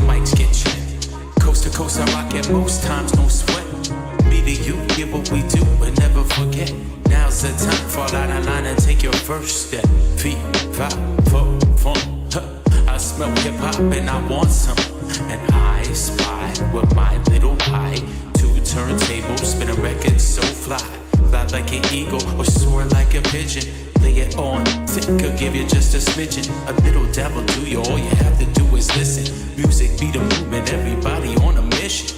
mics get checked. Coast to coast, I rock it most times, no sweat. Me to you, get what we do and never forget. Now's the time, fall out of line and take your first step. Feet, 5, 4, fun. I smell hip hop and I want some. And I spy with my little eye. 2 turntables, spin a record so fly. Fly like an eagle or soar like a pigeon. Lay it on thick, I'll give you just a smidgen. A little dabble do you, all you have to do is listen. Music be the movement, everybody on a mission.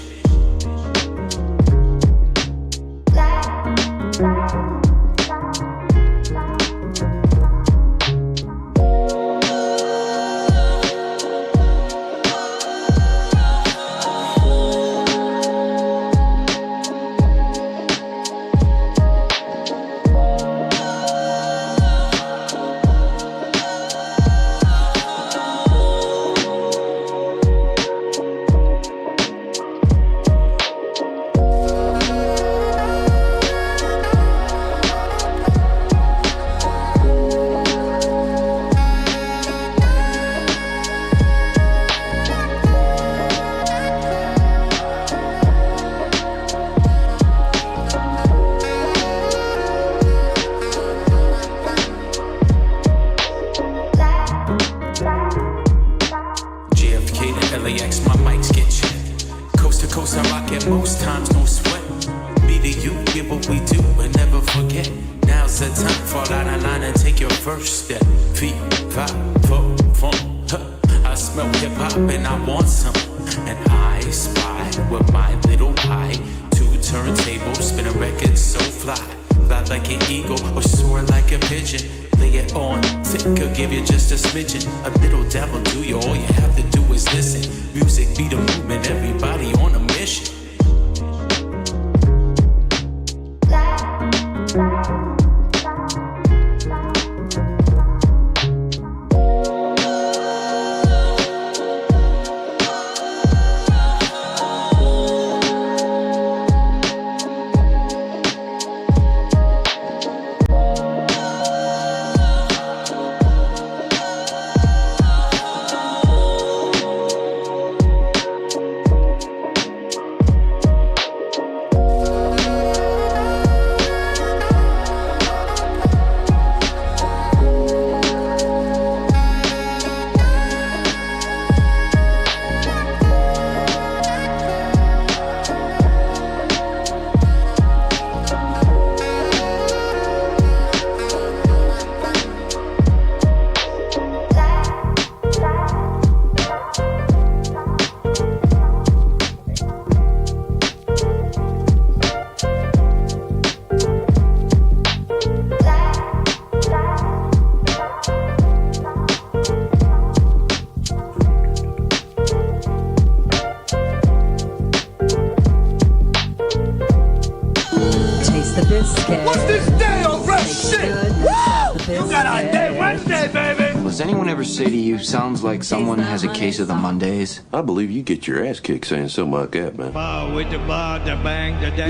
Sounds like someone has a case of the Mondays. I believe you get your ass kicked saying something like that, man.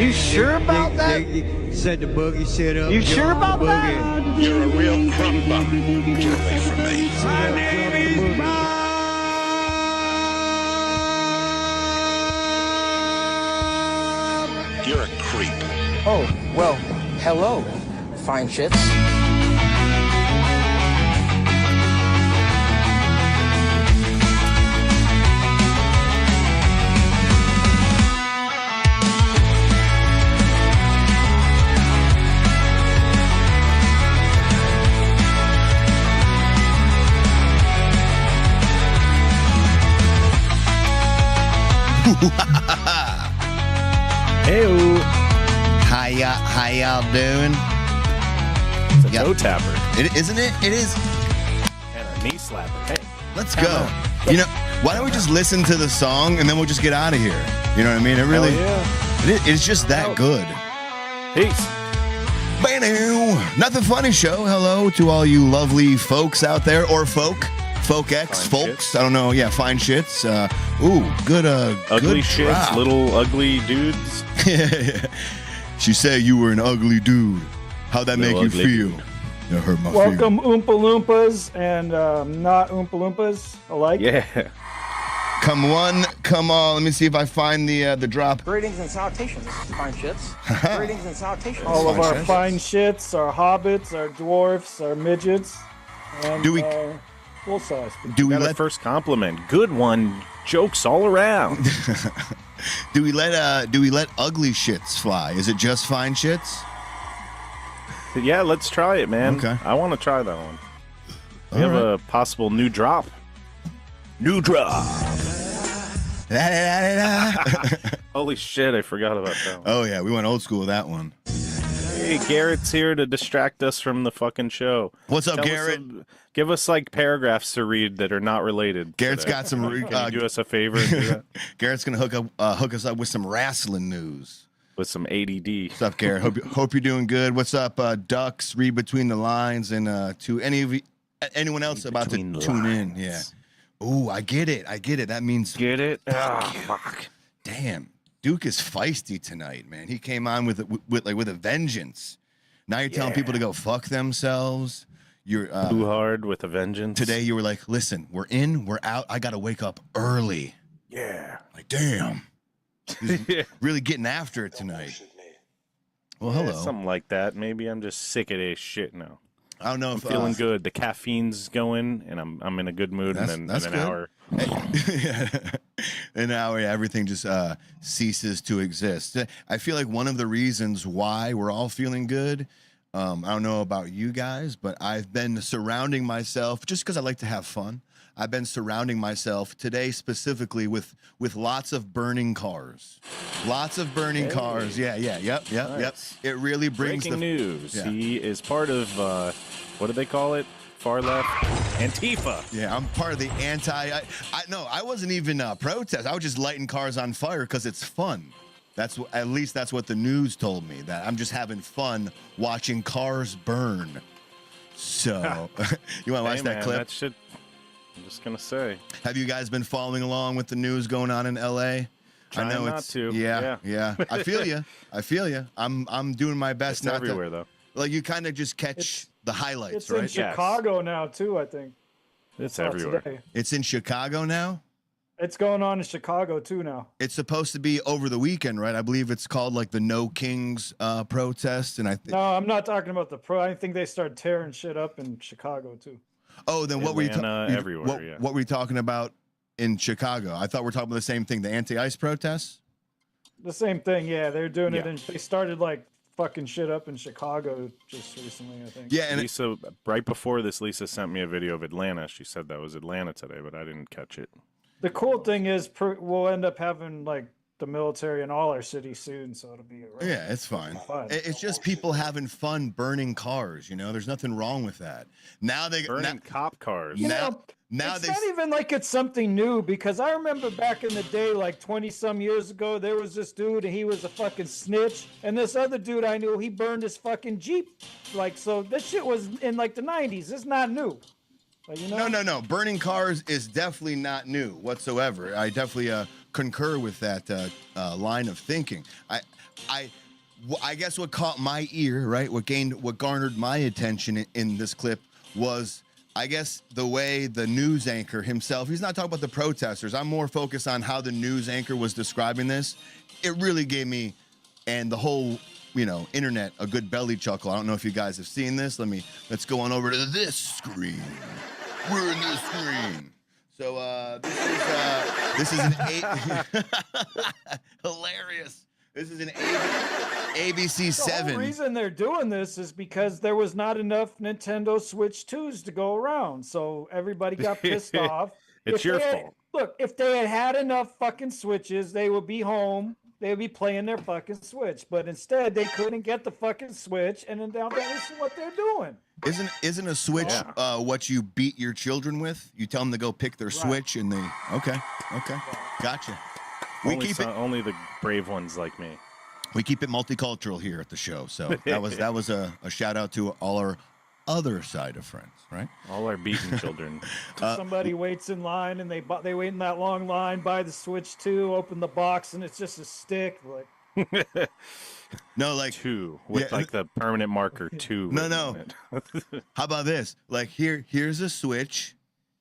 You sure about that? Set the boogie shit up. You sure about that? You're a real crumb bum. Get away from me. My name is Bob. You're a creep. Oh, well, hello, fine shits. Hey-o. How y'all doing? It's a toe tapper. Isn't it? It is. And a knee slapper. Hey. Let's go. You know, why don't we just listen to the song and then we'll just get out of here? You know what I mean? It really, it's just that good. Peace. Nothing Funny Show. Hello to all you lovely folks out there, or folk X, fine folks. Shits. I don't know. Yeah, fine shits. Good. Ugly good shits, drop. little ugly dudes. She said you were an ugly dude. How'd that make you feel? It hurt my Welcome, Oompa Loompas and not Oompa Loompas alike. Yeah. Come one, come all. Let me see if I find the drop. Greetings and salutations, fine shits. Greetings and salutations. All of Fine our shits. fine shits, our hobbits, our dwarfs, our midgets, and Do we- full size. Do we Got our let first compliment. Good one. Jokes all around. do we let ugly shits fly? Is it just fine shits? Yeah, let's try it, man. Okay. I want to try that one. We All have right. a possible new drop. New drop. Holy shit, I forgot about that one. Oh yeah, we went old school with that one. Hey, Garrett's here to distract us from the fucking show. What's up, Tell us Garrett? give us like paragraphs to read that are not related. Garrett's today. got some. Can you do us a favor and do that? Garrett's gonna hook us up with some wrestling news. With some ADD. What's up, Garrett? Hope you're doing good. What's up, Ducks? Read between the lines, and to anyone else about to Between the tune in. lines. Yeah. Ooh, I get it. That means Get it? Ah, fuck. damn. Duke is feisty tonight, man. He came on with a vengeance. Now you're telling people to go fuck themselves. You're Too hard with a vengeance. today. You were like, listen, we're in, we're out. I gotta wake up early. Yeah. Like, damn. He's really getting after it tonight. Well, hello. Something like that. Maybe I'm just sick of this shit now. I don't know I'm if feeling good. The caffeine's going, and I'm in a good mood. And then That's in an good. hour, an hour, everything just ceases to exist. I feel like one of the reasons why we're all feeling good. I don't know about you guys, but I've been surrounding myself just because I like to have fun. I've been surrounding myself today specifically with lots of burning cars. Lots of burning cars. Yeah, yep. Nice. It really brings breaking news. Yeah. He is part of what do they call it? Far left Antifa. Yeah, I'm part of the I wasn't even protest. I was just lighting cars on fire because it's fun. At least that's what the news told me, that I'm just having fun watching cars burn. So, you want to watch Hey, that man, clip? That shit. I'm just gonna say. Have you guys been following along with the news going on in LA? Trying I know not it's to. Yeah. I feel you. I'm doing my best It's not everywhere to. though. Like, you kind of just catch the highlights, It's right? in Yes. Chicago now too, I think. It's Saw everywhere. today. It's in Chicago now. It's going on in Chicago too now. It's supposed to be over the weekend, right? I believe it's called like the No Kings protest, and I think. No, I'm not talking about the pro. I think they started tearing shit up in Chicago too. Oh, then what were you Atlanta, everywhere, yeah. What were you talking about in Chicago? I thought we were talking about the same thing, the anti-ICE protests. The same thing, yeah. They're doing it, Yeah. and they started like fucking shit up in Chicago just recently, I think. Yeah, and Lisa, right before this, Lisa sent me a video of Atlanta. She said that was Atlanta today, but I didn't catch it. The cool thing is, we'll end up having like the military in all our cities soon, so it'll be alright. yeah, it's fine. Fun. It's just people having fun burning cars. There's nothing wrong with that. Now they Burning cop cars. You now- know, now it's they- not even like it's something new, because I remember back in the day, like 20 some years ago, there was this dude and he was a fucking snitch, and this other dude I knew, he burned his fucking Jeep. Like, so this shit was in like the 90s. It's not new. Like, No. Burning cars is definitely not new whatsoever. I definitely concur with that line of thinking. I guess what caught my ear, right? What garnered my attention in this clip was, I guess, the way the news anchor himself. He's not talking about the protesters. I'm more focused on how the news anchor was describing this. It really gave me and the whole internet a good belly chuckle. I don't know if you guys have seen this. Let's go on over to this screen. We're in this screen. So this is an hilarious. This is an ABC The 7. whole reason they're doing this is because there was not enough Nintendo Switch 2s to go around, so everybody got pissed off. It's your they had- fault. Look, if they had enough fucking Switches, they would be home. They would be playing their fucking Switch, but instead they couldn't get the fucking Switch, and then now this is what they're doing. Isn't a Switch what you beat your children with? You tell them to go pick their Switch, and they okay, gotcha. Only the brave ones like me. We keep it multicultural here at the show, so that was a shout out to all our other side of friends, right? All our beaten children. Somebody waits in line, and they wait in that long line, buy the Switch 2, open the box, and it's just a stick. Like, No, like 2 with like the permanent marker 2. No. How about this? Like here's a Switch,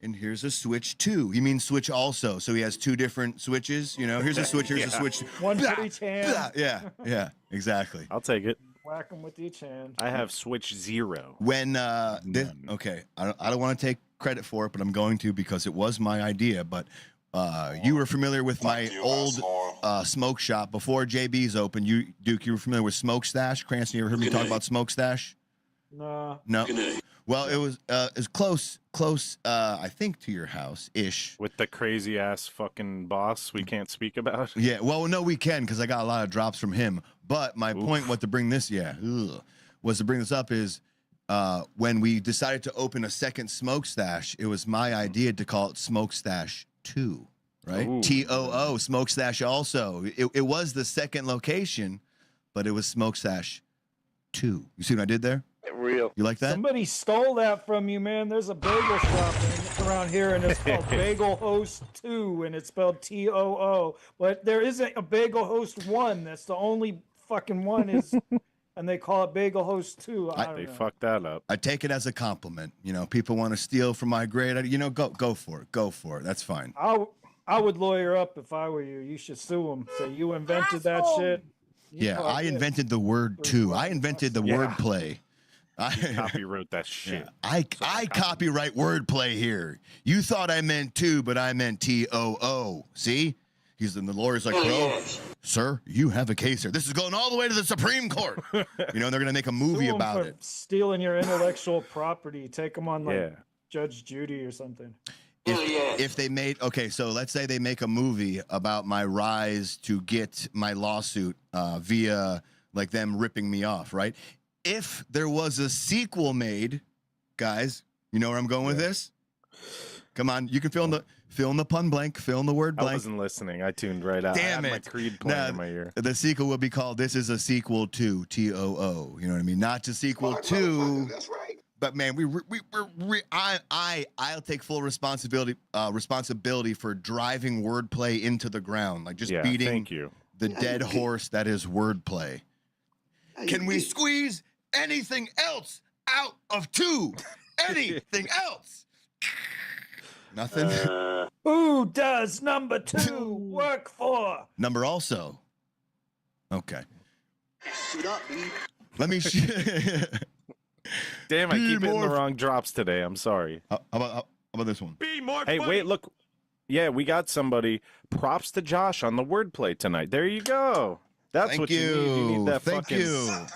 and here's a switch 2. He means switch also, so he has 2 different switches. You know, here's a switch, here's a switch. One for each hand. Yeah, exactly. I'll take it. Whack them with each hand. I have switch 0. When okay, I don't want to take credit for it, but I'm going to because it was my idea. But you were familiar with my old smoke shop before JB's open. You, Duke, you were familiar with Smoke Stash. Cranston, you ever heard me talk about Smoke Stash? No. Well, it was close, I think, to your house ish. With the crazy ass fucking boss we can't speak about. Yeah, well, no, we can because I got a lot of drops from him. But my point, was to bring this up is when we decided to open a second Smoke Stash, it was my idea to call it Smoke Stash 2, right? Ooh. TOO, Smoke Stash also. It was the second location, but it was Smoke Stash 2. You see what I did there? Real. You like that? Somebody stole that from you, man. There's a bagel shop around here, and it's called Bagel Host 2, and it's spelled TOO. But there isn't a Bagel Host 1. That's the only fucking one is, and they call it Bagel Host 2. They fucked that up. I take it as a compliment. You know, people want to steal from my grade. You know, go for it. Go for it. That's fine. I would lawyer up if I were you. You should sue them. Say you invented that shit. Yeah, I invented the word too. I invented the wordplay. I copyright that shit. Yeah, I copyright wordplay here. You thought I meant 2, but I meant TOO. See? The lawyer's like, bro, sir, you have a case here. This is going all the way to the Supreme Court. You know, they're going to make a movie about it. Stealing your intellectual property. Take them on like Judge Judy or something. If they made, okay, so let's say they make a movie about my rise to get my lawsuit via like them ripping me off, right? If there was a sequel made, guys, you know where I'm going with this? Come on, you can fill in the pun blank, fill in the word blank. I wasn't listening. I tuned right out. Damn I had it. my Creed playing in my ear. The sequel will be called "This is a sequel to TOO." You know what I mean? Not to sequel to. That's right. But man, I'll take full responsibility for driving wordplay into the ground, like just beating the dead horse that is wordplay. Can we squeeze anything else out of 2? Anything else? Nothing. Who does number 2 work for? Number also. Okay. Let me. Damn, I keep hitting the wrong drops today. I'm sorry. How about this one? Be more funny. Wait, look. Yeah, we got somebody. Props to Josh on the wordplay tonight. There you go. That's what you need. You need that fucking. You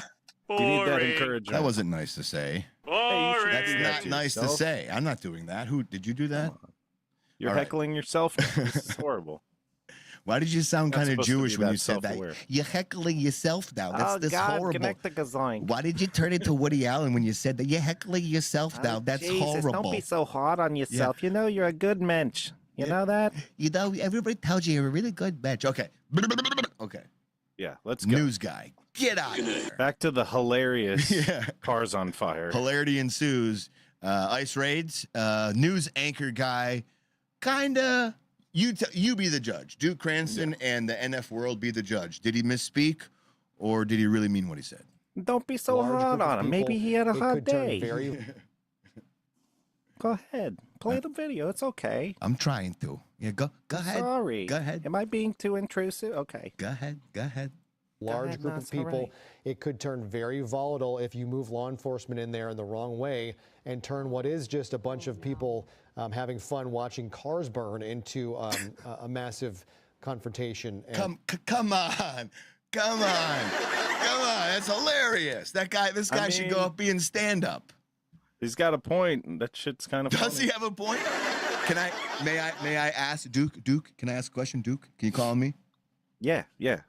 need that encouragement. That wasn't nice to say. That's not nice to say. I'm not doing that. Who did you do that? You're heckling yourself. This is horrible. Why did you sound kind of Jewish when you said that? You're heckling yourself now. That's horrible. Why did you turn into Woody Allen when you said that? You're heckling yourself now. That's horrible. Don't be so hard on yourself. Yeah. You know you're a good mensch. You know that? You know, everybody tells you you're a really good mensch. Okay. Okay. Yeah, let's go. News guy. Get out of there. Back to the hilarious cars on fire. Hilarity ensues. Ice raids. News anchor guy. Kinda. You be the judge. Duke Cranston and the NF world be the judge. Did he misspeak, or did he really mean what he said? Don't be so hard on him. Maybe he had a hard day. Go ahead. Play the video. It's okay. I'm trying to. Yeah, go ahead. Sorry. Go ahead. Am I being too intrusive? Okay. Go ahead. Large group of people, it could turn very volatile if you move law enforcement in there in the wrong way and turn what is just a bunch of people having fun watching cars burn into a massive confrontation. And come on. That's hilarious. This guy should go up being stand-up. He's got a point. That shit's kind of Does he have a point? May I ask Duke, can I ask a question, Duke? Can you call me? Yeah.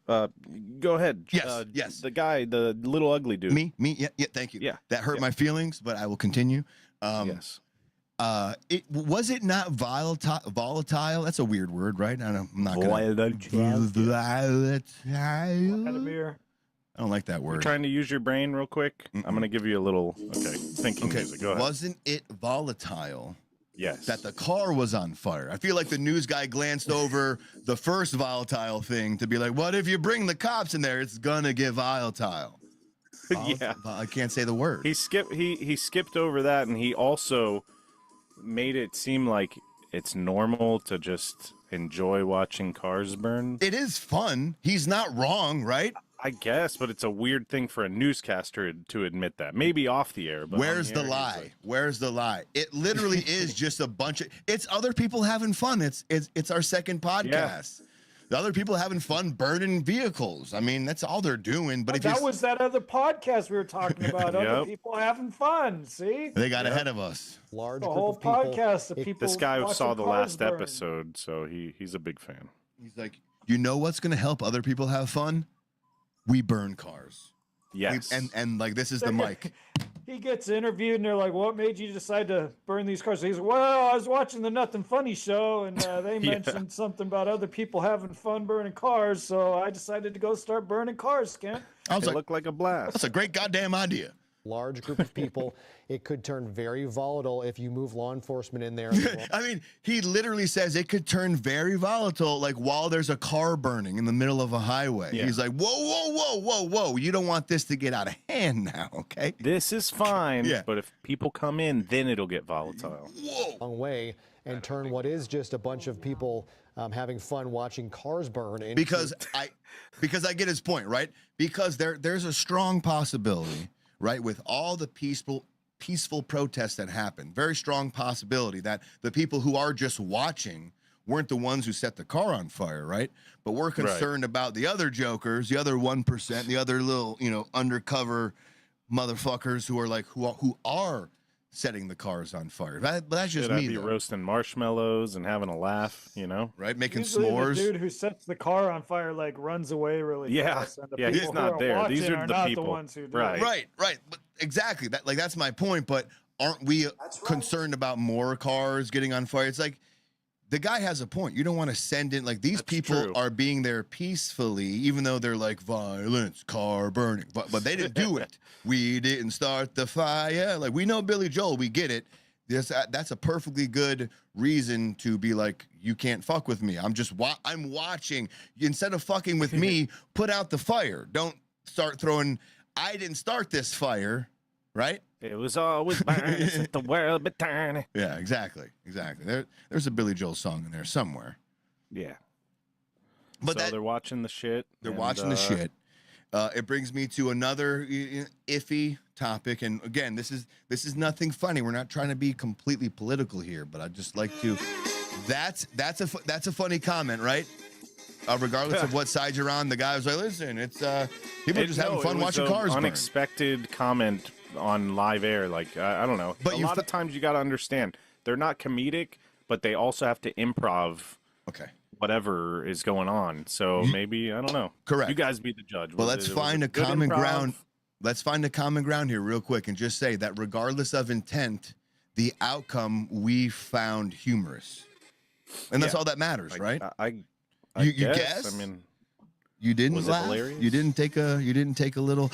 Go ahead. Yes. The guy, the little ugly dude. Me. Yeah. Thank you. Yeah. That hurt my feelings, but I will continue. Yes. Was it not volatile? That's a weird word, right? I'm not gonna. Volatile. I don't like that word. You're trying to use your brain real quick. I'm gonna give you a little thinking music. Go ahead. Wasn't it volatile? Yes. That the car was on fire. I feel like the news guy glanced over the first volatile thing to be like, what if you bring the cops in there? It's gonna get volatile. Yeah. I can't say the word. He skipped over that, and he also made it seem like it's normal to just enjoy watching cars burn. It is fun. He's not wrong, right? I guess, but it's a weird thing for a newscaster to admit that. Maybe off the air, but where's the lie? Like, where's the lie? It literally is just a bunch of. It's other people having fun. It's our second podcast. Yeah. The other people having fun burning vehicles. I mean, that's all they're doing. But that was that other podcast we were talking about. Other people having fun. See, they got ahead of us. Large the whole podcast of people. This guy saw the last burn. episode, so he's a big fan. He's like, you know what's going to help other people have fun? We burn cars. Yes. And like, this is the mic. He gets interviewed and they're like, what made you decide to burn these cars? He's like, well, I was watching the Nothing Funny show and they mentioned something about other people having fun burning cars. So I decided to go start burning cars, Kent. It looked like a blast. That's a great goddamn idea. Large group of people. It could turn very volatile if you move law enforcement in there. I mean, he literally says it could turn very volatile, like while there's a car burning in the middle of a highway. Yeah. He's like, whoa, whoa, whoa, whoa, whoa. You don't want this to get out of hand now, okay? This is fine, but if people come in, then it'll get volatile. Whoa. Long way and turn what is just a bunch of people having fun watching cars burn. Because I get his point, right? Because there's a strong possibility, right, with all the peaceful protests that happen, very strong possibility that the people who are just watching weren't the ones who set the car on fire, right? But we're concerned about the other jokers, the other 1%, the other little, undercover motherfuckers who are like, who are setting the cars on fire. That's just me. Be roasting marshmallows and having a laugh, right? Making usually s'mores. The dude who sets the car on fire like runs away really fast. And the he's not there. These are the people. The ones who do right. But exactly. That's my point. But aren't we concerned about more cars getting on fire? It's like the guy has a point. You don't want to send in like these people are being there peacefully, even though they're like violence, car burning. But they didn't do it. We didn't start the fire. Like we know Billy Joel, we get it. That's a perfectly good reason to be like, you can't fuck with me. I'm watching. Instead of fucking with me, put out the fire. Don't start throwing. I didn't start this fire, right? It was always burning since the world been turning. Yeah, exactly. There's a Billy Joel song in there somewhere. Yeah. But they're watching the shit. They're watching the shit. It brings me to another iffy topic, and again, this is nothing funny. We're not trying to be completely political here, but I'd just like to. That's a funny comment, right? Regardless of what side you're on, the guy was like, "Listen, it's people just having fun watching cars burn." Unexpected comment on live air, like I don't know. But a lot of times you got to understand they're not comedic, but they also have to improv. Okay. Whatever is going on, so maybe I don't know. Correct. You guys be the judge. Well, let's find a common ground. Let's find a common ground here, real quick, and just say that regardless of intent, the outcome we found humorous, and that's all that matters, right? I guess. I mean, you didn't laugh. You didn't take a little.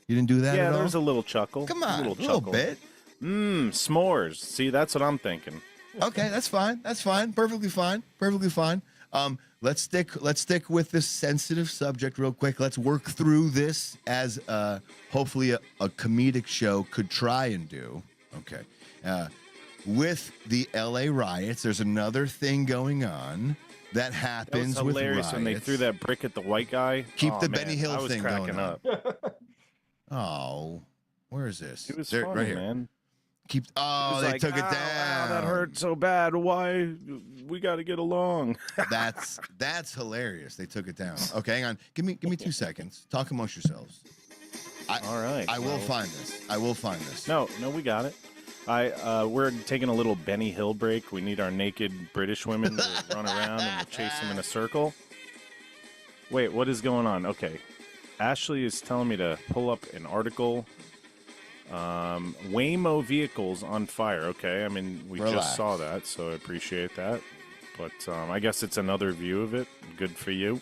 You didn't do that. Yeah, at all? There's a little chuckle. Come on, a little bit. S'mores. See, that's what I'm thinking. Okay, that's fine. That's fine. Perfectly fine. Perfectly fine. Let's stick with this sensitive subject real quick. Let's work through this as hopefully a comedic show could try and do. Okay. With the LA riots, there's another thing going on that happens that was hilarious with riots. When they threw that brick at the white guy. Keep the Benny Hill thing going up. Oh, where is this? It was funny, right here. Man. They took it down. Ow, that hurt so bad. Why? We got to get along. That's hilarious. They took it down. Okay, hang on. Give me 2 seconds. Talk amongst yourselves. All right. I will find this. No, we got it. We're taking a little Benny Hill break. We need our naked British women to run around and we'll chase them in a circle. Wait, what is going on? Okay. Ashley is telling me to pull up an article. Waymo vehicles on fire. Okay, I mean, we just saw that, so I appreciate that. But I guess it's another view of it. Good for you.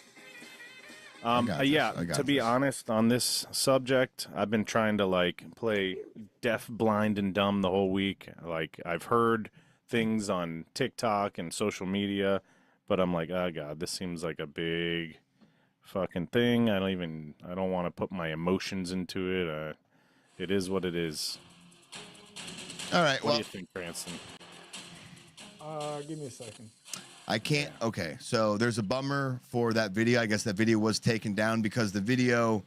To be honest, on this subject, I've been trying to play deaf, blind, and dumb the whole week. I've heard things on TikTok and social media, but I'm like, oh god, this seems like a big fucking thing. I don't want to put my emotions into it. It is what it is. All right. What do you think, Branson? Give me a second. I can't. Okay, so there's a bummer for that video. I guess that video was taken down because the video,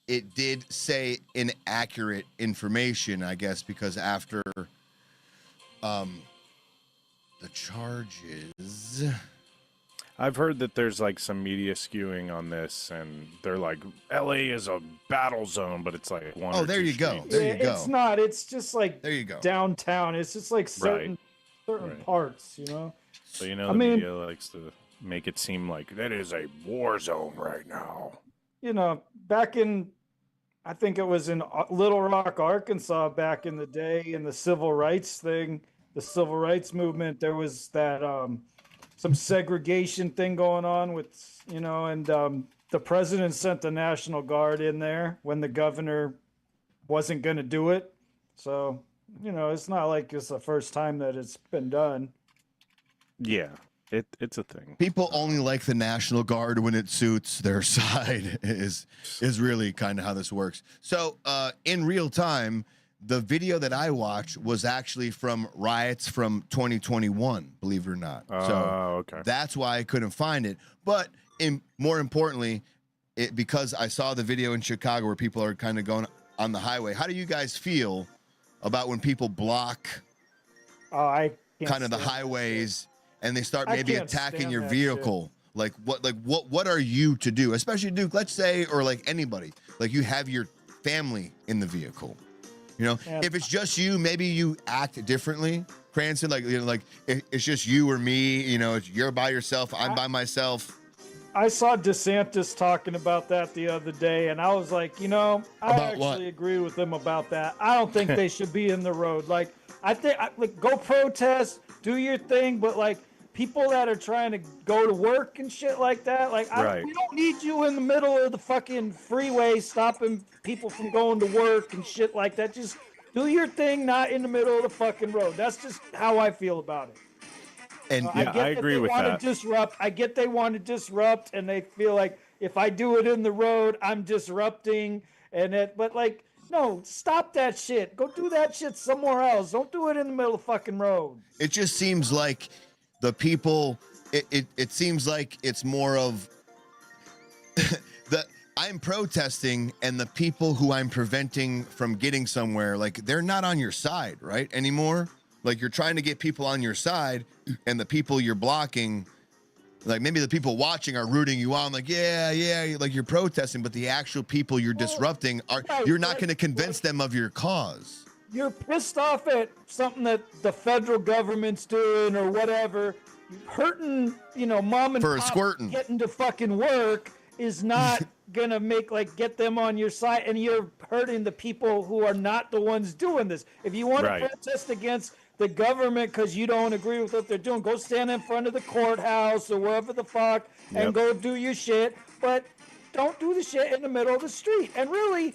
it did say inaccurate information, I guess, because after the charges. I've heard that there's like some media skewing on this, and they're like, LA is a battle zone, but it's like one. Oh, there you go. There you go. It's not. It's just like there you go. Downtown. It's just like certain parts, you know. So the media likes to make it seem like that is a war zone right now. You know, back in, I think it was in Little Rock, Arkansas, back in the day, in the civil rights thing, the civil rights movement, there was that some segregation thing going on with, and the president sent the National Guard in there when the governor wasn't going to do it. So, it's not like it's the first time that it's been done. Yeah, it's a thing. People only like the National Guard when it suits their side is really kind of how this works. So in real time, the video that I watched was actually from riots from 2021, believe it or not. Okay. That's why I couldn't find it. But more importantly, because I saw the video in Chicago where people are kind of going on the highway. How do you guys feel about when people block kind of the highways and they start maybe attacking your vehicle? Shit. What are you to do? Especially Duke, let's say, or like anybody, like you have your family in the vehicle. If it's just you, maybe you act differently. Cranston, it's just you or me. You're by yourself. I'm by myself. I saw DeSantis talking about that the other day, and I was like, I actually agree with him about that. I don't think they should be in the road. I think go protest, do your thing, but people that are trying to go to work and shit like that, we don't need you in the middle of the fucking freeway stopping people from going to work and shit like that. Just do your thing, not in the middle of the fucking road. That's just how I feel about it. And I agree with that. I get they want to disrupt, and they feel like if I do it in the road, I'm disrupting. No, stop that shit. Go do that shit somewhere else. Don't do it in the middle of the fucking road. It just seems like the people. It seems like it's more of I'm protesting, and the people who I'm preventing from getting somewhere, they're not on your side, right, anymore. You're trying to get people on your side, and the people you're blocking, maybe the people watching are rooting you on, yeah, you're protesting, but the actual people you're disrupting you're not going to convince them of your cause. You're pissed off at something that the federal government's doing or whatever. Hurting, mom and pop getting to fucking work is not gonna get them on your side, and you're hurting the people who are not the ones doing this. If you want to protest against the government because you don't agree with what they're doing, go stand in front of the courthouse or wherever the fuck and go do your shit, but don't do the shit in the middle of the street. And really,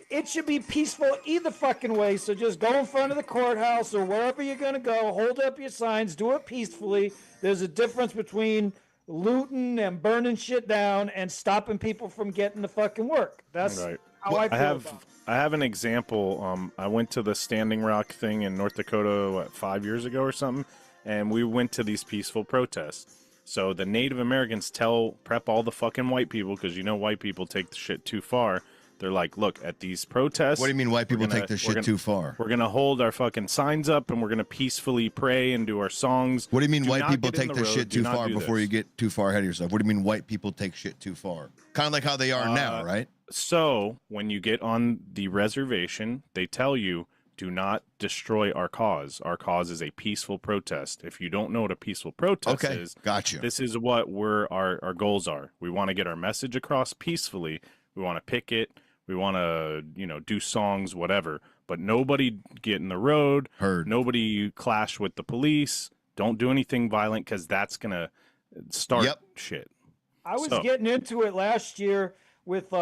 it should be peaceful either fucking way. So just go in front of the courthouse or wherever you're gonna go, hold up your signs, do it peacefully. There's a difference between looting and burning shit down and stopping people from getting to fucking work. That's how I feel about it. I have an example. I went to the Standing Rock thing in North Dakota 5 years ago or something, and we went to these peaceful protests. So the Native Americans prep all the fucking white people, because white people take the shit too far. They're like, look, at these protests... What do you mean white people take this shit too far? We're going to hold our fucking signs up, and we're going to peacefully pray and do our songs. What do you mean white people take this shit too far before you get too far ahead of yourself? What do you mean white people take shit too far? Kind of like how they are now, right? So when you get on the reservation, they tell you, do not destroy our cause. Our cause is a peaceful protest. If you don't know what a peaceful protest is, gotcha. This is what our goals are. We want to get our message across peacefully. We want to picket. We want to, do songs, whatever. But nobody get in the road. Nobody clash with the police. Don't do anything violent, because that's going to start shit. I was getting into it last year with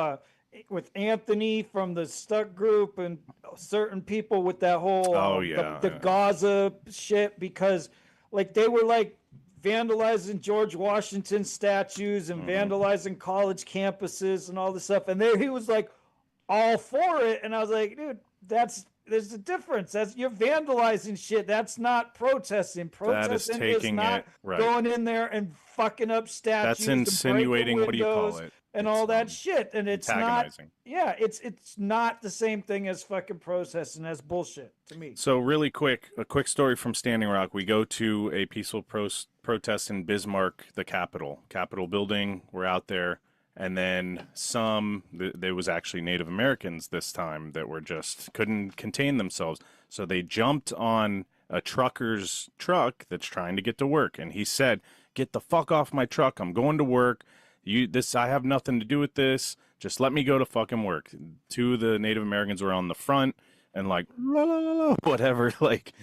Anthony from the Stuck Group and certain people with that whole the Gaza shit, because they were vandalizing George Washington statues and vandalizing college campuses and all this stuff, and he was all for it, and I was like, dude, that's there's a difference. That's you're vandalizing shit. That's not protesting. Protesting is not going in there and fucking up statues. That's insinuating. What do you call it? And all that shit. And it's not. Antagonizing. Yeah, it's not the same thing as fucking protesting. That's bullshit to me. So really quick, a quick story from Standing Rock. We go to a peaceful protest in Bismarck, the Capitol building. We're out there. And then there was actually Native Americans this time that were just couldn't contain themselves. So they jumped on a trucker's truck that's trying to get to work. And he said, "Get the fuck off my truck. I'm going to work. I have nothing to do with this. Just let me go to fucking work." Two of the Native Americans were on the front and like, la, la, la, la, whatever, like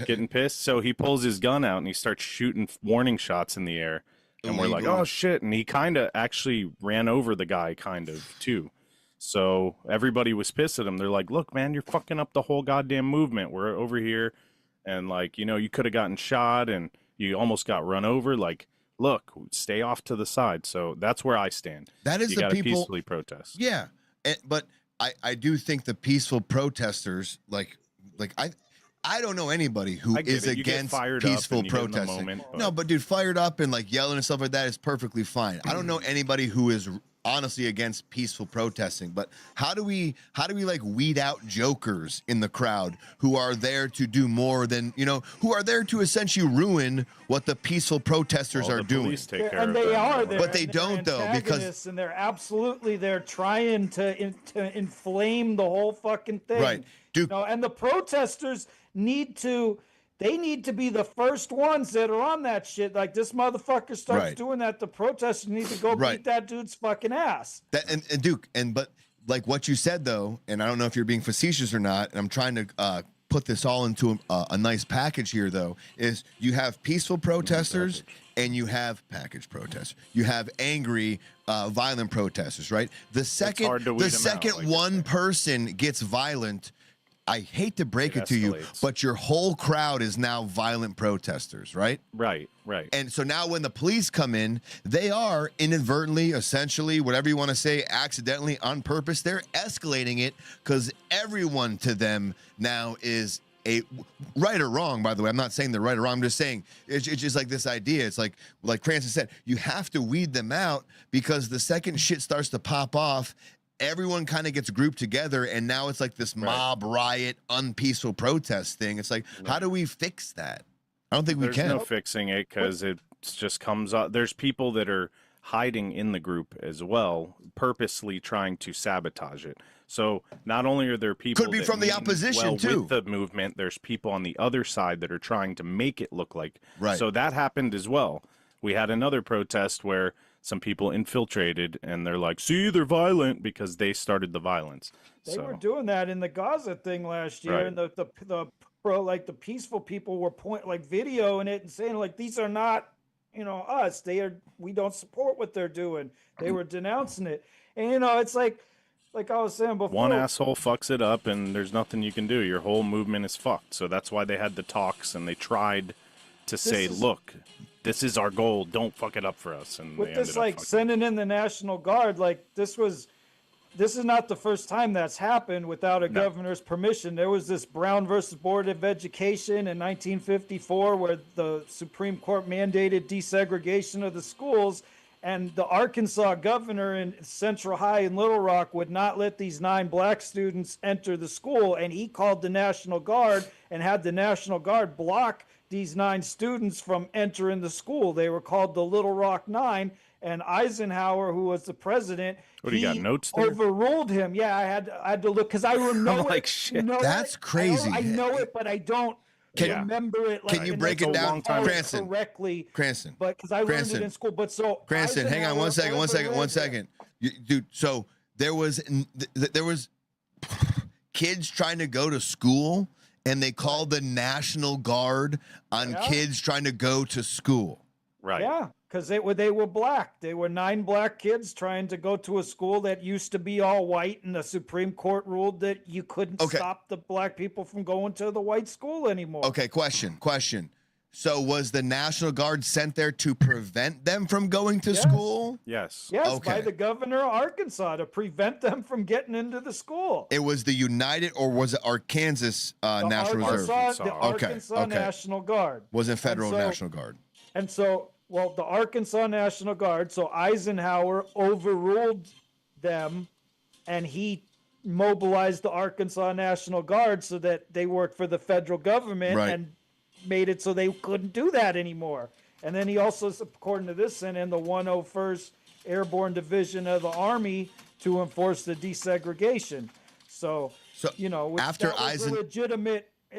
getting pissed. So he pulls his gun out and he starts shooting warning shots in the air. And we're like, oh, shit. And he kind of actually ran over the guy kind of, too. So everybody was pissed at him. They're like, look, man, you're fucking up the whole goddamn movement. We're over here. And, like, you could have gotten shot and you almost got run over. Like, look, stay off to the side. So that's where I stand. That is you the gotta people peacefully protest. Yeah. But I do think the peaceful protesters, I don't know anybody who is against peaceful protesting. No, but dude, fired up and like yelling and stuff like that is perfectly fine. I don't know anybody who is honestly against peaceful protesting. But how do we like weed out jokers in the crowd who are there to do more than who are there to essentially ruin what the peaceful protesters are doing? And they are there, but they don't though because and they're trying to inflame the whole fucking thing. Right, dude. And the protesters need to be the first ones that are on that shit. Like this motherfucker starts doing that, the protesters need to go beat that dude's fucking ass. And Duke, but like what you said though, and I don't know if you're being facetious or not, and I'm trying to put this all into a nice package here though, is you have peaceful protesters and you have package protesters. You have angry, violent protesters, right? The second one person gets violent, I hate to break it to you, but your whole crowd is now violent protesters, right? Right. And so now when the police come in, they are inadvertently, essentially, whatever you want to say, accidentally, on purpose, they're escalating it because everyone to them now is a right or wrong, by the way. I'm not saying they're right or wrong. I'm just saying it's just like this idea. It's like Cranston said, you have to weed them out because the second shit starts to pop off, everyone kind of gets grouped together, and now it's like this mob riot, unpeaceful protest thing. It's like, how do we fix that? I don't think we can. There's no fixing it because it just comes up. There's people that are hiding in the group as well, purposely trying to sabotage it. So not only are there people could be from the opposition too with the movement, there's people on the other side that are trying to make it look like. So that happened as well. We had another protest where some people infiltrated and they're like, see, they're violent because they started the violence. They were doing that in the Gaza thing last year, and the peaceful people were videoing it and saying like, these are not, us. We don't support what they're doing. They were denouncing it. And it's like I was saying before, one asshole fucks it up and there's nothing you can do. Your whole movement is fucked. So that's why they had the talks and they tried to say, look, this is our goal. Don't fuck it up for us. And with this, sending in the National Guard, this is not the first time that's happened without a governor's permission. There was this Brown versus Board of Education in 1954 where the Supreme Court mandated desegregation of the schools, and the Arkansas governor in Central High in Little Rock would not let these 9 black students enter the school, and he called the National Guard and had the National Guard block these 9 students from entering the school. They were called the Little Rock 9, and Eisenhower, who was the president, he got notes there? Overruled him. Yeah, I had to look because I know it. Shit. That's crazy. I know it, but I don't remember it. Can you break it down correctly? Cranston, but because I learned it in school. But so Cranston, hang on one second. Dude, so there was kids trying to go to school, and they called the National Guard on kids trying to go to school. Right. Yeah, because they were black. They were 9 black kids trying to go to a school that used to be all white, and the Supreme Court ruled that you couldn't stop the black people from going to the white school anymore. Okay, question. So was the National Guard sent there to prevent them from going to school? Yes. Yes, Okay. by the governor of Arkansas to prevent them from getting into the school. It was the United, or was it Arkansas National Reserve? The Arkansas National Guard. Wasn't Federal National Guard. And so, well, the Arkansas National Guard, so Eisenhower overruled them, and he mobilized the Arkansas National Guard so that they worked for the federal government and made it so they couldn't do that anymore. And then he also, according to this, sent in the 101st Airborne Division of the Army to enforce the desegregation. So you know, after it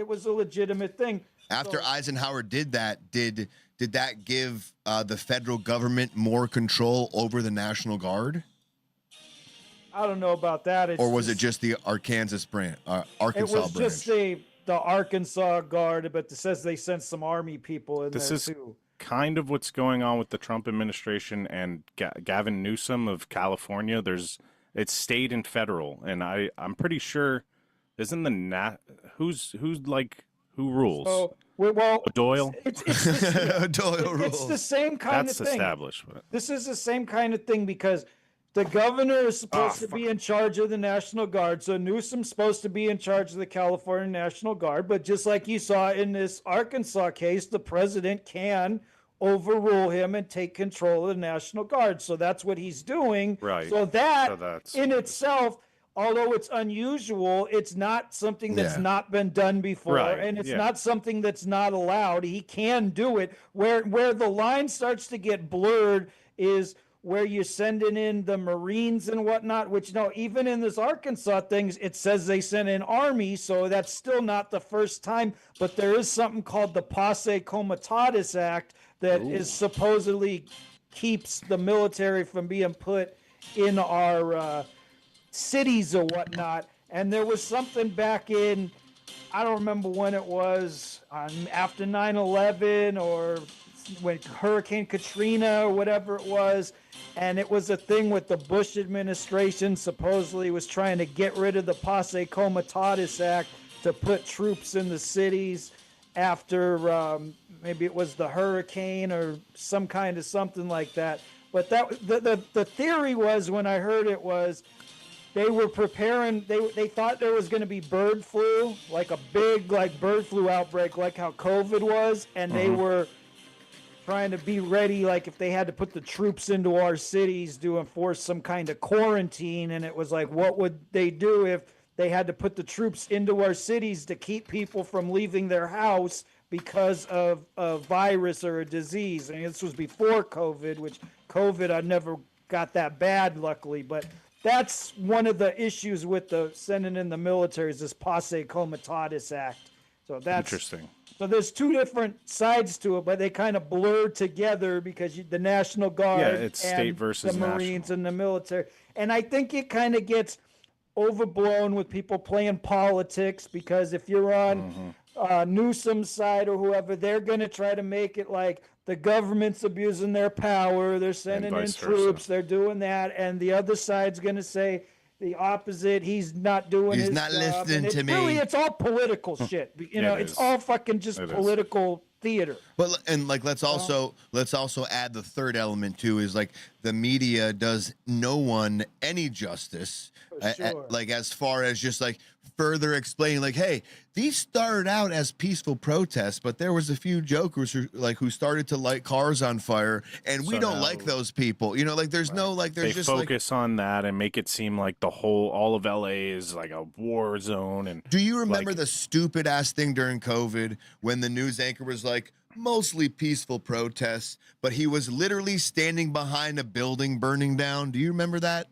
was a legitimate thing. After Eisenhower did that, did that give the federal government more control over the National Guard? I don't know about that. Or was it just the Arkansas branch? Arkansas it was branch? just the Arkansas Guard, but it says they sent some Army people in there too. This is kind of what's going on with the Trump administration and Gavin Newsom of California. It's state and federal, and I'm pretty sure isn't who rules? So, well, Doyle. Doyle rules. It's the same kind That's of thing. established. This is the same kind of thing because the governor is supposed to be in charge of the National Guard. So Newsom's supposed to be in charge of the California National Guard. But just like you saw in this Arkansas case, the president can overrule him and take control of the National Guard. So that's what he's doing. Right. So that's in itself, although it's unusual, it's not something that's not been done before. Right. And it's not something that's not allowed. He can do it. Where the line starts to get blurred is where you're sending in the Marines and whatnot, which even in this Arkansas things, it says they sent in Army, so that's still not the first time, but there is something called the Posse Comitatus Act that is supposedly keeps the military from being put in our cities or whatnot. And there was something back in, I don't remember when it was, after 9/11 or when Hurricane Katrina or whatever it was, and it was a thing with the Bush administration supposedly was trying to get rid of the Posse Comitatus Act to put troops in the cities after maybe it was the hurricane or some kind of something like that. But that the theory was, when I heard it, was they were preparing, they thought there was going to be bird flu, like a big bird flu outbreak like how COVID was, and they were trying to be ready, like if they had to put the troops into our cities to enforce some kind of quarantine. And it was like, what would they do if they had to put the troops into our cities to keep people from leaving their house because of a virus or a disease? And this was before COVID, which COVID I never got that bad, luckily. But that's one of the issues with the sending in the military is this Posse Comitatus Act. So that's interesting. So there's two different sides to it, but they kind of blur together because the National Guard it's state versus the Marines and the military. And I think it kind of gets overblown with people playing politics, because if you're on Newsom's side or whoever, they're going to try to make it like the government's abusing their power, they're sending in troops, they're doing that, and the other side's going to say the opposite. He's not doing his job. He's not listening to me. Really, it's all political shit. You know, it's all fucking just political theater. But and let's also add the third element too, is like the media does no one any justice, as far as just like further explaining, like, hey, these started out as peaceful protests, but there was a few jokers who started to light cars on fire, and we don't like those people. You know, like there's they just focus on that and make it seem like all of LA is like a war zone. And do you remember the stupid ass thing during COVID when the news anchor was like, mostly peaceful protests, but he was literally standing behind a building burning down? Do you remember that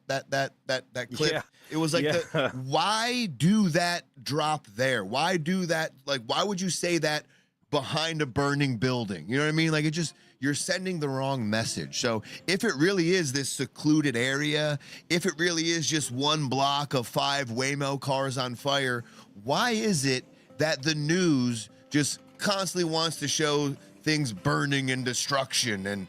clip? Yeah. It was like, why do that drop there? Why do that? Like, why would you say that behind a burning building? You know what I mean? Like, you're sending the wrong message. So if it really is this secluded area, if it really is just one block of 5 Waymo cars on fire, why is it that the news just constantly wants to show things burning and destruction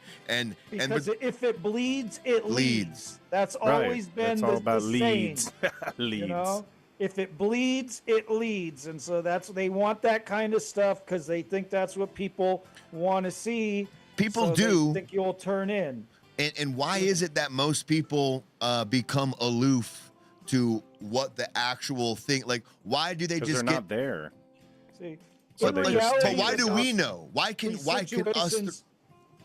because if it bleeds, it leads. That's always been That's all about the leads. saying, Leads. You know? if it bleeds, it leads. And so they want that kind of stuff because they think that's what people want to see. People so do. They think you'll turn in. And why is it that most people become aloof to what the actual thing? Like, why do they just they're not there? See, but why do we know? Why can us?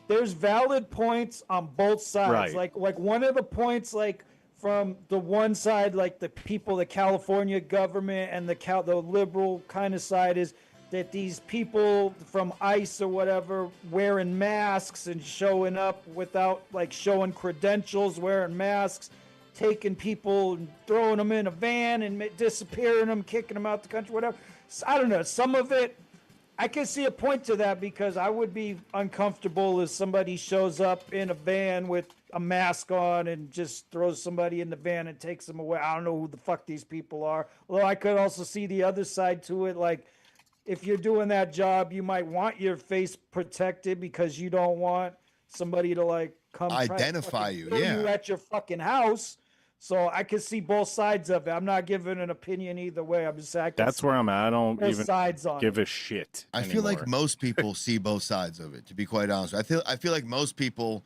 There's valid points on both sides. Right. Like one of the points, like from the one side, like the people, the California government, and the liberal kind of side is that these people from ICE or whatever wearing masks and showing up without like showing credentials, wearing masks, taking people and throwing them in a van and disappearing them, kicking them out the country, whatever. So, I don't know. Some of it, I can see a point to that because I would be uncomfortable if somebody shows up in a van with a mask on and just throws somebody in the van and takes them away. I don't know who the fuck these people are. Although I could also see the other side to it. Like, if you're doing that job, you might want your face protected because you don't want somebody to like come identify you. Yeah. You at your fucking house. So I can see both sides of it. I'm not giving an opinion either way. I'm just saying That's where I'm at. I don't even give it. a shit. I feel like most people see both sides of it, to be quite honest. I feel like most people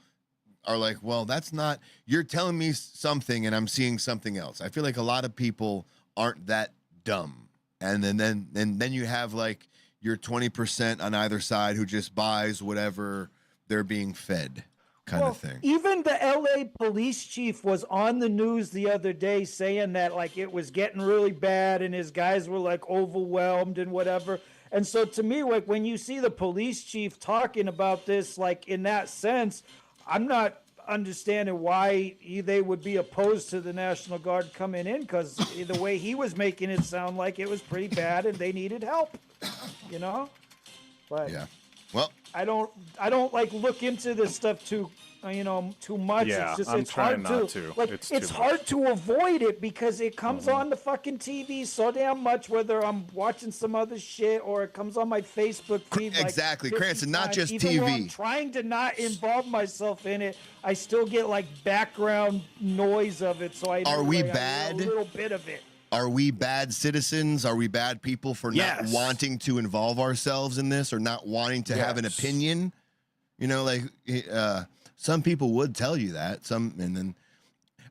are like, well, that's not, you're telling me something and I'm seeing something else. I feel like a lot of people aren't that dumb. And then you have like your 20% on either side who just buys whatever they're being fed. Kind of thing. Even the LA police chief was on the news the other day saying that like it was getting really bad and his guys were like overwhelmed and whatever. And so to me, like when you see the police chief talking about this, like in that sense, I'm not understanding why they would be opposed to the National Guard coming in, because the way he was making it sound like it was pretty bad and they needed help, you know? But yeah. Well, I don't like look into this stuff too much. Yeah, it's just I'm it's trying hard not to. to. Like It's it's too hard much. to avoid it because it comes on the fucking TV so damn much, whether I'm watching some other shit or it comes on my Facebook feed. Exactly, like Cranston, not just even though TV. I'm trying to not involve myself in it, I still get like background noise of it. So I know, Are we like, bad? I know a little bit of it. Are we bad citizens? Are we bad people for not wanting to involve ourselves in this or not wanting to have an opinion? You know, like some people would tell you that. And then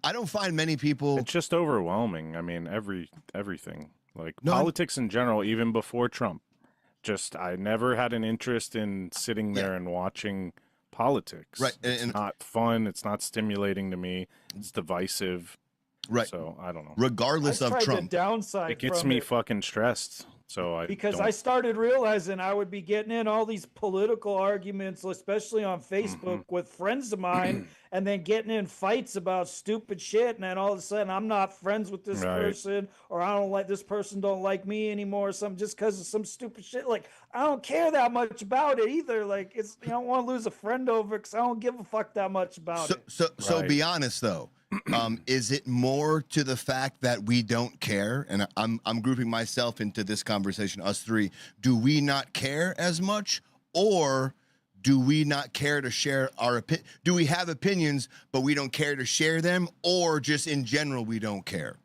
I don't find many people. It's just overwhelming. I mean, everything, like politics in general, even before Trump. Just I never had an interest in sitting there and watching politics. Right, it's not fun. It's not stimulating to me. It's divisive. Right. So I don't know. Regardless of Trump, the downside it gets from me it. fucking stressed. So I started realizing I would be getting in all these political arguments, especially on Facebook with friends of mine, and then getting in fights about stupid shit. And then all of a sudden I'm not friends with this person, or I don't like this person, don't like me anymore, or something, just because of some stupid shit. Like, I don't care that much about it either. Like, it's, you don't want to lose a friend over because I don't give a fuck that much about it. So be honest though. Is it more to the fact that we don't care? And I'm grouping myself into this conversation, us three. Do we not care as much, or do we not care to share our opinion? Do we have opinions, but we don't care to share them, or just in general we don't care?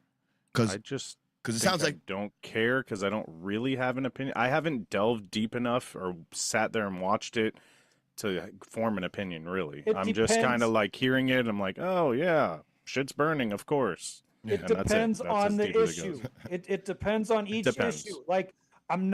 Because it sounds like I don't care because I don't really have an opinion. I haven't delved deep enough or sat there and watched it to form an opinion. Really, I'm just kind of like hearing it. I'm like, oh yeah. Shit's burning, of course. It depends on the issue. It depends on each issue. Like, I'm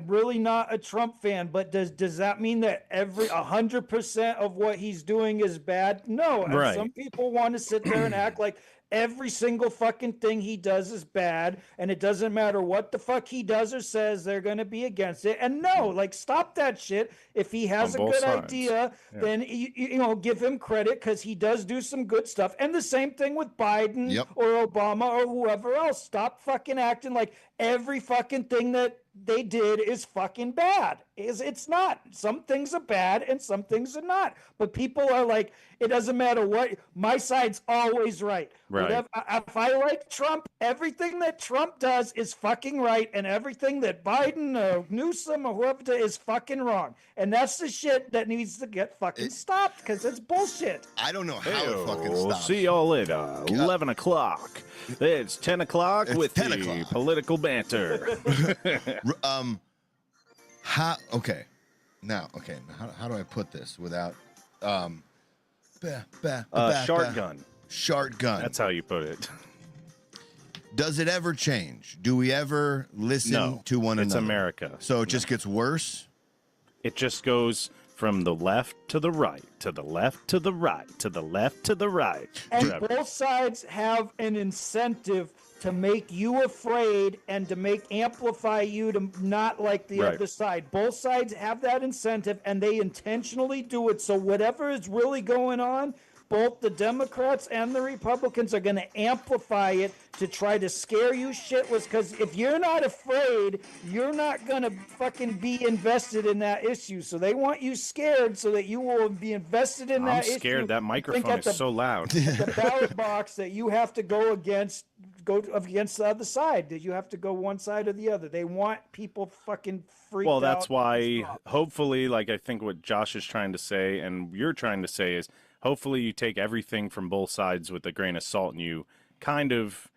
really not a Trump fan, but does that mean that 100% of what he's doing is bad? No. And some people want to sit there and act like every single fucking thing he does is bad, and it doesn't matter what the fuck he does or says, they're going to be against it. And no, like, stop that shit. If he has a good idea, then you know, give him credit because he does do some good stuff. And the same thing with Biden or Obama or whoever else. Stop fucking acting like every fucking thing that they did is fucking bad. It's not. Some things are bad and some things are not. But people are like, it doesn't matter what, my side's always right. Whatever, if I like Trump, everything that Trump does is fucking right, and everything that Biden or Newsom or whoever does is fucking wrong. And that's the shit that needs to get fucking stopped because it's bullshit. I don't know how it fucking stops. See y'all later. 11 o'clock. It's 10 o'clock It's with 10 the o'clock. political banter. Okay. Now, how do I put this without Shotgun. Shotgun. That's how you put it. Does it ever change? Do we ever listen to one another? It's America. So it just gets worse? It just goes from the left to the right, to the left to the right, to the left to the right. And Forever. both sides have an incentive to make you afraid and to amplify you to not like the Right. other side. Both sides have that incentive, and they intentionally do it. So whatever is really going on, both the Democrats and the Republicans are going to amplify it to try to scare you shitless. Because if you're not afraid, you're not going to fucking be invested in that issue. So they want you scared so that you will be invested in that issue. I'm scared. That microphone is so loud. The ballot box that you have to go against the other side. That you have to go one side or the other. They want people fucking freaked out. Well, that's why, hopefully, like I think what Josh is trying to say and you're trying to say is, hopefully you take everything from both sides with a grain of salt and you kind of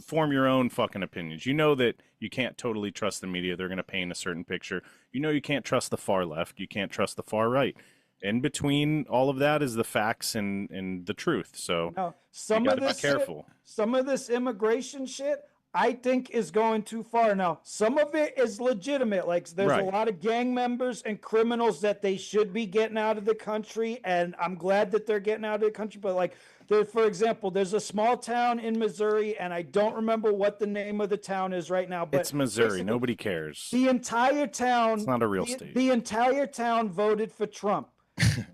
form your own fucking opinions. You know that you can't totally trust the media. They're going to paint a certain picture. You know you can't trust the far left. You can't trust the far right. In between all of that is the facts and the truth. So now, you got to be careful. Some of this immigration shit, I think, is going too far. Now, some of it is legitimate. Like, there's a lot of gang members and criminals that they should be getting out of the country, and I'm glad that they're getting out of the country. But, like, for example, there's a small town in Missouri, and I don't remember what the name of the town is right now. But it's Missouri. Nobody cares. The entire town... It's not a real state. The entire town voted for Trump.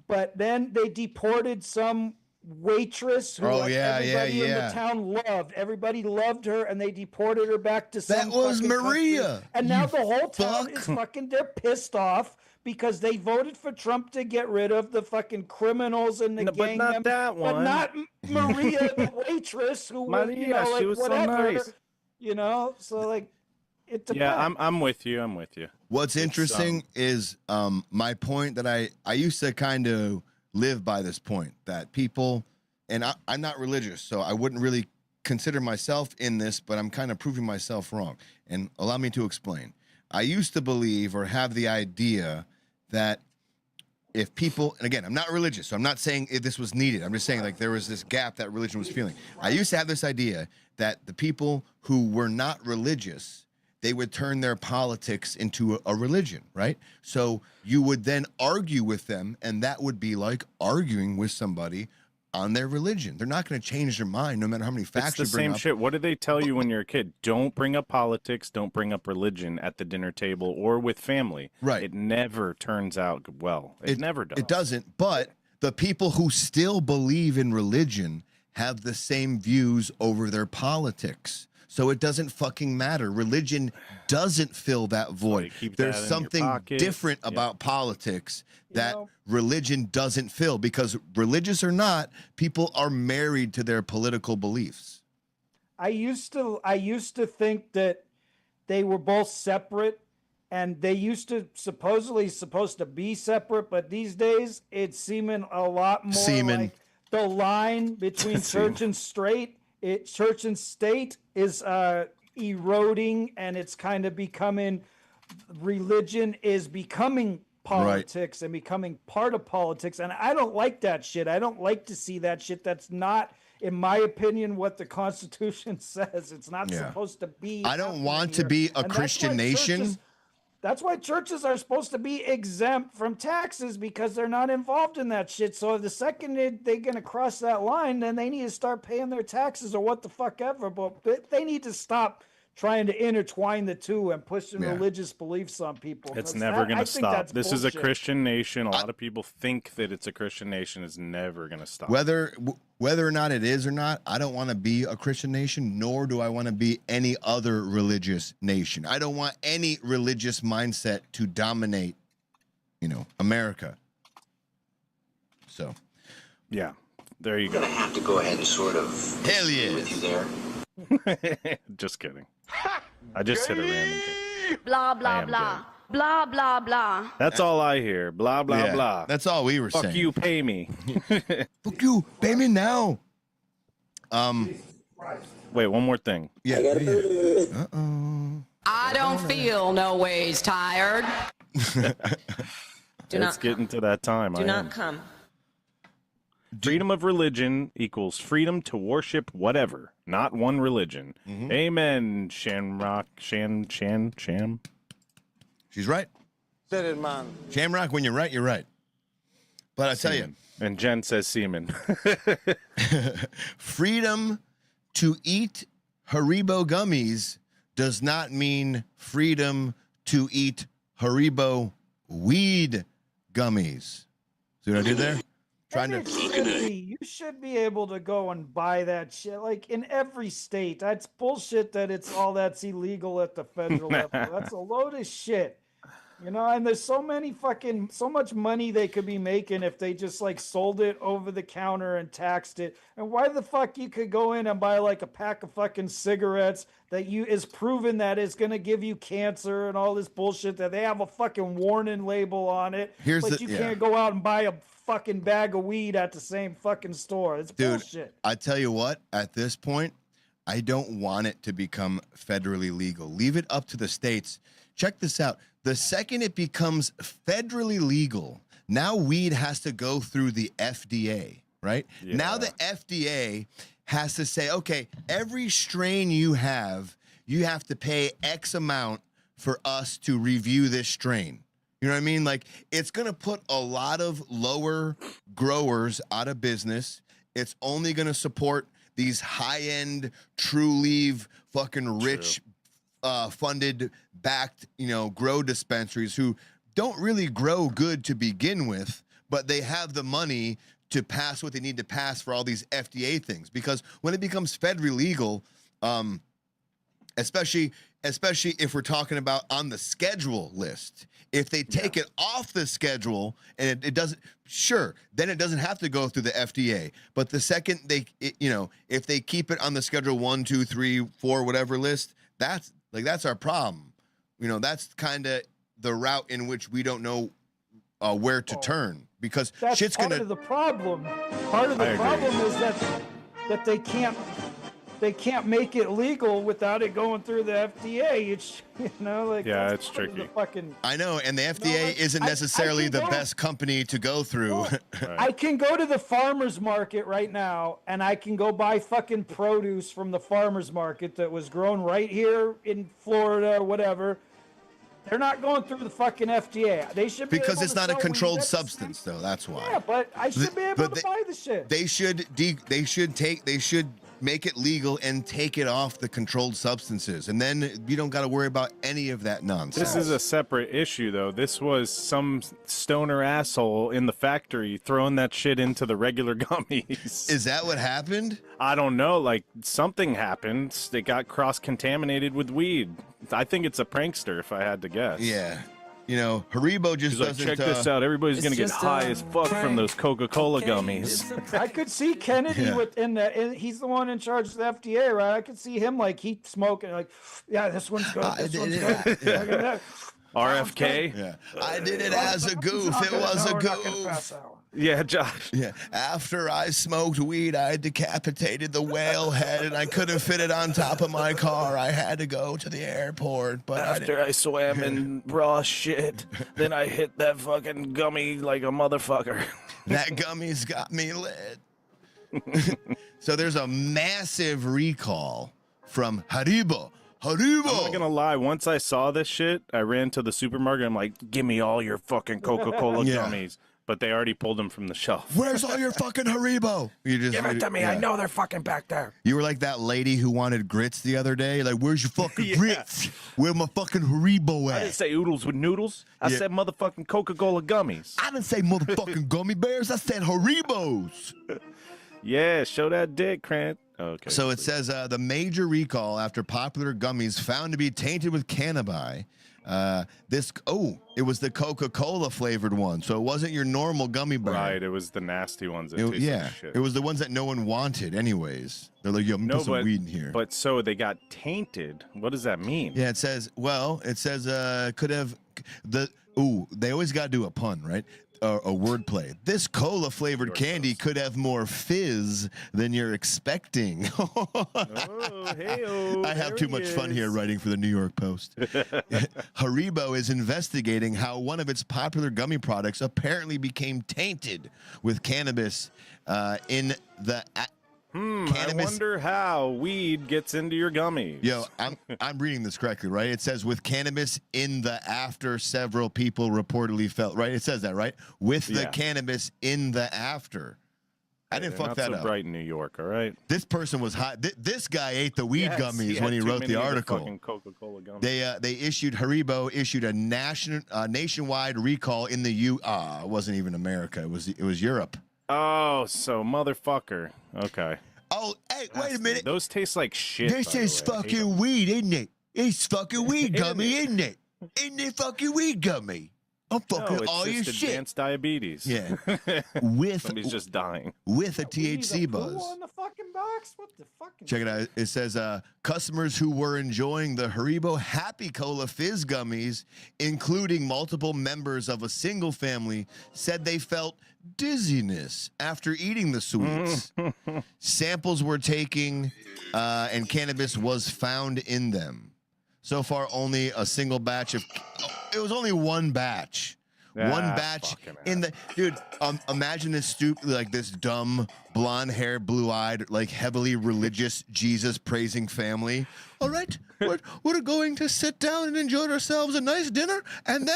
But then they deported some waitress who everybody in the town loved. Everybody loved her, and they deported her back to some That was Maria. Country. And now the whole town is fucking, they're pissed off because they voted for Trump to get rid of the fucking criminals and the gang but not members. that one. But not Maria, the waitress, who was, Maria, like, she was whatever. so nice. So like, it depends. Yeah, I'm with you. I'm with you. What's interesting is my point that I used to kind of live by this point that people, and I'm not religious, so I wouldn't really consider myself in this, but I'm kind of proving myself wrong. And allow me to explain. I used to believe or have the idea that if people, and again, I'm not religious, so I'm not saying if this was needed. I'm just saying like there was this gap that religion was feeling. I used to have this idea that the people who were not religious, they would turn their politics into a religion, right? So you would then argue with them, and that would be like arguing with somebody on their religion. They're not going to change their mind no matter how many facts you bring up. It's the same shit. What did they tell you when you're a kid? Don't bring up politics, don't bring up religion at the dinner table or with family. Right. It never turns out well. It never does. It doesn't, but the people who still believe in religion have the same views over their politics. So it doesn't fucking matter. Religion doesn't fill that void. There's something different about politics that religion doesn't fill, because religious or not, people are married to their political beliefs. I used to think that they were both separate, and they used to supposed to be separate, but these days it's seeming a lot more like the line between church and church and state is eroding, and it's kind of becoming, religion is becoming politics and becoming part of politics. And I don't like that shit. I don't like to see that shit. That's not, in my opinion, what the Constitution says. It's not supposed to be. I don't want to be a Christian nation. That's why churches are supposed to be exempt from taxes, because they're not involved in that shit. So the second they're going to cross that line, then they need to start paying their taxes or what the fuck ever. But they need to stop trying to intertwine the two and pushing religious beliefs on people. It's never going to stop. This is a bullshit. Christian nation. A lot of people think that it's a Christian nation. It's never going to stop. Whether or not it is or not, I don't want to be a Christian nation, nor do I want to be any other religious nation. I don't want any religious mindset to dominate, America. So, yeah, there you go. I'm going to have to go ahead and sort of hell yeah with you there. Just kidding. I just hit a random thing. Blah, blah, blah. Blah, blah, blah. That's all I hear. Blah, blah, blah. That's all we were saying. Fuck you, pay me. Fuck you, pay me now. Wait, one more thing. Yeah. Uh-oh. I don't feel no ways tired. It's getting to that time. Do not come. Freedom of religion equals freedom to worship whatever, not one religion. Amen, Shamrock. Sham. She's right. Said it, man. Shamrock, when you're right, you're right. But I tell you. And Jen says semen. Freedom to eat Haribo gummies does not mean freedom to eat Haribo weed gummies. See what I did there? You should be able to go and buy that shit, like in every state. That's bullshit that that's illegal at the federal level. That's a load of shit. You know, and there's so much money they could be making if they just like sold it over the counter and taxed it. And why the fuck you could go in and buy like a pack of fucking cigarettes that is proven that it's gonna give you cancer and all this bullshit that they have a fucking warning label on it. But you can't go out and buy a fucking bag of weed at the same fucking store. It's bullshit. I tell you what, at this point, I don't want it to become federally legal. Leave it up to the states. Check this out. The second it becomes federally legal, now weed has to go through the FDA, right? Yeah. Now the FDA has to say, okay, every strain you have to pay X amount for us to review this strain. You know what I mean? Like, it's going to put a lot of lower growers out of business. It's only going to support these high-end, true leaf, fucking rich, funded, backed, grow dispensaries who don't really grow good to begin with, but they have the money to pass what they need to pass for all these FDA things. Because when it becomes federally legal, especially if we're talking about on the schedule list, if they take it off the schedule and it doesn't, then it doesn't have to go through the FDA. But the second if they keep it on the schedule 1, 2, 3, 4, whatever list, that's our problem. That's kind of the route in which we don't know where to turn, because that's shit's part of the problem. Part of the problem is that they can't make it legal without it going through the FDA. It's it's tricky. I know, and the FDA isn't necessarily the best company to go through. Right. I can go to the farmer's market right now, and I can go buy fucking produce from the farmer's market that was grown right here in Florida or whatever. They're not going through the fucking FDA. They should be because able it's to not a sell controlled weed. substance, though. That's why. Yeah, but I should be able to buy the shit. They should make it legal and take it off the controlled substances, and then you don't got to worry about any of that nonsense. This is a separate issue, though. This was some stoner asshole in the factory throwing that shit into the regular gummies. Is that what happened? I don't know. Like, something happened. They got cross-contaminated with weed. I think it's a prankster, if I had to guess. Yeah. Haribo just doesn't... check this out. Everybody's going to get high as fuck from those Coca-Cola gummies. I could see Kennedy he's the one in charge of the FDA, right? I could see him, he smoking, this one's good, this one's good. RFK? Yeah. I did it as a goof. It was a goof. Yeah, Josh. Yeah. After I smoked weed, I decapitated the whale head, and I couldn't fit it on top of my car. I had to go to the airport. But after I swam in raw shit, then I hit that fucking gummy like a motherfucker. That gummy's got me lit. So there's a massive recall from Haribo. I'm not gonna lie. Once I saw this shit, I ran to the supermarket. I'm like, give me all your fucking Coca-Cola gummies. But they already pulled them from the shelf. Where's all your fucking Haribo? Give it to me. Yeah. I know they're fucking back there. You were like that lady who wanted grits the other day. Like, where's your fucking grits? Where my fucking Haribo at? I didn't say oodles with noodles. I said motherfucking Coca-Cola gummies. I didn't say motherfucking gummy bears. I said Haribos. Yeah, show that dick, Krant. Okay. So it says the major recall after popular gummies found to be tainted with cannabis. It was the Coca-Cola flavored one, so it wasn't your normal gummy bear. Right, it was the nasty ones that tasted like shit. It was the ones that no one wanted anyways. They're like, yo, put some weed in here. But so they got tainted. What does that mean? Yeah, it says could have they always got to do a pun, right? a wordplay. This cola-flavored candy could have more fizz than you're expecting. I have too much fun here writing for the New York Post. Haribo is investigating how one of its popular gummy products apparently became tainted with cannabis in the... I wonder how weed gets into your gummies. Yo, I'm reading this correctly, right? It says with cannabis in the after, several people reportedly felt, right? It says that, right? With the cannabis in the after. I didn't fuck that up. Bright in New York, all right? This person was high. This guy ate the weed gummies when he wrote the article. Coca-Cola gummies. Haribo issued a nationwide recall in the it wasn't even America. It was Europe. Oh, so motherfucker. Okay. Oh, hey, wait a minute. Those taste like shit. This is fucking weed, isn't it? It's fucking weed gummy, isn't it? Isn't it fucking weed gummy? I'm fucking all your shit. Advanced diabetes. Yeah. Somebody's just dying. With a THC buzz. On the fucking box? What the fucking Check it out. It says customers who were enjoying the Haribo Happy Cola Fizz gummies, including multiple members of a single family, said they felt dizziness after eating the sweets. Samples were taken and cannabis was found in them. So far, only a single batch of... It was only one batch. One batch in the... Dude, imagine this stupid, like this dumb, blonde hair, blue-eyed, like heavily religious, Jesus-praising family. All right, we're going to sit down and enjoy ourselves a nice dinner, and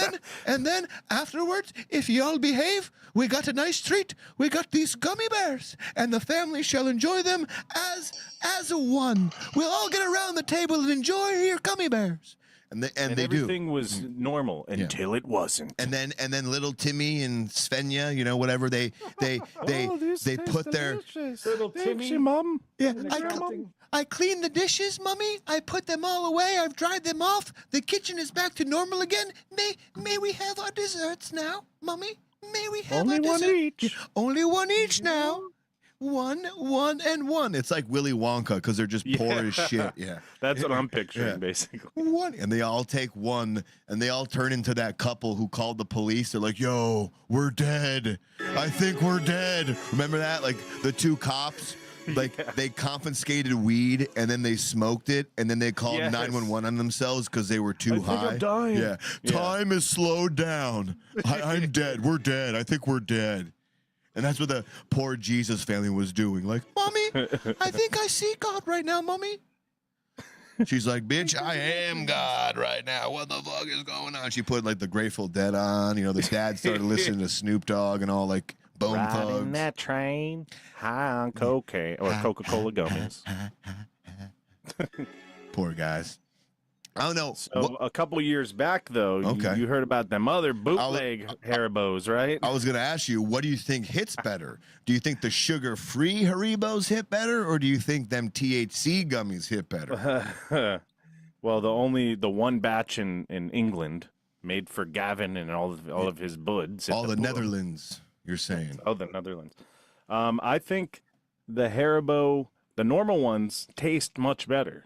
then afterwards, if y'all behave, we got a nice treat. We got these gummy bears, and the family shall enjoy them as a one. We'll all get around the table and enjoy your gummy bears. And they everything was normal until it wasn't. And then little Timmy and Svenja, you know, whatever they put their little Timmy, mom. Yeah, I cleaned the dishes, Mummy. I put them all away. I've dried them off. The kitchen is back to normal again. May we have our desserts now, Mummy? May we have only our one dessert? each? Only one each now. One, and one. It's like Willy Wonka because they're just poor as shit. Yeah, that's what I'm picturing, basically. One, and they all take one, and they all turn into that couple who called the police. They're like, "Yo, we're dead. I think we're dead." Remember that? Like the two cops, like they confiscated weed and then they smoked it, and then they called 911 on themselves because they were too high. I'm dying. Yeah, time is slowed down. I'm dead. We're dead. I think we're dead. And that's what the poor Jesus family was doing. Like, Mommy, I think I see God right now, Mommy. She's like, bitch, I am God right now. What the fuck is going on? She put, like, the Grateful Dead on. You know, the dad started listening to Snoop Dogg and all, like, Bone Thugs. Riding that train, high on cocaine, or Coca-Cola gummies. Poor guys. I don't know. So a couple years back, though, you heard about them other bootleg Haribos, right? I was going to ask you, what do you think hits better? Do you think the sugar-free Haribos hit better, or do you think them THC gummies hit better? Well, the one batch in England made for Gavin and all of his buds. All the Netherlands, you're saying. Oh, the Netherlands. I think the Haribo, the normal ones, taste much better.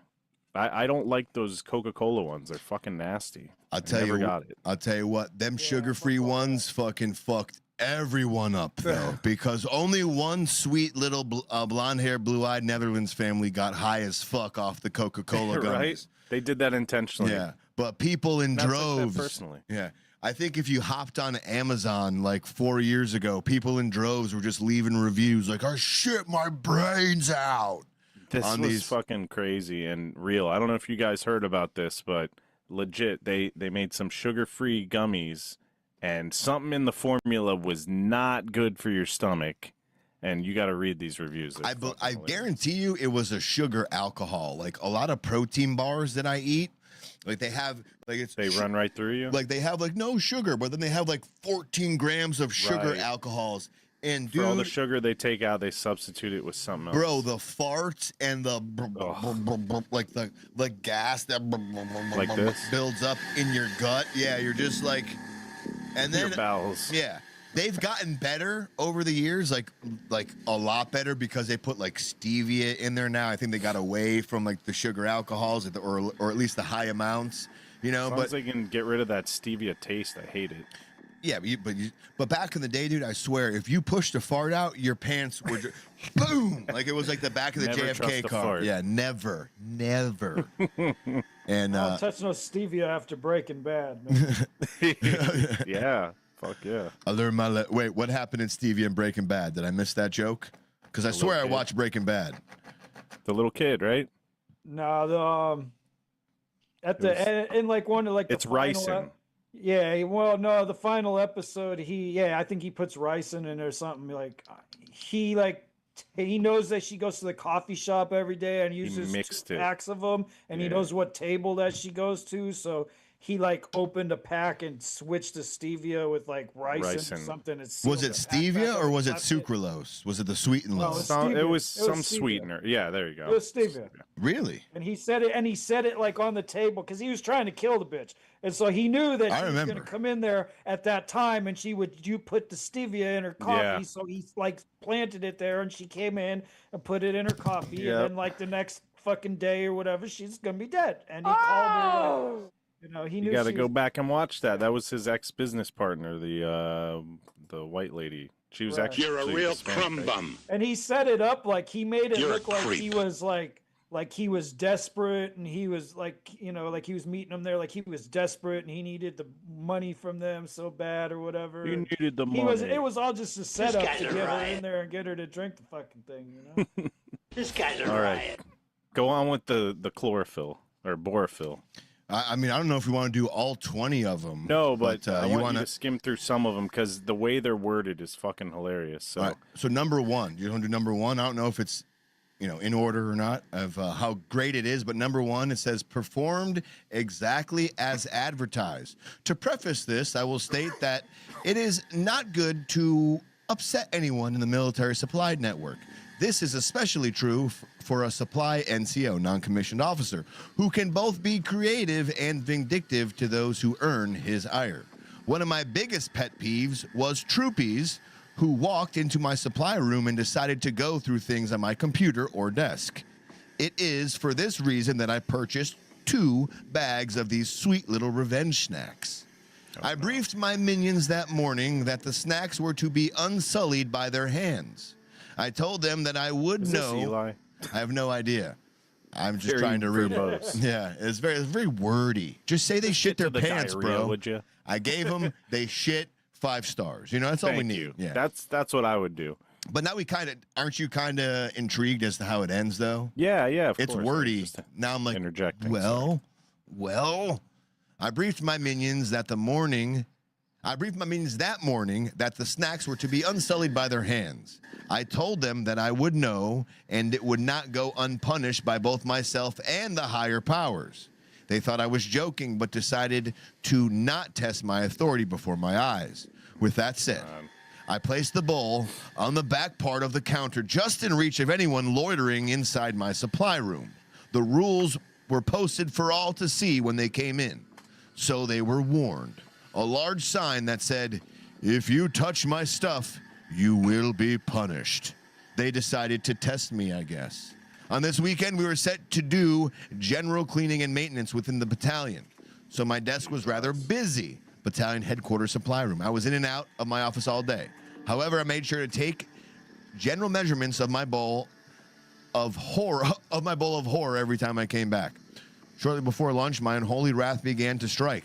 I don't like those Coca-Cola ones. They're fucking nasty. I'll tell you what, them sugar-free ones fucking fucked everyone up, though, because only one sweet little blonde-haired, blue-eyed Netherlands family got high as fuck off the Coca-Cola gummies. Right? They did that intentionally. Yeah, but people in droves. Personally. Yeah. I think if you hopped on Amazon like 4 years ago, people in droves were just leaving reviews like, I shit my brains out. This was fucking crazy and real. I don't know if you guys heard about this, but legit, they made some sugar-free gummies, and something in the formula was not good for your stomach. And you got to read these reviews. I guarantee you it was a sugar alcohol. Like a lot of protein bars that I eat, like they have, like they run right through you. Like they have like no sugar, but then they have like 14 grams of sugar alcohols. And dude, for all the sugar they take out, they substitute it with something else. Bro, the farts and the like the gas that like this builds up in your gut. Yeah, you're just like, and then your bowels. Yeah, they've gotten better over the years, like a lot better because they put like stevia in there now. I think they got away from like the sugar alcohols or at least the high amounts. You know, as long as they can get rid of that stevia taste, I hate it. Yeah, but back in the day, dude, I swear, if you pushed a fart out, your pants were just boom, like it was like the back of the Never JFK trust a car. fart. Yeah, never. And I don't touch no stevia after Breaking Bad, man. Yeah, fuck yeah. I learned my wait. What happened in Stevie and Breaking Bad? Did I miss that joke? Because I swear I watched Breaking Bad. The little kid, right? No, in like one of like the it's final ricin. Yeah, well, no, the final episode, I think he puts ricin in or something. Like he knows that she goes to the coffee shop every day and uses mixed 2 it. packs of them, and he knows what table that she goes to, so he like opened a pack and switched to stevia with like ricin or something. Was it stevia or was it sucralose? Was it the sweetened No, low? It was some stevia. sweetener. Yeah, there you go. It was stevia. Really? And he said it like on the table because he was trying to kill the bitch. And so he knew that she was going to come in there at that time and you put the stevia in her coffee. Yeah. So he like planted it there and she came in and put it in her coffee. And then like the next fucking day or whatever, she's going to be dead. And he called her. He knew You got to go back and watch that. That was his ex-business partner, the white lady. She was actually You're a real crumb bum. And he set it up like he made it You're look a like creep. he was like he was desperate, and he was like like he was meeting them there like he was desperate and he needed the money from them so bad or whatever. You needed the money. It was all just a setup to get her in there and get her to drink the fucking thing, This guy's a All riot. right. Go on with the chlorophyll or borophyll. I mean, I don't know if we want to do all 20 of them. No, but I you want you to skim through some of them because the way they're worded is fucking hilarious. So, All right, so number 1, you want to do number 1? I don't know if it's in order or not of how great it is, but number 1, it says performed exactly as advertised. To preface this, I will state that it is not good to upset anyone in the military supply network. This is especially true for a supply NCO, non-commissioned officer, who can both be creative and vindictive to those who earn his ire. One of my biggest pet peeves was troopies who walked into my supply room and decided to go through things on my computer or desk. It is for this reason that I purchased 2 bags of these sweet little revenge snacks. I briefed my minions that morning that the snacks were to be unsullied by their hands. I told them that I would know. Eli? I have no idea. I'm just Very trying to read. verbose. Yeah, it's very wordy. Just say they shit their to the pants, diarrhea, bro. would you? I gave them. They shit 5 stars. That's all we Thank need. you. Yeah. That's what I would do. But now aren't you kind of intrigued as to how it ends, though? Yeah, of It's course. wordy. Now I'm like, interjecting. well, I briefed my minions that morning that the snacks were to be unsullied by their hands. I told them that I would know, and it would not go unpunished by both myself and the higher powers. They thought I was joking, but decided to not test my authority before my eyes. With that said, I placed the bowl on the back part of the counter, just in reach of anyone loitering inside my supply room. The rules were posted for all to see when they came in, so they were warned. A large sign that said, "If you touch my stuff, you will be punished." They decided to test me, I guess. On this weekend, we were set to do general cleaning and maintenance within the battalion, so my desk was rather busy. Battalion headquarters supply room. I was in and out of my office all day. However, I made sure to take general measurements of my bowl of horror every time I came back. Shortly before lunch, my unholy wrath began to strike.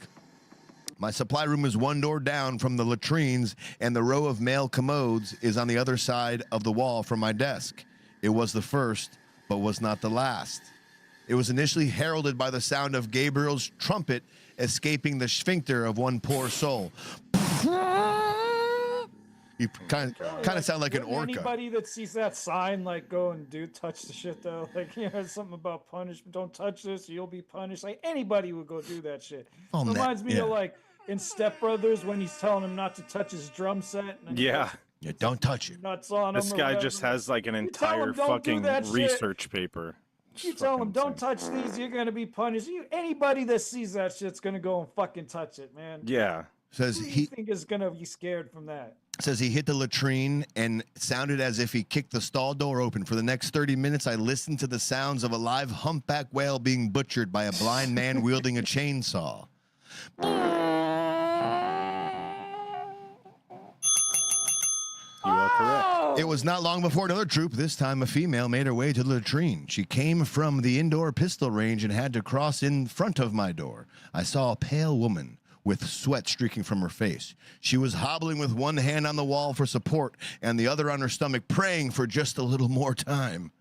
My supply room is 1 door down from the latrines, and the row of mail commodes is on the other side of the wall from my desk. It was the first, but was not the last. It was initially heralded by the sound of Gabriel's trumpet escaping the sphincter of one poor soul. You kind of sound like an orca. Anybody that sees that sign, like, go and touch the shit though. Like, something about punishment. Don't touch this, you'll be punished. Like, anybody would go do that shit. Reminds me of like in Step Brothers when he's telling him not to touch his drum set. And Yeah, don't touch it. Nuts on This him guy or just whatever. has like an You tell him, entire "Don't do fucking that shit." research paper. You tell him, don't touch these, you're gonna be punished. Anybody that sees that shit's gonna go and fucking touch it, man. Yeah. Says Who do he you think is gonna be scared from that? Says he hit the latrine and it sounded as if he kicked the stall door open. For the next 30 minutes, I listened to the sounds of a live humpback whale being butchered by a blind man wielding a chainsaw. correct. It was not long before another troop, this time a female, made her way to the latrine. She came from the indoor pistol range and had to cross in front of my door. I saw a pale woman with sweat streaking from her face. She was hobbling with one hand on the wall for support and the other on her stomach, praying for just a little more time.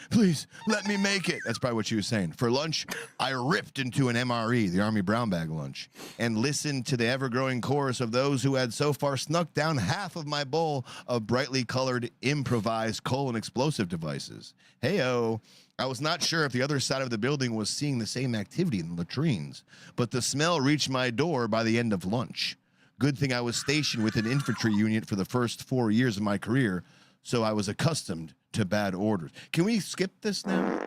Please, let me make it. That's probably what she was saying. For lunch, I ripped into an MRE, the Army Brown Bag lunch, and listened to the ever-growing chorus of those who had so far snuck down half of my bowl of brightly colored improvised colon explosive devices. Hey-o. I was not sure if the other side of the building was seeing the same activity in the latrines, but the smell reached my door by the end of lunch. Good thing I was stationed with an infantry unit for the first 4 years of my career, so I was accustomed to bad orders. Can we skip this now?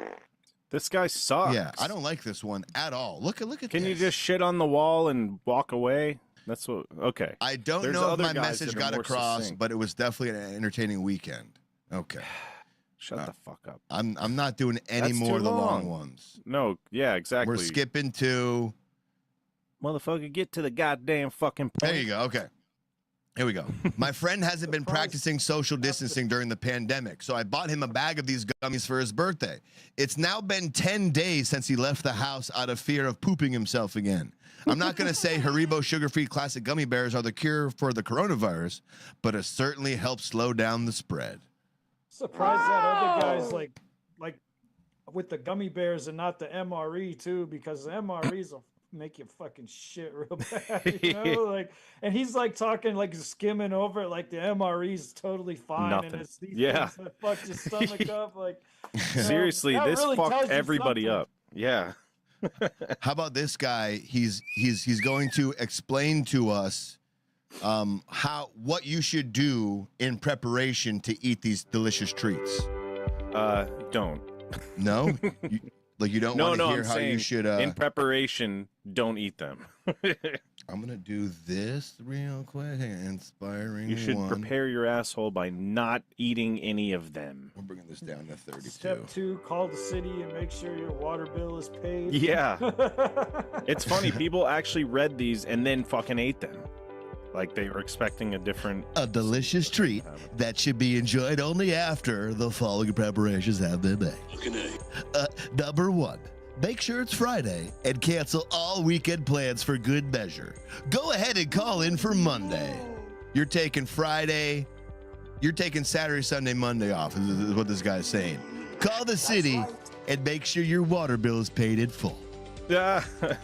This guy sucks. Yeah, I don't like this one at all. Look at Can this. you just shit on the wall and walk away? That's what. Okay. I don't There's know if other my guys message that are got more across, succinct. but it was definitely an entertaining weekend. Okay. Shut the fuck up. I'm not doing any That's more too of the long long. ones. No, yeah, exactly. We're skipping to. Motherfucker, get to the goddamn fucking point. There you go. Okay. Here we go. My friend hasn't been practicing social distancing during the pandemic, so I bought him a bag of these gummies for his birthday. It's now been 10 days since he left the house out of fear of pooping himself again. I'm not going to say Haribo sugar-free classic gummy bears are the cure for the coronavirus, but it certainly helps slow down the spread. Surprised that other guy's like with the gummy bears and not the MRE too, because the MREs will make you fucking shit real bad, you know? Like, and he's like talking like skimming over it, like the MRE's totally fine. Nothing. And it's these Yeah. things that fuck your stomach up. Like, Seriously, that this really tells fucked you everybody something. up. Yeah. How about this guy? He's going to explain to us what you should do in preparation to eat these delicious treats. Don't. No, you don't want to hear I'm how saying you should. in preparation, don't eat them. I'm gonna do this real quick. Inspiring. You should one. prepare your asshole by not eating any of them. We're bringing this down to 32. Step 2, call the city and make sure your water bill is paid. Yeah. It's funny. People actually read these and then fucking ate them. Like they were expecting a different. A delicious treat that should be enjoyed only after the following preparations have been made. Number 1. Make sure it's Friday and cancel all weekend plans for good measure. Go ahead and call in for Monday. You're taking Friday. You're taking Saturday, Sunday, Monday off, is what this guy's saying. Call the city and make sure your water bill is paid in full.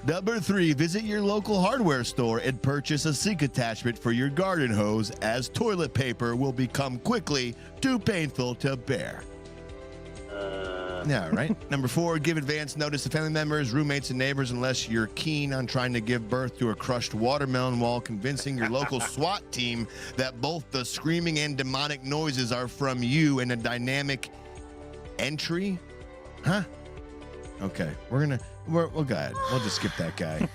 Number 3, visit your local hardware store and purchase a sink attachment for your garden hose, as toilet paper will become quickly too painful to bear. Yeah, right. Number 4, give advance notice to family members, roommates, and neighbors unless you're keen on trying to give birth to a crushed watermelon while convincing your local SWAT team that both the screaming and demonic noises are from you and a dynamic entry. Huh? Okay, we'll go ahead. We'll just skip that guy.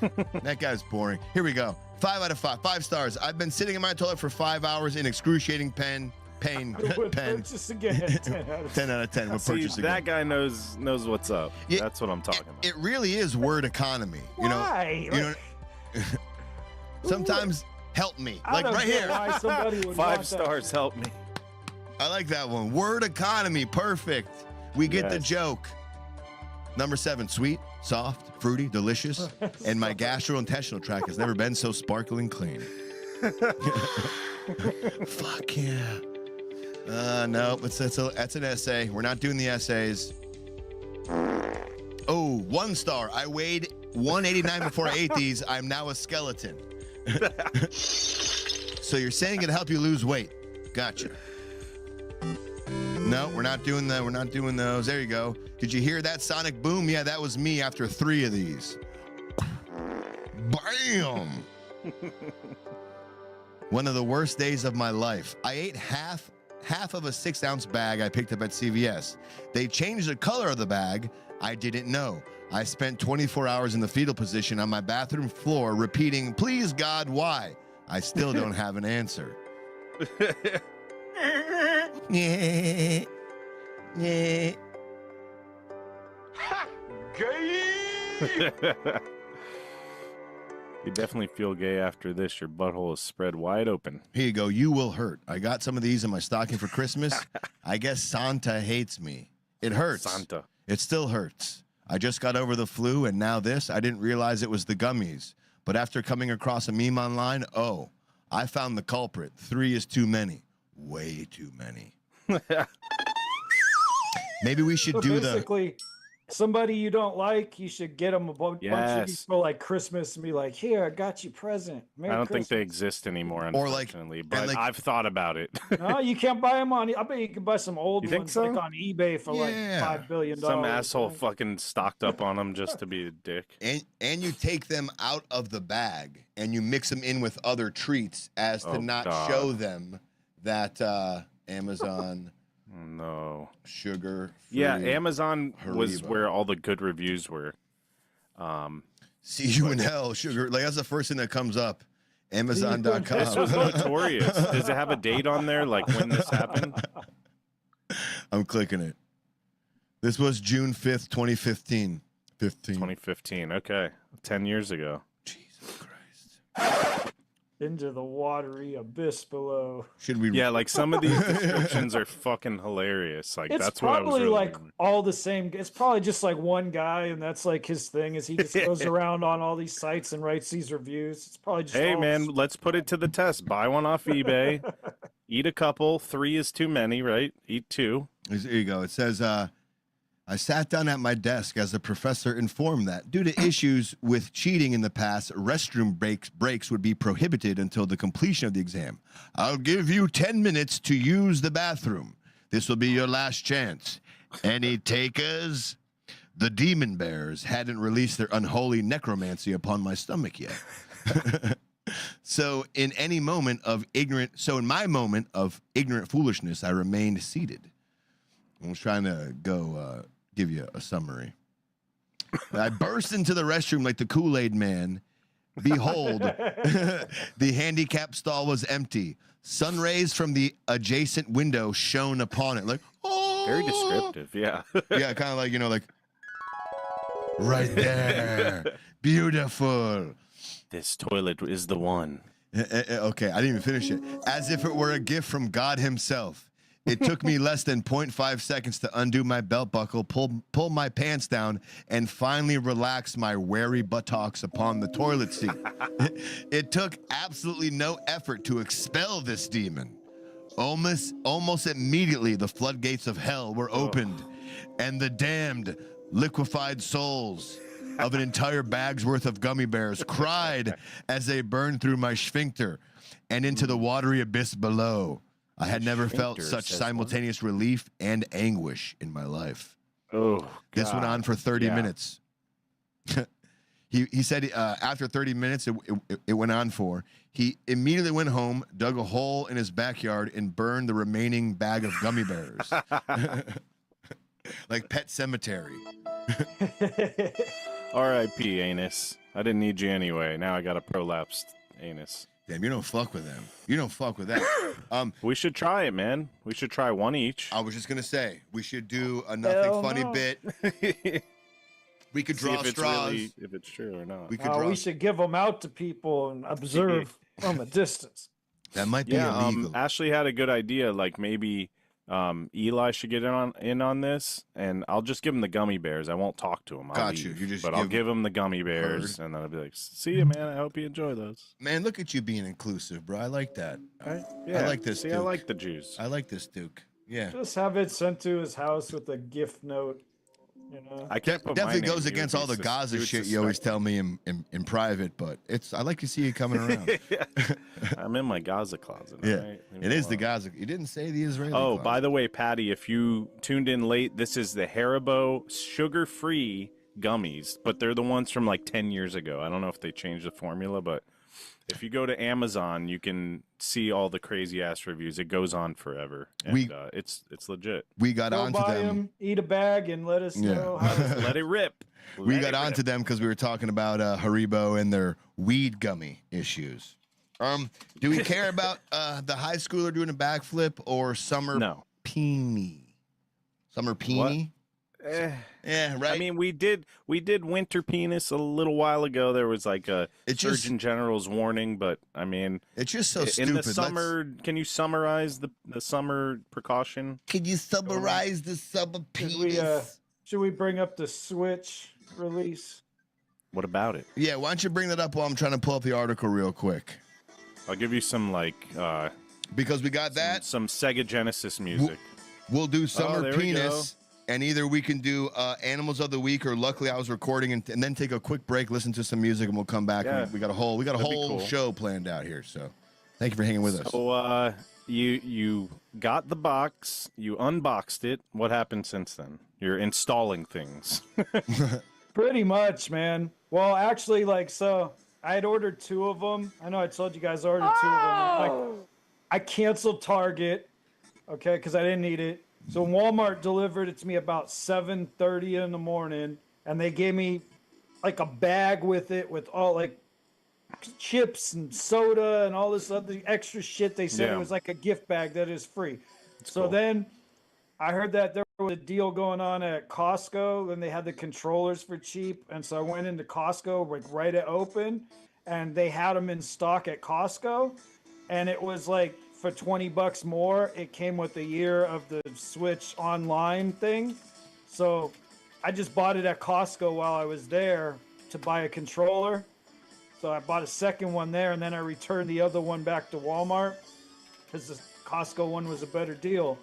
That guy's boring. Here we go. 5 out of 5. 5 stars. I've been sitting in my toilet for 5 hours in excruciating pain. Purchase again. 10 out of 10. 10 out of 10. We'll See, purchase that again. guy knows what's up. Yeah, That's what I'm talking about. It really is word economy. Why? You know. Sometimes help me. I Like don't right get here. why somebody would 5 want that. stars, help me. I like that one. Word economy. Perfect. We get the Yes. joke. Number 7, sweet, soft, fruity, delicious, and my gastrointestinal tract has never been so sparkling clean. Fuck yeah. No, that's an essay. We're not doing the essays. Oh, 1 star. I weighed 189 before I ate these. I'm now a skeleton. So you're saying it'll help you lose weight. Gotcha. No, we're not doing that. We're not doing those. There you go. Did you hear that sonic boom? Yeah, that was me after 3 of these. Bam! One of the worst days of my life. I ate half of a 6-ounce bag I picked up at CVS. They changed the color of the bag. I didn't know. I spent 24 hours in the fetal position on my bathroom floor repeating, "Please God, why?" I still don't have an answer. Yeah. Yeah. You definitely feel gay after this. Your butthole is spread wide open. Here you go. You will hurt. I got some of these in my stocking for Christmas. I guess Santa hates me. It hurts. Santa. It still hurts. I just got over the flu, and now this. I didn't realize it was the gummies. But after coming across a meme online, I found the culprit. 3 is too many. Way too many. Maybe we should do basically, somebody you don't like, you should get them a bunch of these for like Christmas and be like, here, I got you present. Merry I don't Christmas. think they exist anymore, unfortunately. But I've thought about it. No, you can't buy them on. I bet you can buy some old You think ones so? like on eBay for like $5 billion. Some asshole fucking stocked up on them just to be a dick. And you take them out of the bag and you mix them in with other treats as to not show them that Amazon sugar free. Yeah, Amazon was Haribo. where all the good reviews were. See you in hell, sugar. Like that's the first thing that comes up. Amazon.com. This was notorious. Does it have a date on there, like when this happened? I'm clicking it. This was June 5th, 2015. 2015. Okay. 10 years ago. Jesus Christ. Into the watery abyss below. Should we? Yeah, like some of these descriptions are fucking hilarious. Like It's that's what I was probably really like all the same. It's probably just like one guy, and that's like his thing. Is he just goes around on all these sites and writes these reviews? It's probably just. Hey all man, let's put it to the test. Buy one off eBay. Eat a couple. 3 is too many, right? Eat 2. Here you go. It says, I sat down at my desk as the professor informed that due to issues with cheating in the past, restroom breaks would be prohibited until the completion of the exam. I'll give you 10 minutes to use the bathroom. This will be your last chance. Any takers? The demon bears hadn't released their unholy necromancy upon my stomach yet. So in my moment of ignorant foolishness, I remained seated. I was trying to go give you a summary. I burst into the restroom like the Kool-Aid man. Behold, the handicap stall was empty. Sun rays from the adjacent window shone upon it. Like, oh, very descriptive. Yeah. Yeah, kind of like, like right there. Beautiful. This toilet is the one. Okay, I didn't even finish it. As if it were a gift from God himself. It took me less than 0.5 seconds to undo my belt buckle, pull my pants down, and finally relax my wary buttocks upon the toilet seat. It took absolutely no effort to expel this demon. Almost immediately, the floodgates of hell were opened, and the damned, liquefied souls of an entire bag's worth of gummy bears cried as they burned through my sphincter and into the watery abyss below. I had never felt such simultaneous relief and anguish in my life. Oh, God. This went on for 30 minutes. He said after 30 minutes, it went on for. He immediately went home, dug a hole in his backyard, and burned the remaining bag of gummy bears. Like Pet Cemetery. R.I.P. anus. I didn't need you anyway. Now I got a prolapsed anus. Damn, you don't fuck with them. You don't fuck with that. We should try it, man. We should try one each. I was just gonna say we should do a nothing funny bit. We could draw straws. If it's true or not. We should give them out to people and observe from a distance. That might be illegal. Ashley had a good idea. Like maybe Eli should get in on this, and I'll just give him the gummy bears. I won't talk to him. I'll give him the gummy bears, and then I'll be like, "See you, man. I hope you enjoy those." Man, look at you being inclusive, bro. I like that. Yeah, I like this. See, Duke. I like the Jews. I like this Duke. Yeah. Just have it sent to his house with a gift note. I can't put definitely my goes name. against all the Gaza shit you always tell me in private, but I like to see you coming around. I'm in my Gaza closet. Yeah, right? it is the Gaza. You didn't say the Israeli. Oh, closet. by the way, Patty, if you tuned in late, this is the Haribo sugar-free gummies, but they're the ones from like 10 years ago. I don't know if they changed the formula, but if you go to Amazon, you can see all the crazy ass reviews. It goes on forever, and it's legit. We got Go onto buy them. Eat a bag and let us know. How Let it rip. We got onto them because we were talking about Haribo and their weed gummy issues. Do we care about the high schooler doing a backflip or Summer Peony? Summer Peony? Yeah, right. I mean, we did winter penis a little while ago. There was like a Surgeon General's warning, but I mean, it's just so in stupid. the summer, can you summarize the summer precaution? Can you summarize the summer penis? Should we bring up the Switch release? What about it? Yeah, why don't you bring that up while I'm trying to pull up the article real quick? I'll give you some because we got some Sega Genesis music. We'll do summer penis. And either we can do Animals of the Week, or luckily I was recording and then take a quick break, listen to some music, and we'll come back. Yeah. And we got a whole cool. show planned out here. So thank you for hanging with us. So you got the box, you unboxed it. What happened since then? You're installing things. Pretty much, man. Well, actually, so I had ordered 2 of them. I know I told you guys I ordered 2 of them. I canceled Target, okay, because I didn't need it. So Walmart delivered it to me about 7:30 in the morning, and they gave me like a bag with it with all like chips and soda and all this other extra shit. They said it was like a gift bag that is free. So then I heard that there was a deal going on at Costco, and they had the controllers for cheap. And so I went into Costco like right at open, and they had them in stock at Costco, and it was like, for $20 more, it came with a year of the Switch online thing. So I just bought it at Costco while I was there to buy a controller. So I bought a second one there, and then I returned the other one back to Walmart because the Costco one was a better deal.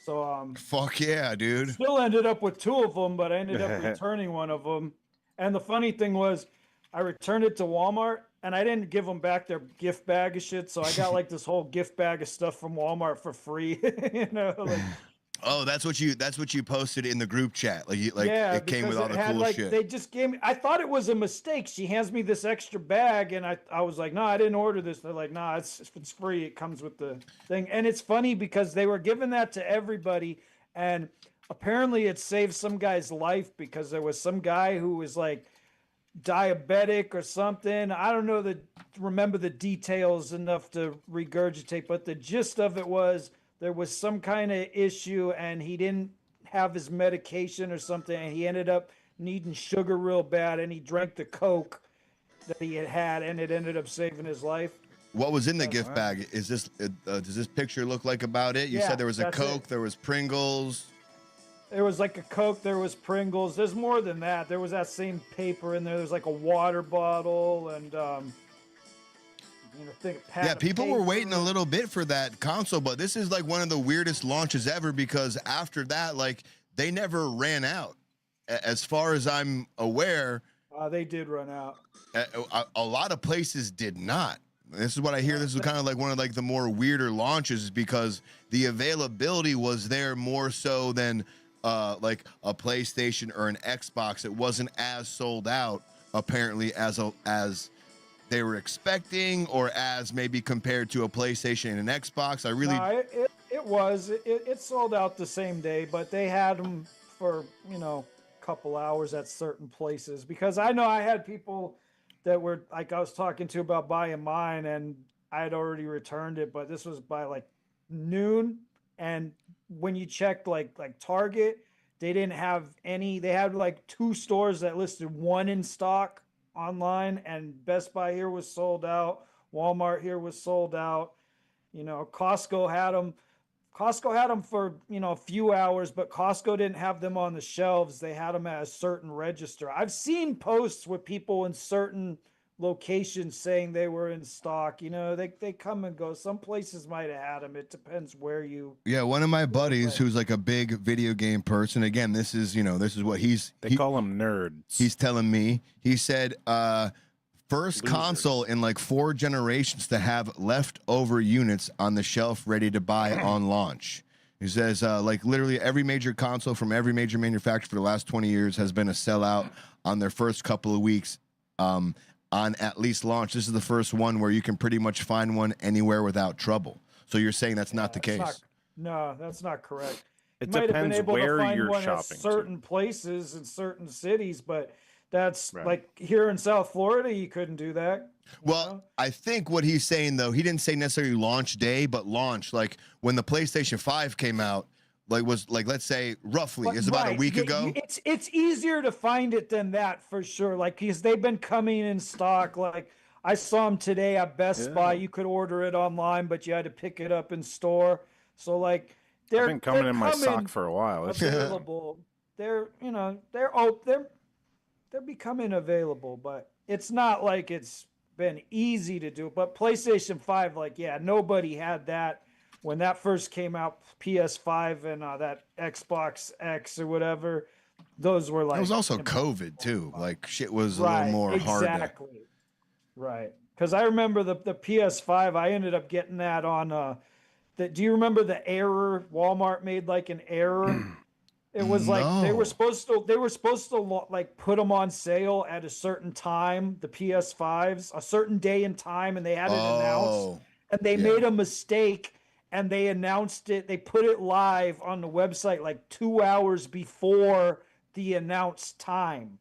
So fuck yeah, dude. Still ended up with 2 of them, but I ended up returning one of them. And the funny thing was, I returned it to Walmart, and I didn't give them back their gift bag of shit, so I got like this whole gift bag of stuff from Walmart for free. Oh, that's what you posted in the group chat. It came with all the cool shit. They just gave me. I thought it was a mistake. She hands me this extra bag, and I was like, no, I didn't order this. They're like, no, it's free. It comes with the thing, and it's funny because they were giving that to everybody, and apparently it saved some guy's life because there was some guy who was like diabetic or something. I don't know remember the details enough to regurgitate, but the gist of it was there was some kind of issue and he didn't have his medication or something, and he ended up needing sugar real bad, and he drank the Coke that he had, and it ended up saving his life. What was in the gift bag? Is this does this picture look like about it? You said there was a Coke, there was Pringles. There was like a Coke, there was Pringles. There's more than that. There was that same paper in there. There's like a water bottle and people were waiting a little bit for that console, but this is like one of the weirdest launches ever because after that, like they never ran out. As far as I'm aware, they did run out. A lot of places did not. This is what I hear. This is kind of like one of like the more weirder launches because the availability was there more so than like a PlayStation or an Xbox. It wasn't as sold out apparently as they were expecting, or as maybe compared to a PlayStation and an Xbox. It sold out the same day, but they had them for a couple hours at certain places, because I know I had people that were like I was talking to about buying mine, and I had already returned it, but this was by like noon. And when you checked like Target, they didn't have any. They had like 2 stores that listed 1 in stock online, and Best Buy here was sold out. Walmart here was sold out. Costco had them. Costco had them for a few hours, but Costco didn't have them on the shelves. They had them at a certain register. I've seen posts with people in certain locations saying they were in stock. They come and go. Some places might have had them. It depends where you. Yeah, one of my buddies who's like a big video game person. Again, this is what they call them nerds. He's telling me. He said first console in like 4 generations to have leftover units on the shelf ready to buy on launch. He says like literally every major console from every major manufacturer for the last 20 years has been a sellout on their first couple of weeks. On at least launch. This is the first one where you can pretty much find one anywhere without trouble. So you're saying that's not the case? No, that's not correct. It you might have been depends able where to find you're one shopping at certain places in certain cities, but that's like here in South Florida, you couldn't do that. Well, I think what he's saying though, he didn't say necessarily launch day, but launch. Like when the PlayStation 5 came out, let's say roughly it's about a week ago. It's easier to find it than that for sure. Like, because they've been coming in stock. Like, I saw them today at Best Buy. You could order it online, but you had to pick it up in store. So like, they've been coming in my sock for a while. It's available. They're becoming available, but it's not like it's been easy to do. But PlayStation 5, like, yeah, nobody had that when that first came out. PS5 and that Xbox X or whatever, those were like. It was also COVID too. Like, shit was a little more hard. Exactly. Right. Because I remember the PS5. I ended up getting that on. Do you remember the error? Walmart made like an error. It was like they were supposed to like put them on sale at a certain time, the PS5s, a certain day and time, and they had it announced, and they made a mistake, and they announced it. They put it live on the website like 2 hours before the announced time,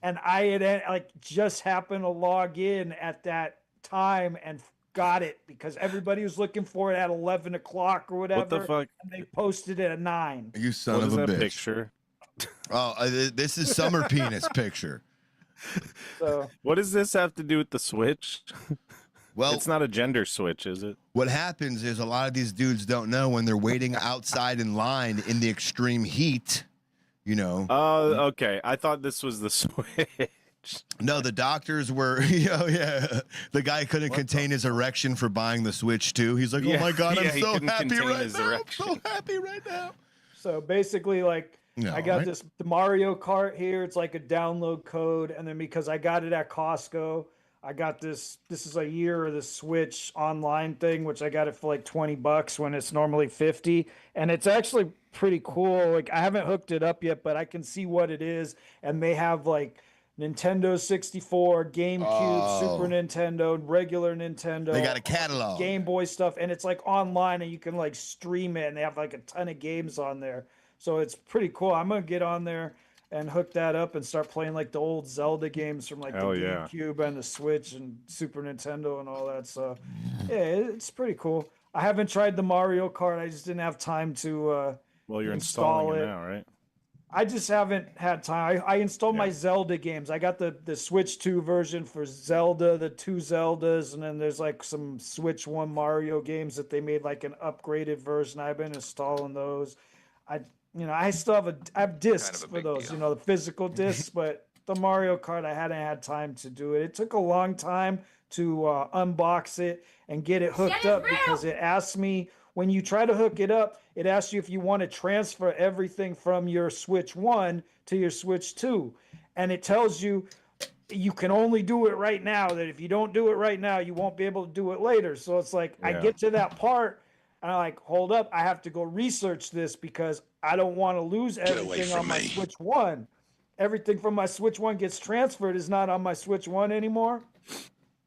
and I had like just happened to log in at that time and got it because everybody was looking for it at 11 o'clock or whatever. What the fuck? And they posted it at 9. You son of a bitch. Picture? This is summer penis picture. So what does this have to do with the Switch? Well, it's not a gender switch, is it? What happens is a lot of these dudes don't know when they're waiting outside in line in the extreme heat, you know. Oh, okay. I thought this was the Switch. No, the doctors were, the guy couldn't contain his erection for buying the Switch too. He's like, oh my God, I'm so happy right now. I'm so happy right now. So basically, like, I got the Mario Kart here. It's like a download code. And then because I got it at Costco, I got this is a year of the Switch online thing, which I got it for like $20 when it's normally 50. And it's actually pretty cool. Like, I haven't hooked it up yet, but I can see what it is. And they have like Nintendo 64, GameCube, Super Nintendo, regular Nintendo. They got a catalog. Game Boy stuff. And it's like online and you can like stream it. And they have like a ton of games on there. So it's pretty cool. I'm going to get on there and hook that up and start playing like the old Zelda games from like the GameCube and the Switch and Super Nintendo and all that. So yeah, it's pretty cool. I haven't tried the Mario Kart. I just didn't have time to well, you're installing it now, right? I just haven't had time. I installed my Zelda games. I got the Switch 2 version for Zelda, the 2 Zeldas, and then there's like some Switch 1 Mario games that they made like an upgraded version. I've been installing those. I still have discs for those, the physical discs, but the Mario Kart, I hadn't had time to do it. It took a long time to unbox it and get it hooked up because it asked me, when you try to hook it up, it asks you if you want to transfer everything from your Switch 1 to your Switch 2. And it tells you you can only do it right now, that if you don't do it right now, you won't be able to do it later. So it's like, I get to that part and I'm like, hold up, I have to go research this because I don't want to lose everything on my Switch 1. Everything from my Switch 1 gets transferred is not on my Switch 1 anymore.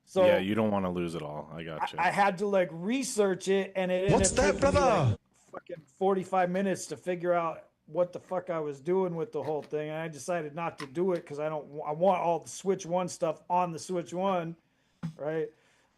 So yeah, you don't want to lose it all. I got you. I had to like research it, and it ended up taking me, like, fucking 45 minutes to figure out what the fuck I was doing with the whole thing. And I decided not to do it because I want all the Switch 1 stuff on the Switch 1, right?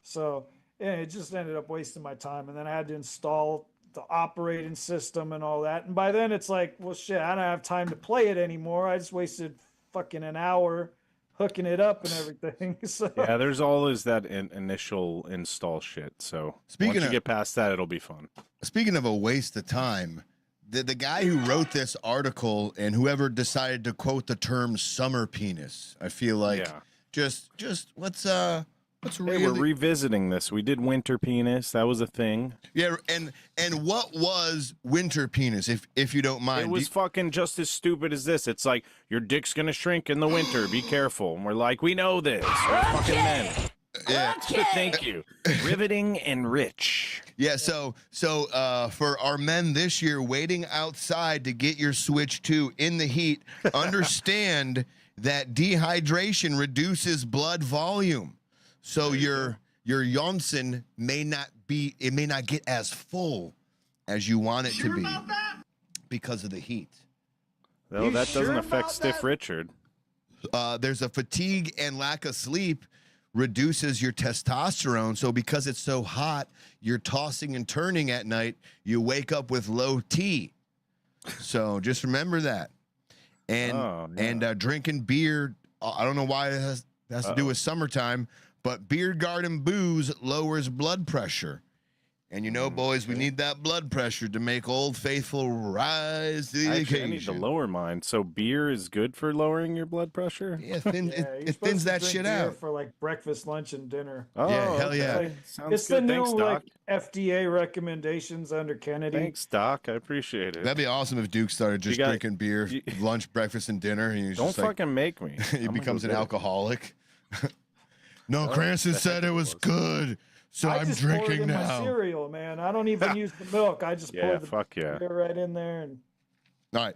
So yeah, it just ended up wasting my time, and then I had to install the operating system and all that. And by then it's like, well, shit, I don't have time to play it anymore. I just wasted fucking an hour hooking it up and everything. So yeah, there's always that initial install shit. So once you get past that, it'll be fun. Speaking of a waste of time, the guy who wrote this article and whoever decided to quote the term "summer penis," I feel like just let's really... We're revisiting this. We did winter penis. That was a thing. Yeah, and what was winter penis, if you don't mind? It was fucking just as stupid as this. It's like, your dick's gonna shrink in the winter. Be careful. And we're like, we know this. We're fucking men. Yeah. Thank you. Riveting and rich. Yeah, so for our men this year waiting outside to get your Switch 2 in the heat, understand that dehydration reduces blood volume. So your Johnson may not get as full as you want it to be because of the heat. No, that doesn't affect Stiff Richard. There's a fatigue and lack of sleep reduces your testosterone. So because it's so hot, you're tossing and turning at night. You wake up with low T. So just remember that. And drinking beer, I don't know why it has to do with summertime, but beer garden booze lowers blood pressure. And you know, boys, we need that blood pressure to make Old Faithful rise to the occasion. I need to lower mine. So beer is good for lowering your blood pressure? Yeah, it thins that shit out. For like breakfast, lunch, and dinner. Oh, yeah, hell yeah. Like, Sounds it's good. the new Thanks, Doc. FDA recommendations under Kennedy. Thanks, Doc. I appreciate it. That'd be awesome if Duke started just drinking beer, lunch, breakfast, and dinner. And he's Don't just like, fucking make me. he becomes an alcoholic. No, Cranston said it was good, so I'm just pour it drinking in now. My cereal, man. I don't even use the milk. I just pour the beer right in there. And all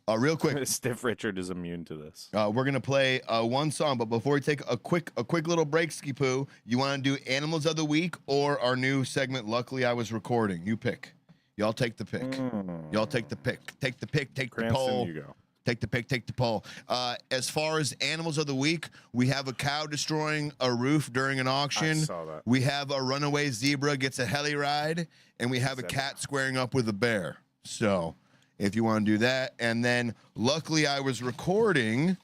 right, real quick. Stiff Richard is immune to this. We're gonna play one song, but before we take a quick little break, Ski Poo, you want to do Animals of the Week or our new segment? Luckily, I was recording. You pick. Y'all take the pick. Y'all take the pick. Take the pick. Take Cranston, the poll. you go. Take the pick, take the poll. As far as Animals of the Week, we have a cow destroying a roof during an auction. I saw that. We have a runaway zebra gets a heli ride, and we have a cat squaring up with a bear. So if you want to do that. And then luckily I was recording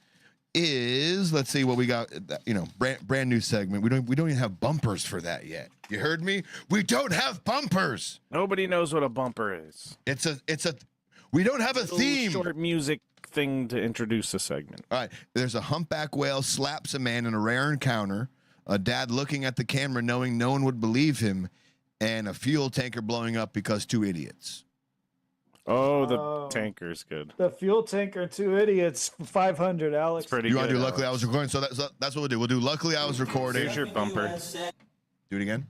is, let's see what we got, you know, brand new segment. We don't even have bumpers for that yet. You heard me? We don't have bumpers. Nobody knows what a bumper is. We don't have a theme. Short music thing to introduce the segment. All right. There's a humpback whale slaps a man in a rare encounter, a dad looking at the camera knowing no one would believe him, and a fuel tanker blowing up because two idiots. Oh, the tanker's good. The fuel tanker, two idiots, 500, Alex. It's pretty you good. Want to do Luckily I Was Recording? So that's what we'll do. We'll do Luckily I Was Recording. Here's your bumper. Do it again.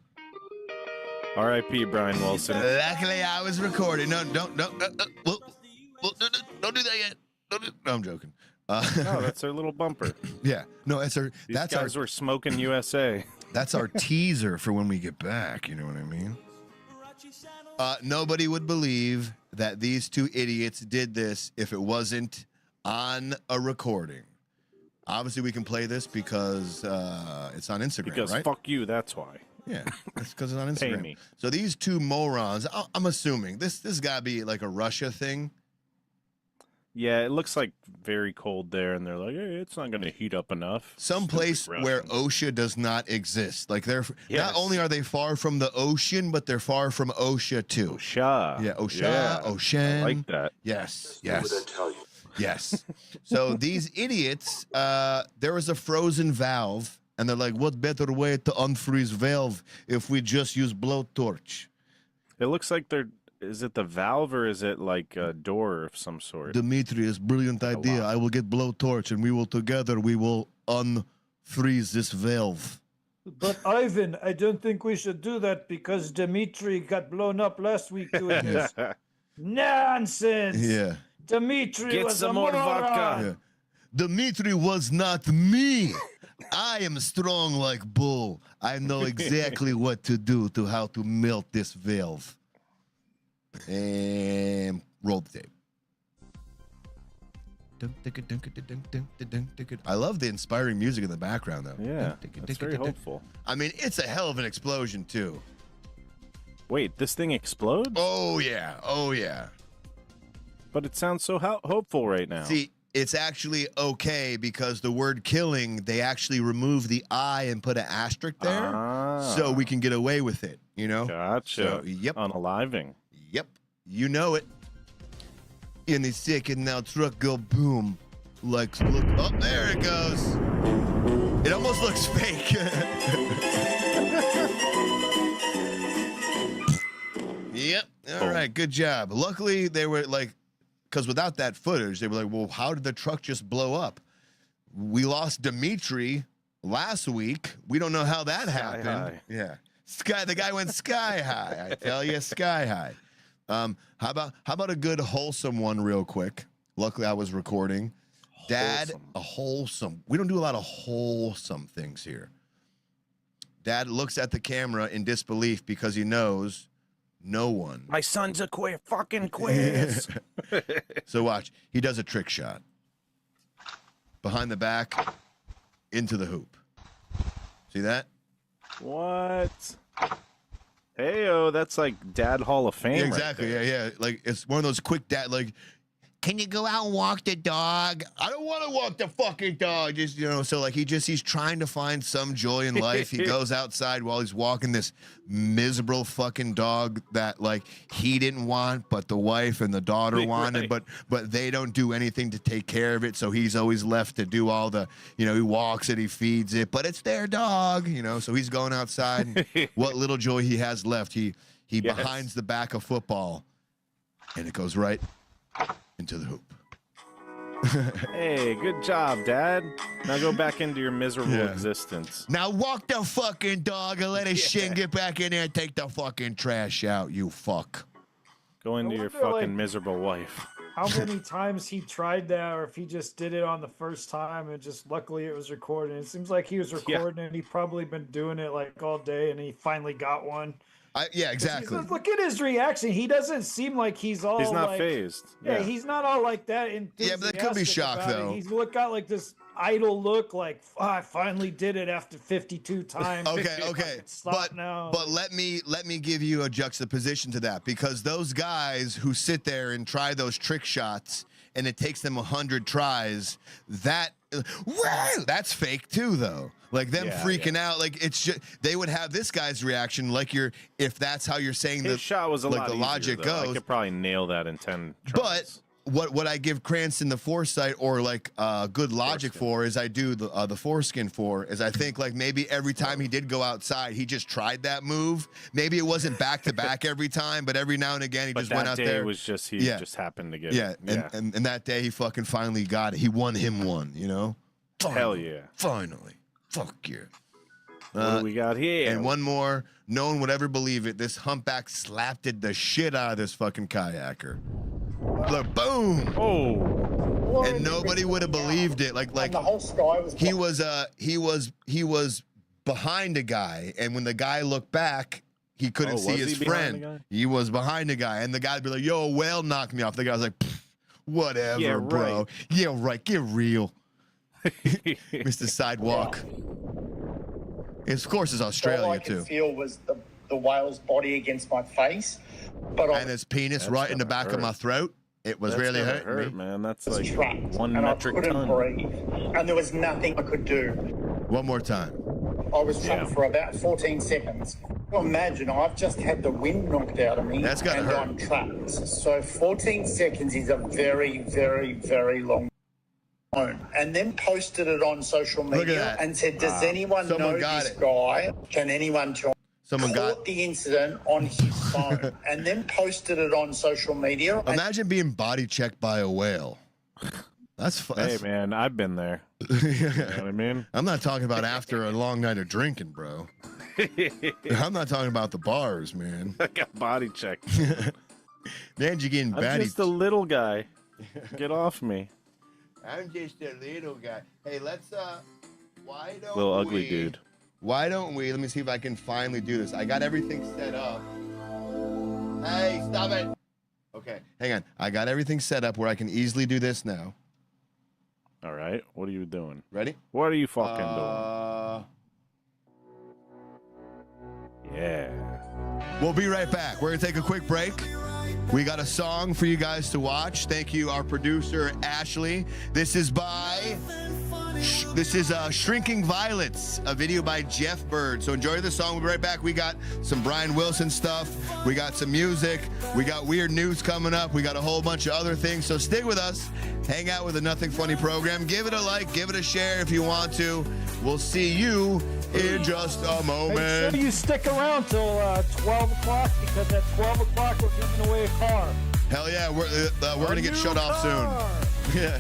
R.I.P. Brian Wilson. Luckily I was recording. No, don't do that yet. No, I'm joking. No, that's our little bumper. Yeah. No, that's our. These guys were smoking USA. That's our teaser for when we get back. You know what I mean? Nobody would believe that these two idiots did this if it wasn't on a recording. Obviously, we can play this because it's on Instagram, because right? Fuck you, that's why. Yeah, it's because it's on Instagram. Pay me. So these two morons, I'm assuming this got to be like a Russia thing. Yeah, it looks like very cold there, and they're like, hey, it's not going to heat up enough. Some place where OSHA does not exist. Like not only are they far from the ocean, but they're far from OSHA too. OSHA. Yeah, OSHA, Yeah, ocean. I like that. Yes, yes. Yes. So these idiots, there was a frozen valve, and they're like, what better way to unfreeze valve if we just use blowtorch? It looks like is it the valve or is it like a door of some sort? Demetrius, brilliant idea. I will get blowtorch, and we will unfreeze this valve. But Ivan, I don't think we should do that because Dimitri got blown up last week doing this. Nonsense. Yeah. Dimitri was some a more moron. vodka. Yeah. Dimitri was not me. I am strong like bull. I know exactly what to do to how to melt this valve. And roll the tape. I love the inspiring music in the background, though. Yeah, it's very hopeful. I mean, it's a hell of an explosion, too. Wait, this thing explodes? Oh, yeah. Oh, yeah. But it sounds so hopeful right now. See, it's actually okay because the word killing, they actually remove the I and put an asterisk there. So we can get away with it, you know? Gotcha. So, yep. Unaliving. Yep. You know it. In the second, now truck go boom. Like, look. Oh, there it goes. It almost looks fake. Yep. All right. Good job. Luckily, they were like, because without that footage, they were like, well, how did the truck just blow up? We lost Dimitri last week. We don't know how that happened. High. Yeah. The guy went sky high. I tell you, sky high. How about a good wholesome one real quick? Luckily, I was recording. Dad, a wholesome. We don't do a lot of wholesome things here. Dad looks at the camera in disbelief because he knows no one. My son's a fucking quiz. So watch. He does a trick shot. Behind the back, into the hoop. See that? What? Heyo, that's like Dad Hall of Fame. Exactly. Yeah. Like it's one of those quick dad. Like, can you go out and walk the dog? I don't want to walk the fucking dog. Just so like he's trying to find some joy in life. He goes outside while he's walking this miserable fucking dog that like he didn't want, but the wife and the daughter wanted, but they don't do anything to take care of it. So he's always left to do all the, he walks it, he feeds it, but it's their dog, So he's going outside. And what little joy he has left, he behinds the back of football, and it goes right into the hoop. Hey, good job, Dad. Now go back into your miserable existence. Now walk the fucking dog and let his shin get back in there and take the fucking trash out, you fuck. Go into your fucking miserable wife. How many times he tried that, or if he just did it on the first time and just luckily it was recording. It seems like he was recording and he probably been doing it like all day and he finally got one. Yeah, exactly. Look at his reaction. He doesn't seem like he's all. He's not like, phased. Yeah, he's not all like that. Yeah, but that could be shock though. He's got like this idle look, like I finally did it after 52 times. Okay. Stop now. But let me give you a juxtaposition to that, because those guys who sit there and try those trick shots and it takes them 100 tries, that's fake too, though. Like them freaking out, like it's just they would have this guy's reaction, like if that's how you're saying His shot was a lot the easier, logic though. goes. I could probably nail that in 10 tries. But what I give Cranston the foresight or like good logic for is I do the foreskin for is I think like maybe every time he did go outside he just tried that move. Maybe it wasn't back to back every time, but every now and again he just went out there. Was just he just happened to get it. And that day he fucking finally got it. He won him one, Finally, Hell yeah. Finally. Fuck yeah. What do we got here? And one more. No one would ever believe it. This humpback slapped the shit out of this fucking kayaker. Look, boom. Oh. And nobody would have believed it. Like the whole sky was. He was behind a guy, and when the guy looked back, he couldn't see his friend. He was behind a guy, and the guy'd be like, "Yo, a whale knocked me off." The guy was like, "Whatever, bro. Right. Yeah, right. Get real." Mr. Sidewalk. Of course, it's Australia all I too. could feel was the whale's body against my face, and his penis right in the back of my throat. It was really hurting me, man. That's like trapped, 1 and metric I couldn't ton. breathe, and there was nothing I could do. One more time. I was trapped for about 14 seconds. Imagine I've just had the wind knocked out of me, That's gotta and hurt. I'm trapped. So 14 seconds is a very, very, very long time. And then posted it on social media and said, "Does anyone know this guy? Can anyone join?" Someone caught the incident on his phone and then posted it on social media. Imagine being body checked by a whale. That's fun. Hey, man, I've been there. You know what I mean? I'm not talking about after a long night of drinking, bro. I'm not talking about the bars, man. I got body checked. Man, you getting I'm batty. just a little guy. Get off me. I'm just a little guy. Hey, let's why don't Little ugly dude. Why don't we? Let me see if I can finally do this. I got everything set up. Hey, stop it. Okay, hang on. I got everything set up where I can easily do this now. All right. What are you doing? Ready? What are you fucking doing? Yeah. We'll be right back. We're going to take a quick break. We got a song for you guys to watch. Thank you, our producer, Ashley. This is Shrinking Violets, a video by Jeff Bird. So enjoy the song. We'll be right back. We got some Brian Wilson stuff. We got some music. We got weird news coming up. We got a whole bunch of other things. So stick with us. Hang out with the Nothing Funny program. Give it a like. Give it a share if you want to. We'll see you in just a moment. Make sure you stick around till 12 o'clock, because at 12 o'clock we're giving away a car. Hell yeah. We're going to get shut off soon. Yeah.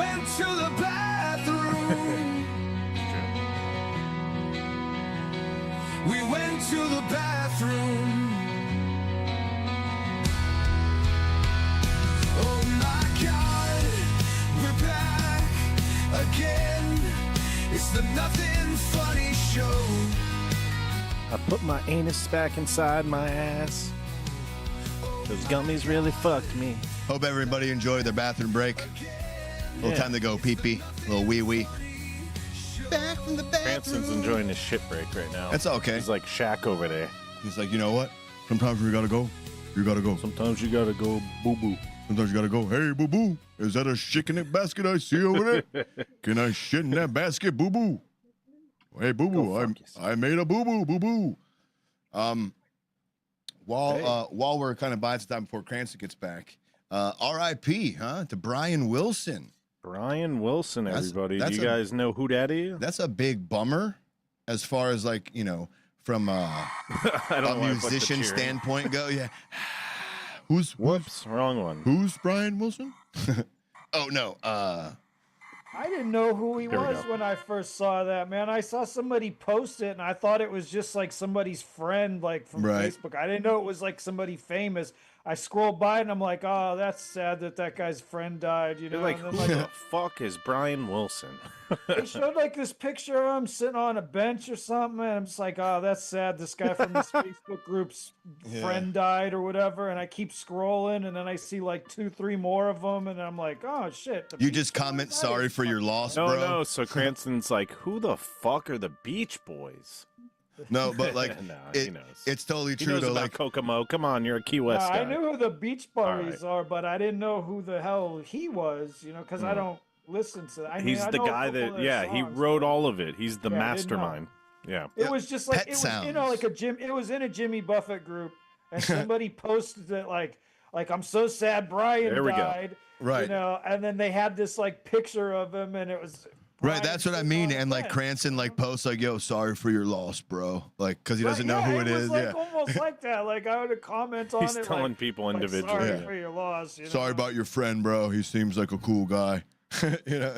went to the bathroom. We went to the bathroom. Oh my God, we're back again. It's the Nothing Funny Show. I put my anus back inside my ass. Those gummies really fucked me. Hope everybody enjoyed their bathroom break. Little time to go pee-pee, little wee-wee. Back from the bathroom. Cranston's enjoying his shit break right now. That's okay. He's like Shaq over there. He's like, you know what? Sometimes you gotta go. You gotta go. Sometimes you gotta go boo-boo. Sometimes you gotta go, hey, boo-boo, is that a shit in that basket I see over there? Can I shit in that basket, boo-boo? Hey, boo-boo, I made a boo-boo, boo-boo. While we're kind of buying some time before Cranston gets back, R.I.P., to Brian Wilson. Brian Wilson, everybody. Do you guys know who that is? That's a big bummer as far as, like, you know, from a musician standpoint go. Yeah. Whoops, wrong one. Who's Brian Wilson? Oh, no. I didn't know who he was when I first saw that, man. I saw somebody post it, and I thought it was just like somebody's friend, like from Facebook. I didn't know it was like somebody famous. I scrolled by, and I'm like, oh, that's sad that guy's friend died, you know? Like, and who the fuck is Brian Wilson? They showed like this picture of him sitting on a bench or something, and I'm just like, oh, that's sad. This guy from this Facebook group's friend died or whatever, and I keep scrolling, and then I see like 2-3 more of them, and I'm like, oh, shit. You just comment, sorry for your loss, bro. No, so Cranston's like, who the fuck are the Beach Boys? No, but like, he knows. It's totally true. He knows though, about like, Kokomo. Come on, you're a Key West guy. I knew who the Beach Boys are, but I didn't know who the hell he was, you know, because I don't listen to that. He's the guy that, he wrote all of it. He's the mastermind. Yeah. It was just like, it was, you know, like it was in a Jimmy Buffett group, and somebody posted it like I'm so sad Brian died. Right. You know, and then they had this like picture of him, and it was right, that's what I mean. And like Cranston like posts like, yo, sorry for your loss, bro. Like, because he doesn't know who it is. Like, almost like that. Like, I would comment on it. He's telling like, people individually. Sorry for your loss. You know? Sorry about your friend, bro. He seems like a cool guy. You know?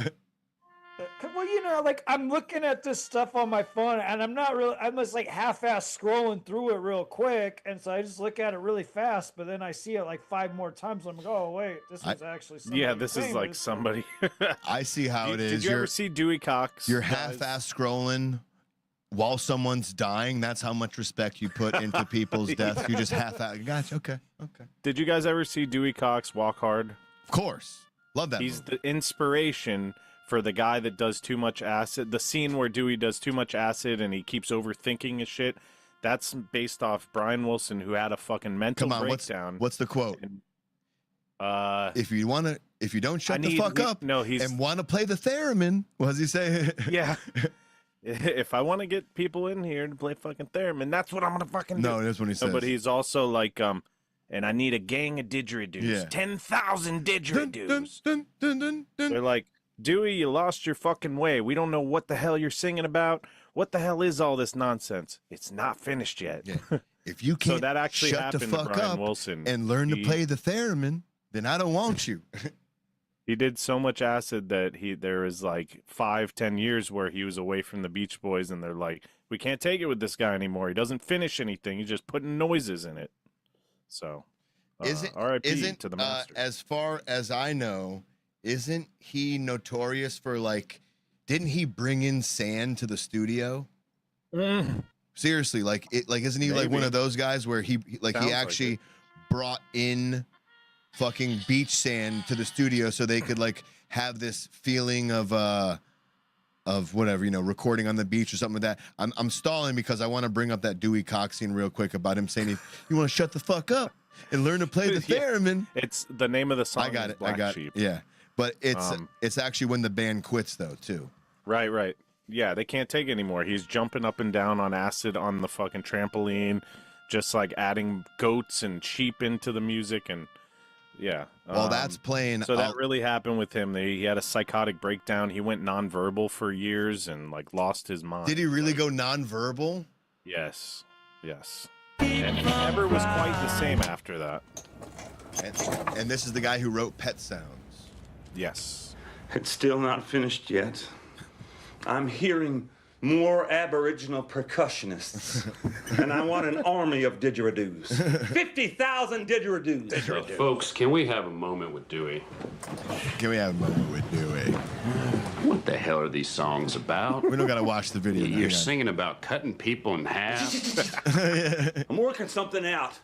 Well, you know, like I'm looking at this stuff on my phone, and I'm just like half-ass scrolling through it real quick, and so I just look at it really fast, but then I see it like 5 more times. I'm like, oh wait, this is actually somebody this famous. is like somebody. I see how it is. Did you ever see Dewey Cox? You're half-ass scrolling while someone's dying. That's how much respect you put into people's deaths. You just half-ass. Gotcha. Okay. Did you guys ever see Dewey Cox Walk Hard? Of course. Love that He's movie. the inspiration for the guy that does too much acid. The scene where Dewey does too much acid and he keeps overthinking his shit. That's based off Brian Wilson, who had a fucking mental breakdown. What's the quote? If you don't shut the fuck up and want to play the theremin, what does he say? Yeah. If I want to get people in here to play fucking theremin, that's what I'm gonna fucking do. No, that's what he says. But he's also like, and I need a gang of didgeridoos. Yeah. 10,000 didgeridoos. They're like, Dewey, you lost your fucking way. We don't know what the hell you're singing about. What the hell is all this nonsense? It's not finished yet. Yeah. If you can't that actually shut the fuck up Wilson, and learn to play the theremin, then I don't want you. He did so much acid that there was like 5-10 years where he was away from the Beach Boys, and they're like, we can't take it with this guy anymore. He doesn't finish anything. He's just putting noises in it. So, R.I.P. to the master. As far as I know, isn't he notorious for didn't he bring in sand to the studio? Seriously, isn't he like one of those guys where he actually brought in fucking beach sand to the studio so they could have this feeling of whatever, recording on the beach or something like that. I'm stalling because I want to bring up that Dewey Cox scene real quick about him saying, you want to shut the fuck up and learn to play the theremin. It's the name of the song. I got it. Black Sheep. Yeah. But it's actually when the band quits though too. Right. Yeah, they can't take it anymore. He's jumping up and down on acid on the fucking trampoline, just like adding goats and sheep into the music, and yeah. Well, that's playing. So that really happened with him. He had a psychotic breakdown. He went nonverbal for years and lost his mind. Did he really go nonverbal? Yes. And he never was quite the same after that. And this is the guy who wrote Pet Sounds. Yes. It's still not finished yet. I'm hearing more Aboriginal percussionists. And I want an army of didgeridoos. 50,000 didgeridoos. Folks, can we have a moment with Dewey? Can we have a moment with Dewey? What the hell are these songs about? We don't gotta watch the video. You're singing about cutting people in half? I'm working something out.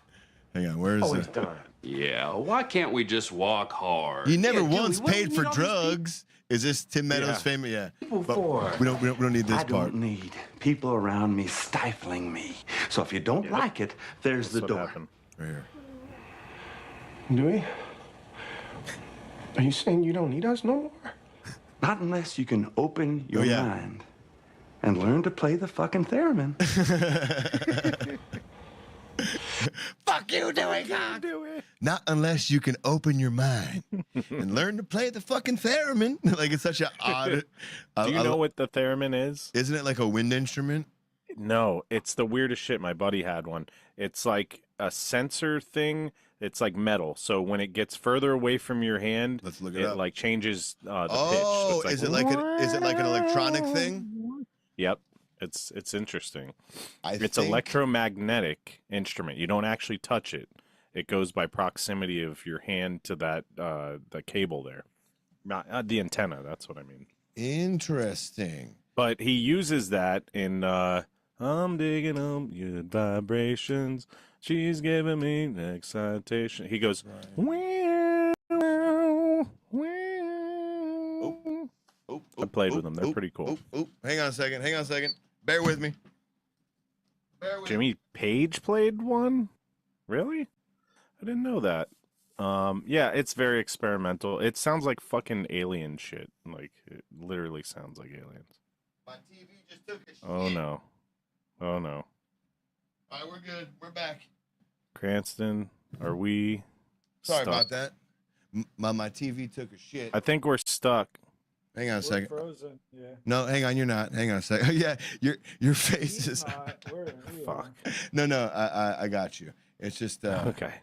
Hang on, where is it? Yeah, why can't we just walk hard? He never once paid for drugs. Is this Tim Meadows' famous? Yeah. But we don't need this I part. don't need people around me stifling me. So if you don't like it, there's the door. Right here. Dewey? Are you saying you don't need us no more? Not unless you can open your mind and learn to play the fucking theremin. Fuck you, Dewey. Not unless you can open your mind and learn to play the fucking theremin. Like, it's such an odd. Do you know what the theremin is? Isn't it like a wind instrument? No, it's the weirdest shit. My buddy had one. It's like a sensor thing. It's like metal. So when it gets further away from your hand, let's look it up. Like changes the pitch. Oh, So it's is it like an electronic thing? Yep. It's interesting. It's think- electromagnetic instrument. You don't actually touch it. It goes by proximity of your hand to that the cable there. The antenna, that's what I mean. Interesting. But he uses that in I'm digging up your vibrations. She's giving me excitation. He goes, wow, wow, wow. I played with them. They're pretty cool. Hang on a second. Bear with me. Jimmy Page played one? Really? I didn't know that. Yeah, it's very experimental. It sounds like fucking alien shit. Like, it literally sounds like aliens. My TV just took a shit. Oh, no. Oh, no. All right, we're good. We're back. Cranston, are we Sorry stuck? about that. My TV took a shit. I think we're stuck. Hang on a second. Frozen. Yeah. No, hang on, you're not. Hang on a second. Yeah, your face is. Fuck. No, I got you. It's just okay.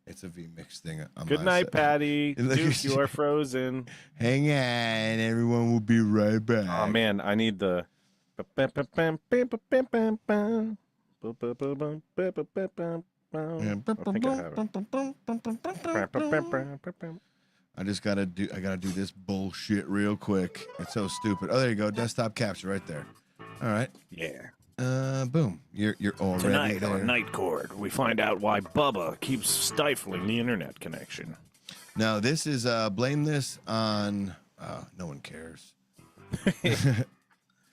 It's a V-mix thing. Good night, Patty. Duke, you are frozen. Hang on, everyone will be right back. Oh man, I need the. I gotta do this bullshit real quick. It's so stupid. Oh, there you go. Desktop capture right there. All right. Yeah. Boom. You're already Tonight there. on Night Court, we find out why Bubba keeps stifling the internet connection. Now this is blame this on. No one cares.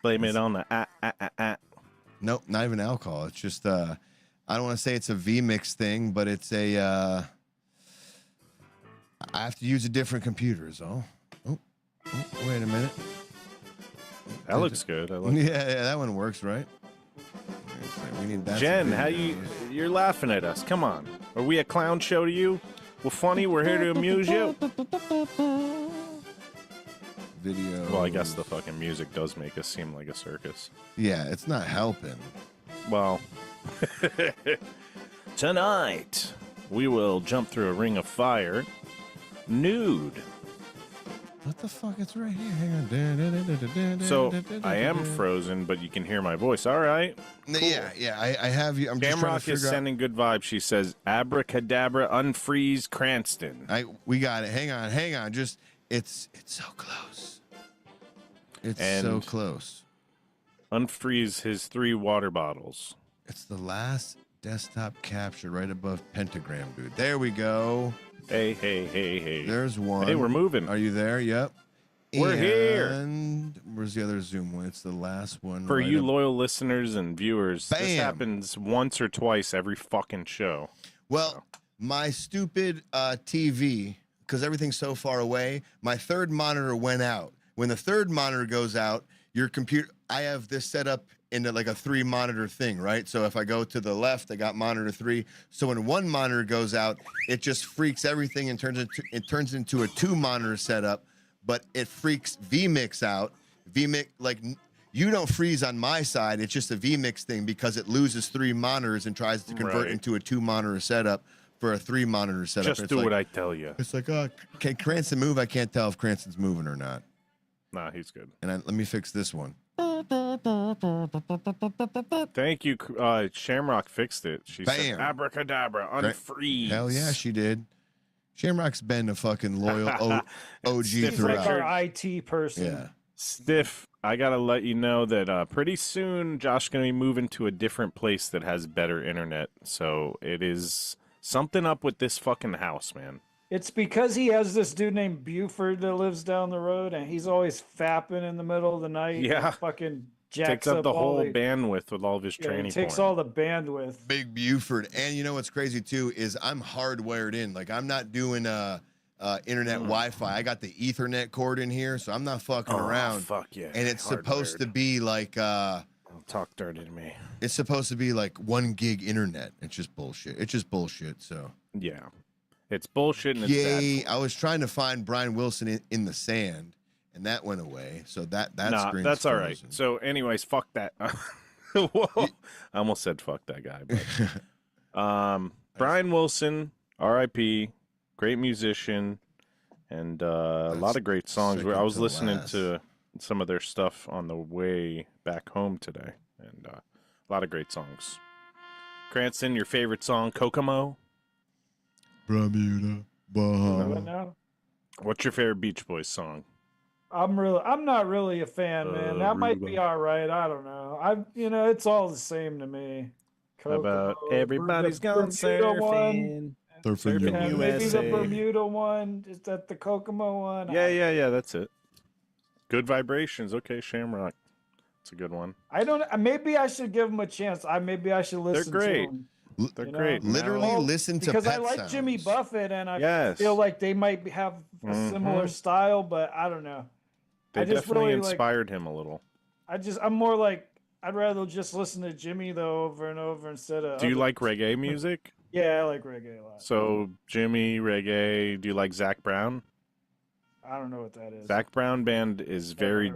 Blame it on the Nope, not even alcohol. It's just I don't want to say it's a V-mix thing, but it's a I have to use a different computer is all. Oh, wait a minute. That looks good. I like yeah, that one works, right? We need that. Jen, how you're laughing at us. Come on. Are we a clown show to you? We're funny. We're here to amuse you. Video. Well, I guess the fucking music does make us seem like a circus. Yeah, it's not helping. Well, tonight we will jump through a ring of fire nude. What the fuck? It's right here. Hang on. So I am frozen, but you can hear my voice. All right. Cool. Yeah. I have you. I'm just trying to Shamrock figure is out. sending good vibes. She says, "Abracadabra, unfreeze Cranston." We got it. Hang on. Just it's so close. It's so close. Unfreeze his 3 water bottles. It's the last desktop capture right above pentagram, dude. There we go. Hey. There's one. Hey, we're moving. Are you there? Yep. We're here. And where's the other Zoom one? It's the last one. For right you up- loyal listeners and viewers, this Bam. happens once or twice every fucking show. Well, my stupid TV, because everything's so far away, my third monitor went out. When the third monitor goes out, your computer, I have this set up into like a 3 monitor thing, right? So if I go to the left, I got monitor 3. So when one monitor goes out, it just freaks everything and turns into a 2 monitor setup, but it freaks vMix out. vMix, like, you don't freeze on my side. It's just a vMix thing because it loses 3 monitors and tries to convert into a 2 monitor setup for a 3 monitor setup. Just do what I tell you. It's like, can Cranston move? I can't tell if Cranston's moving or not. Nah, he's good. And let me fix this one. Thank you. Shamrock fixed it. She said, abracadabra, unfreeze. Hell yeah, she did. Shamrock's been a fucking loyal OG He's throughout. like our IT person. Yeah. Stiff, I got to let you know that pretty soon Josh's going to be moving to a different place that has better internet. So it is something up with this fucking house, man. It's because he has this dude named Buford that lives down the road, and he's always fapping in the middle of the night. Yeah. And fucking jacks Takes up the all whole bandwidth with all of his training. He takes porn. all the bandwidth. Big Buford. And you know what's crazy too is I'm hardwired in. Like I'm not doing internet Wi-Fi. I got the Ethernet cord in here, so I'm not fucking around. Fuck yeah. And it's supposed to be like Don't talk dirty to me. It's supposed to be like 1 gig internet. It's just bullshit. It's just bullshit. So yeah, it's bullshit. And it's yay! bad. I was trying to find Brian Wilson in the sand, and that went away. So that screen's that's all right. frozen. So, anyways, fuck that. Whoa. I almost said fuck that guy. But, Brian Wilson, R.I.P. Great musician, and a lot of great songs. I was listening to some of their stuff on the way back home today, and a lot of great songs. Cranston, your favorite song, Kokomo? Bermuda. What's your favorite Beach Boys song? I'm not really a fan, man. That might be all right. I don't know. It's all the same to me. How about Everybody's Gone Surfing? Surfing maybe the Bermuda one. Is that the Kokomo one? Yeah. That's it. Good Vibrations. Okay, Shamrock. It's a good one. I don't. Maybe I should give them a chance. Maybe I should listen. They're great. To them. They're great. Literally listen to because Pet I like Sounds. Jimmy Buffett, and I feel like they might have a similar style, but I don't know. They definitely inspired him a little. I'm more like I'd rather just listen to Jimmy though over and over instead of. Do you like reggae music? Yeah, I like reggae a lot. So Jimmy, reggae. Do you like Zach Brown? I don't know what that is. Zach Brown Band is very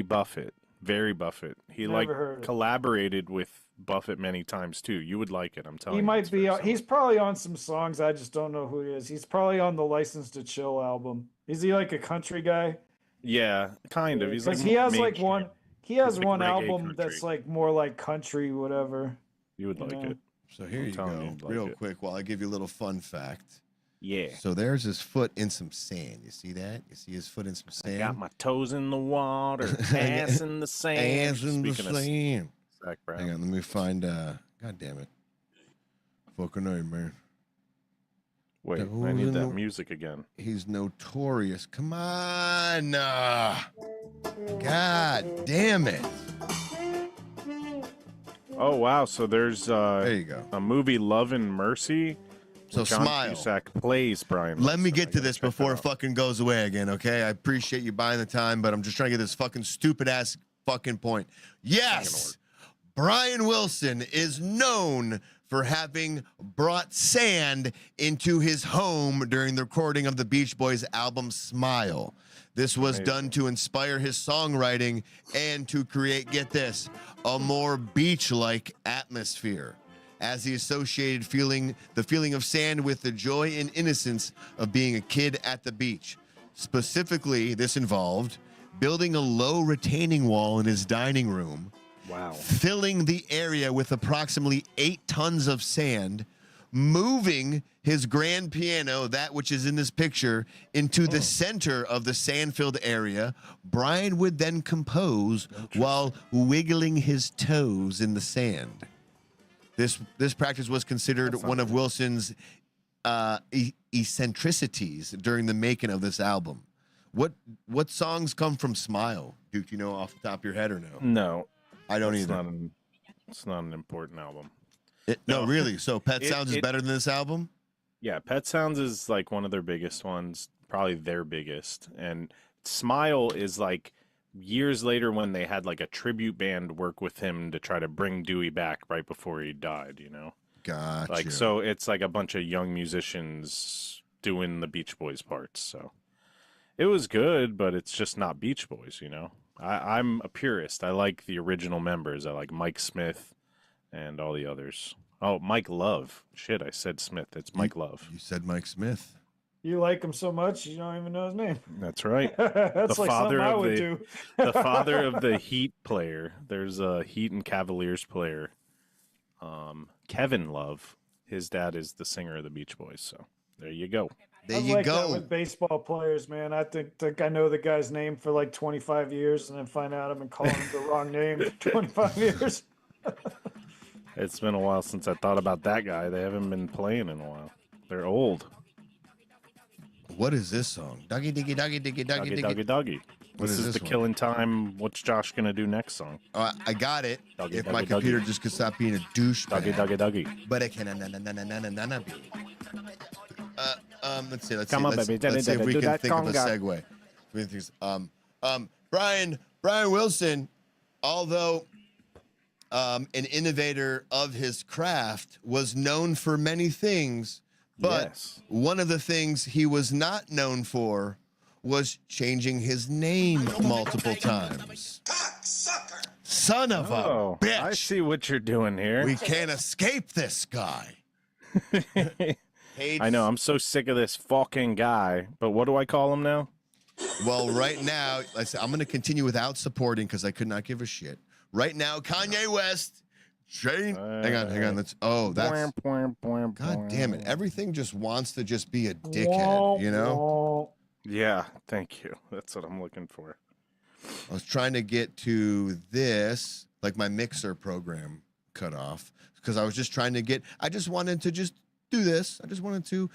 Buffett. Very Buffett. He collaborated with Buffett many times too. You would like it, I'm telling you. He might be. He's probably on some songs. I just don't know who he is. He's probably on the License to Chill album. Is he like a country guy? Yeah, kind of. He's like he has like one. He has like one reggae album country. that's like more like country, whatever. You would like it. So here you go, real quick, while I give you a little fun fact. Yeah. So there's his foot in some sand. You see that? You see his foot in some sand? I got my toes in the water, ass in the sand. Ass in the sand. Zach Brown. Hang on, let me find. God damn it. Fucking A, man. Wait, I need that music again. He's notorious. Come on. God damn it. Oh, wow. So there's there you go. A movie, Love and Mercy. So John Smile. Cusack plays Brian. Let me get to this before it fucking goes away again, okay? I appreciate you buying the time, but I'm just trying to get this fucking stupid ass fucking point. Yes, Brian Wilson is known for having brought sand into his home during the recording of the Beach Boys album Smile. This was done to inspire his songwriting and to create, get this, a more beach-like atmosphere, as he associated the feeling of sand with the joy and innocence of being a kid at the beach. Specifically, this involved building a low retaining wall in his dining room, filling the area with approximately 8 tons of sand, moving his grand piano, that which is in this picture, into the center of the sand-filled area. Brian would then compose while wiggling his toes in the sand. This practice was considered one of Wilson's eccentricities during the making of this album. What songs come from Smile? Duke, you know off the top of your head or no? No. I don't either. It's not an important album. No, really? So Pet Sounds is better than this album? Yeah, Pet Sounds is like one of their biggest ones, probably their biggest. And Smile is like years later when they had like a tribute band work with him to try to bring Dewey back right before he died, you know? Gotcha. Like, so it's like a bunch of young musicians doing the Beach Boys parts. So it was good, but it's just not Beach Boys, you know? I'm a purist. I like the original members. I like Mike Smith and all the others. Oh, Mike Love. Shit, I said Smith. It's Mike Love. You said Mike Smith. You like him so much, you don't even know his name. That's right. That's the like father something I of would the do. the father of the Heat player. There's a Heat and Cavaliers player. Kevin Love. His dad is the singer of the Beach Boys. So there you go. There I you like go. that with baseball players, man. I think I know the guy's name for like 25 years, and then find out I've been calling him the wrong name for 25 years. It's been a while since I thought about that guy. They haven't been playing in a while. They're old. What is this song? Doggy diggy doggy diggy doggy Doggy, diggy. doggy, doggy. This is the one? Killing Time. What's Josh gonna do next song? I got it. Doggy, If doggy, my computer doggy. just could stop being a douche. Doggy, doggy, doggy. But it can be. Let's see. Come on, let's baby. see if we Do can that think of a conga. segue. Brian Wilson, although an innovator of his craft, was known for many things, but Yes. one of the things he was not known for was changing his name multiple times. Son of a bitch. I see what you're doing here. We can't escape this guy. I know. I'm so sick of this fucking guy. But what do I call him now? Well, right now, I'm going to continue without supporting because I could not give a shit. Right now, Kanye West, hang on. That's God damn it. Everything just wants to just be a dickhead, you know? Yeah, thank you. That's what I'm looking for. I was trying to get to this, like my mixer program cut off because I was just trying to get, I just wanted to just do this. I just wanted to.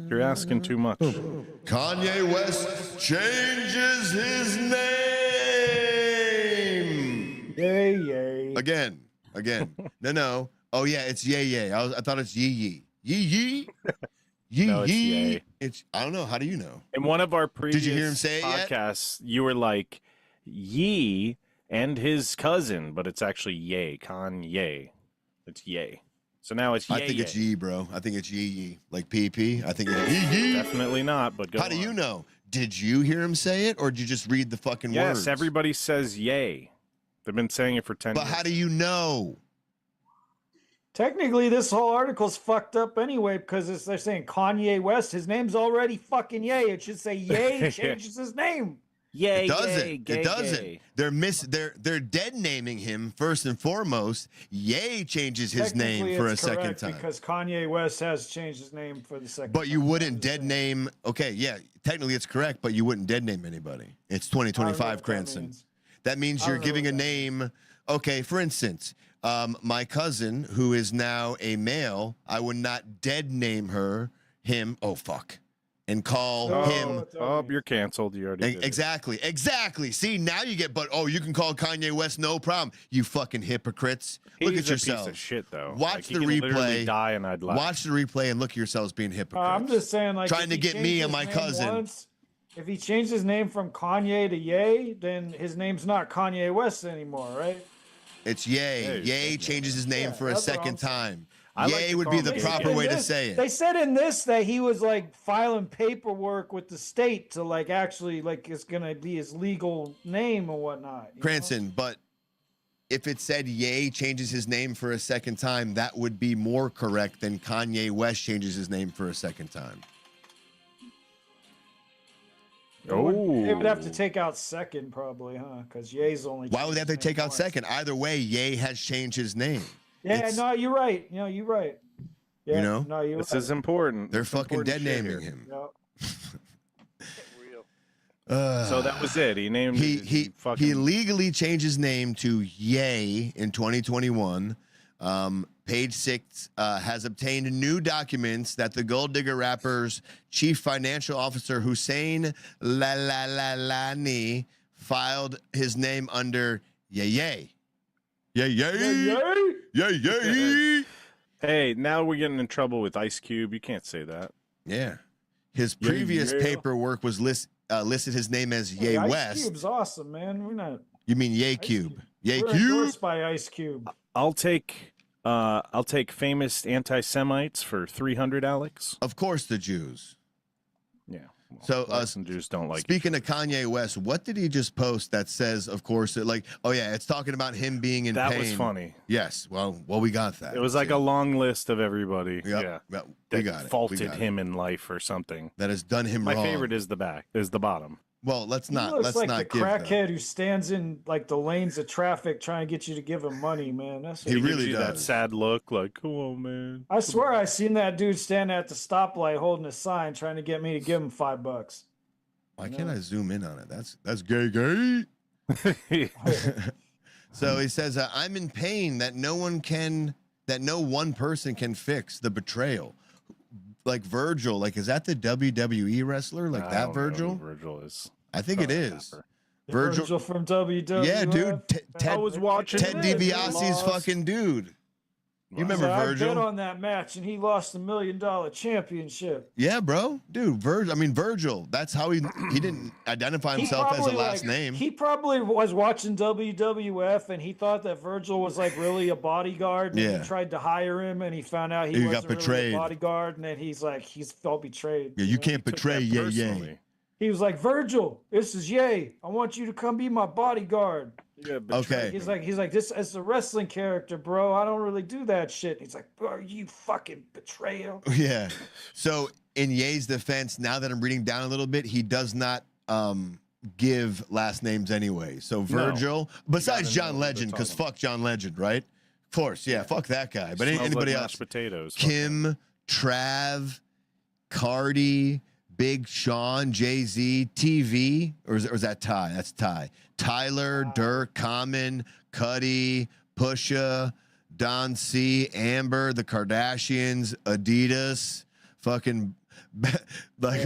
You're asking too much. Kanye West changes his name. Yay. Again. No. Oh, yeah, it's yay. I thought it's yee. Yee. No, it's yay. I don't know. How do you know? In one of our previous Did you hear him say it yet? podcasts, you were like, Yee and his cousin, but it's actually Ye, Kanye. It's Ye. So now it's Ye. I think it's yee, bro. I think it's yee. Like PP. I think it's yee. Definitely not, but go How do on. you know? Did you hear him say it, or did you just read the fucking words? Yes, everybody says Ye. They've been saying it for 10 years. But how do you know? Technically, this whole article's fucked up anyway because they're saying Kanye West. His name's already fucking Ye. It should say Ye changes his name. Yay, It doesn't. yay, gay, It doesn't. gay. They're dead naming him first and foremost. Ye changes his name Technically, for a it's second correct time. because Kanye West has changed his name for the second. But you time. wouldn't dead name. Okay, yeah, technically it's correct, but you wouldn't dead name anybody. It's 2025, Cranston. That means you're giving a name. Okay, for instance, my cousin, who is now a male, I would not dead name him. Oh fuck. And call him. Oh, you're canceled. You already did it. Exactly. See, now you get, you can call Kanye West, no problem. You fucking hypocrites. Look He's at a yourselves. piece of shit, though. Watch Like, he the can literally replay. die and I'd laugh. Watch the replay and look at yourselves being hypocrites. I'm just saying, like, trying if to he get me changed and my his name cousin. once, if he changed his name from Kanye to Ye, then his name's not Kanye West anymore, right? It's Ye. Ye changes his name for a that's what I'm second time. I like Ye to would call be him the Ye. proper way to say it. They said in this that he was like filing paperwork with the state to like actually like it's gonna be his legal name and whatnot. you know? Cranston, but if it said Ye changes his name for a second time, that would be more correct than Kanye West changes his name for a second time. They would have to take out second probably, huh? Because Ye's only. Why would they have to changed his take name out once. second? Either way, Ye has changed his name. Yeah, no, you're right. You're right. Yeah, You know? no, you're This right. is important. They're It's fucking important dead shit naming here. him. So that was it. He named He fucking legally changed his name to Ye in 2021. Page Six has obtained new documents that the Gold Digger rapper's chief financial officer Hussein Lalani filed his name under Ye. Hey, now we're getting in trouble with Ice Cube. You can't say that. Yeah. His previous paperwork was listed his name as Ye Ice West. Cube's awesome, man. We're not. You mean Ye Cube? Ye We're Cube? endorsed by Ice Cube. I'll take famous anti-Semites for 300, Alex. Of course, the Jews. Yeah. So Wes and Juice don't like. Speaking of Kanye West, what did he just post that says, of course, that like, oh yeah, it's talking about him being in pain. That was funny. Yes. Well, we got that. It was like a long list of everybody. Yep. Yeah. We got it. Faulted We got him in life or something. That has done him My wrong. My favorite is the bottom. Well, let's He not. looks Let's like not the give crackhead who stands in like the lanes of traffic trying to get you to give him money, man. That's He really gives you does. that sad look, like, come on, man. I swear I seen that dude standing at the stoplight holding a sign trying to get me to give him $5. Why can't I zoom in on it? That's gay. So he says, I'm in pain that no one person can fix the betrayal. Like Virgil, like, is that the WWE wrestler? Like that Virgil? Virgil is. I think it is. Virgil from WWE. Yeah, dude. I was watching Ted DiBiase's fucking dude. You remember Virgil? I bet on that match, and he lost $1 million championship. Yeah, bro, dude. Virgil. That's how he didn't identify himself as a last name. He probably was watching WWF, and he thought that Virgil was like really a bodyguard. And he tried to hire him, and he found out he wasn't got betrayed. Really a bodyguard, and then he's felt betrayed. Yeah, you can't betray Yay. He was like, Virgil, this is Yay. I want you to come be my bodyguard. Yeah, okay. He's like, this as a wrestling character, bro. I don't really do that shit. He's like, bro, you fucking betrayal. Yeah. So in Ye's defense, now that I'm reading down a little bit, he does not give last names anyway. So Virgil, besides John Legend, because fuck John Legend, right? Of course, yeah, fuck that guy. But anybody else? Potatoes. Kim, Trav, Cardi, Big Sean, Jay-Z, TV, or is that Ty? That's Ty. Tyler, Dirk, Common, Cuddy, Pusha, Don C, Amber, the Kardashians, Adidas, fucking like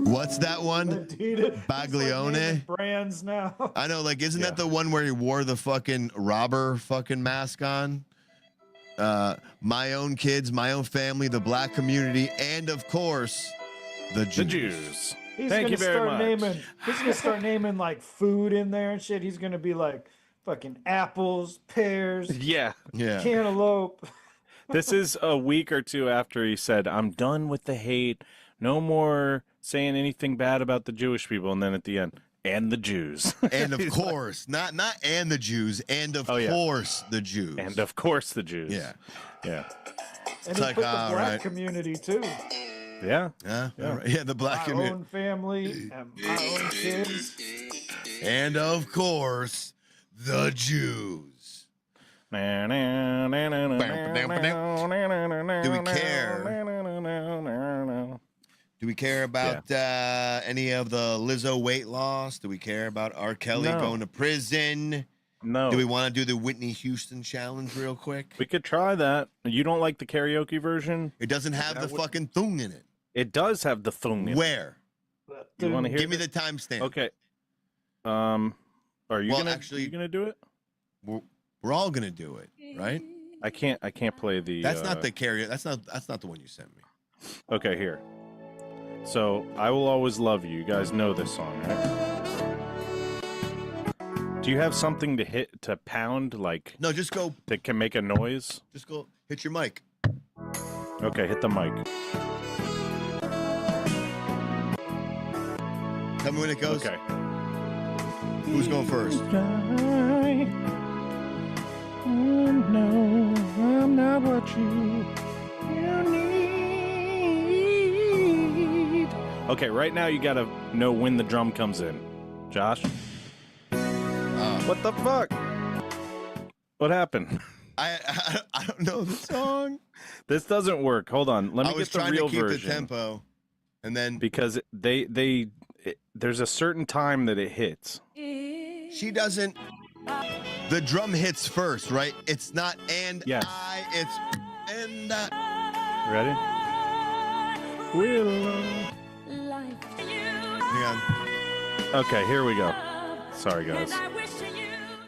what's that one? Adidas. Baglione. Like brands now. I know, like, isn't that the one where he wore the fucking robber fucking mask on? My own kids, my own family, the black community, and of course, the Jews. Thank you very much. He's gonna start naming like food in there and shit. He's gonna be like fucking apples, pears, cantaloupe. This is a week or two after he said, "I'm done with the hate. No more saying anything bad about the Jewish people." And then at the end, and the Jews. And of course, not and the Jews, and of course the Jews. And of course the Jews. Yeah. And it's he like, put the black right. community too. Yeah, the black community. My own family and my own kids. And of course, the Jews. Do we care? Do we care about any of the Lizzo weight loss? Do we care about R. Kelly going to prison? No. Do we want to do the Whitney Houston challenge real quick? We could try that. You don't like the karaoke version? It doesn't have the fucking thung in it. It does have the thung in it. Where? You want to hear? Give me the timestamp. Okay. Are you gonna do it? We're all gonna do it, right? I can't play the. That's not the karaoke. That's not the one you sent me. Okay, here. So I Will Always Love You. You guys know this song, right? Do you have something to hit to pound like? No, just go. That can make a noise. Just go hit your mic. Okay, hit the mic. Tell me when it goes. Okay. Who's going first? No, I'm not what you need. Okay, right now you gotta know when the drum comes in. Josh? What the fuck? What happened? I don't know the song. This doesn't work. Hold on. Let me get the real version. I was trying to keep the tempo, and then because there's a certain time that it hits. She doesn't. The drum hits first, right? It's not and yes. It's and Ready? Hang on. Okay, here we go. Sorry, guys.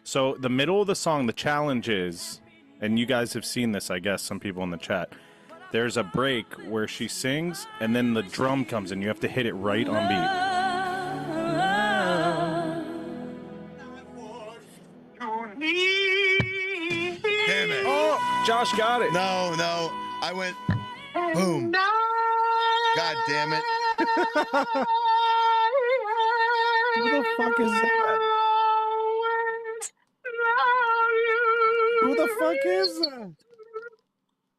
So the middle of the song, the challenge is, and you guys have seen this, I guess, some people in the chat. There's a break where she sings, and then the drum comes in. You have to hit it right on beat. Damn it. Oh, Josh got it. No. I went boom. God damn it. Who the fuck is that? Who the fuck is that?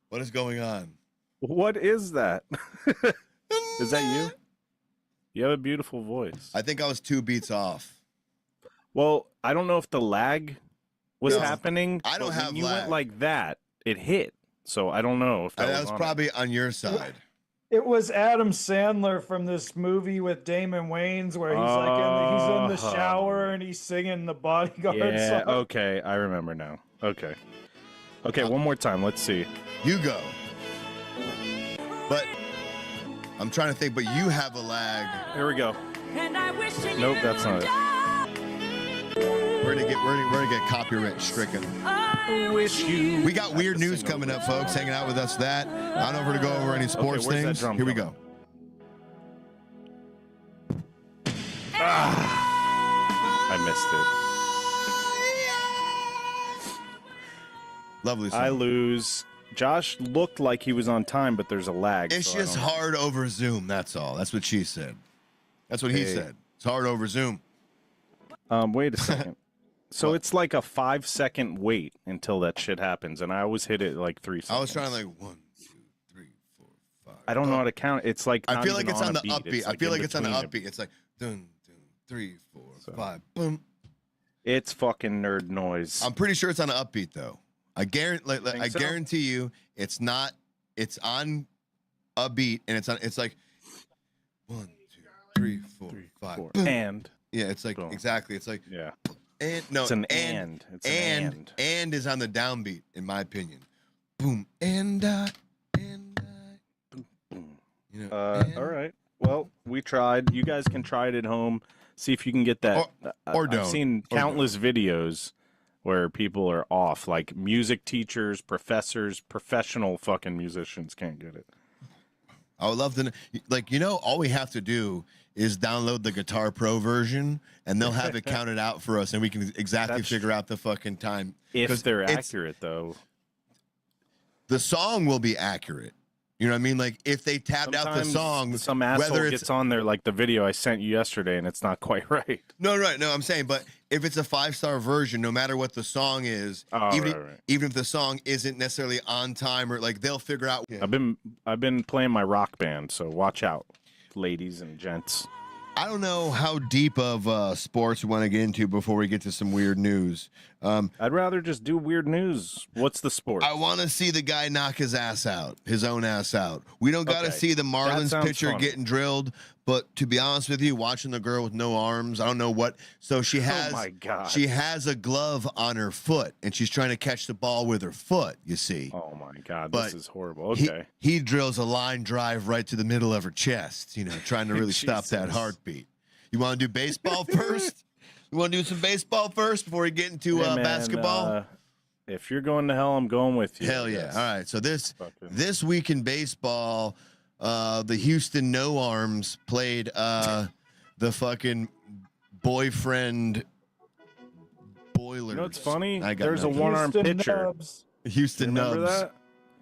What is going on? What is that? Is that you? You have a beautiful voice. I think I was 2 beats off. Well, I don't know if the lag was happening. I don't have when you lag. went like that, it hit. So I don't know if that was on probably on your side. It was Adam Sandler from this movie with Damon Wayans where he's he's in the shower and he's singing the Bodyguard Yeah, song. okay, I remember now. Okay. Okay, one more time. Let's see. You go. But I'm trying to think, but you have a lag. Here we go. Nope, that's not it. We're gonna get copyright stricken. We got weird news coming up, folks. Hanging out with us. That I don't know if we're gonna go over any sports where's that things. drum Here we coming? go. I missed it. Lovely song. I lose. Josh looked like he was on time, but there's a lag. It's so I just don't know. hard over Zoom. That's all. That's what she said. That's what he Hey. said. It's hard over Zoom. Wait a second. So it's like a 5-second wait until that shit happens, and I always hit it like 3 seconds. I was trying to like 1, 2, 3, 4, 5. I don't know how to count. It's like I not feel like even it's on a the beat. upbeat. I like feel in like it's on the between upbeat. It's like dun, dun, 3, 4, 5, boom. It's fucking nerd noise. I'm pretty sure it's on the upbeat though. I guarantee. I so? guarantee you, it's not. It's on a beat, and it's on. It's like 1, 2, 3, 4, 5. Boom. And yeah, it's like boom. exactly. It's like yeah. And no, It's an and. It's an and is on the downbeat, in my opinion. Boom and you know. All right. Well, we tried. You guys can try it at home. See if you can get that. Or don't. I've seen countless videos where people are off, like music teachers, professors, professional fucking musicians can't get it. I would love to, like, you know, all we have to do is download the Guitar Pro version, and they'll have it counted out for us, and we can exactly figure out the fucking time. If they're accurate, though. The song will be accurate. You know what I mean? Like, if they tabbed out the song, some asshole whether it's gets on there like the video I sent you yesterday, and it's not quite right. No, right. No, I'm saying, but if it's a 5-star version, no matter what the song is, even if the song isn't necessarily on time or like they'll figure out. I've been playing my rock band, so watch out, ladies and gents. I don't know how deep of sports we want to get into before we get to some weird news. I'd rather just do weird news. What's the sport? I want to see the guy knock his ass out, his own ass out. We don't got to see the Marlins pitcher getting drilled, but to be honest with you, watching the girl with no arms, I don't know what. So she has, oh my God. She has a glove on her foot, and she's trying to catch the ball with her foot. You see? Oh my God, but this is horrible. Okay, he drills a line drive right to the middle of her chest. You know, trying to really stop that heartbeat. You want to do baseball first? You want to do some baseball first before we get into Hey, man, basketball? If you're going to hell, I'm going with you. Hell yeah! All right, so this week in baseball, the Houston No Arms played the fucking boyfriend Boilers. You know what's funny? I got There's a nothing. one-arm pitcher. Houston Remember Nubs. that?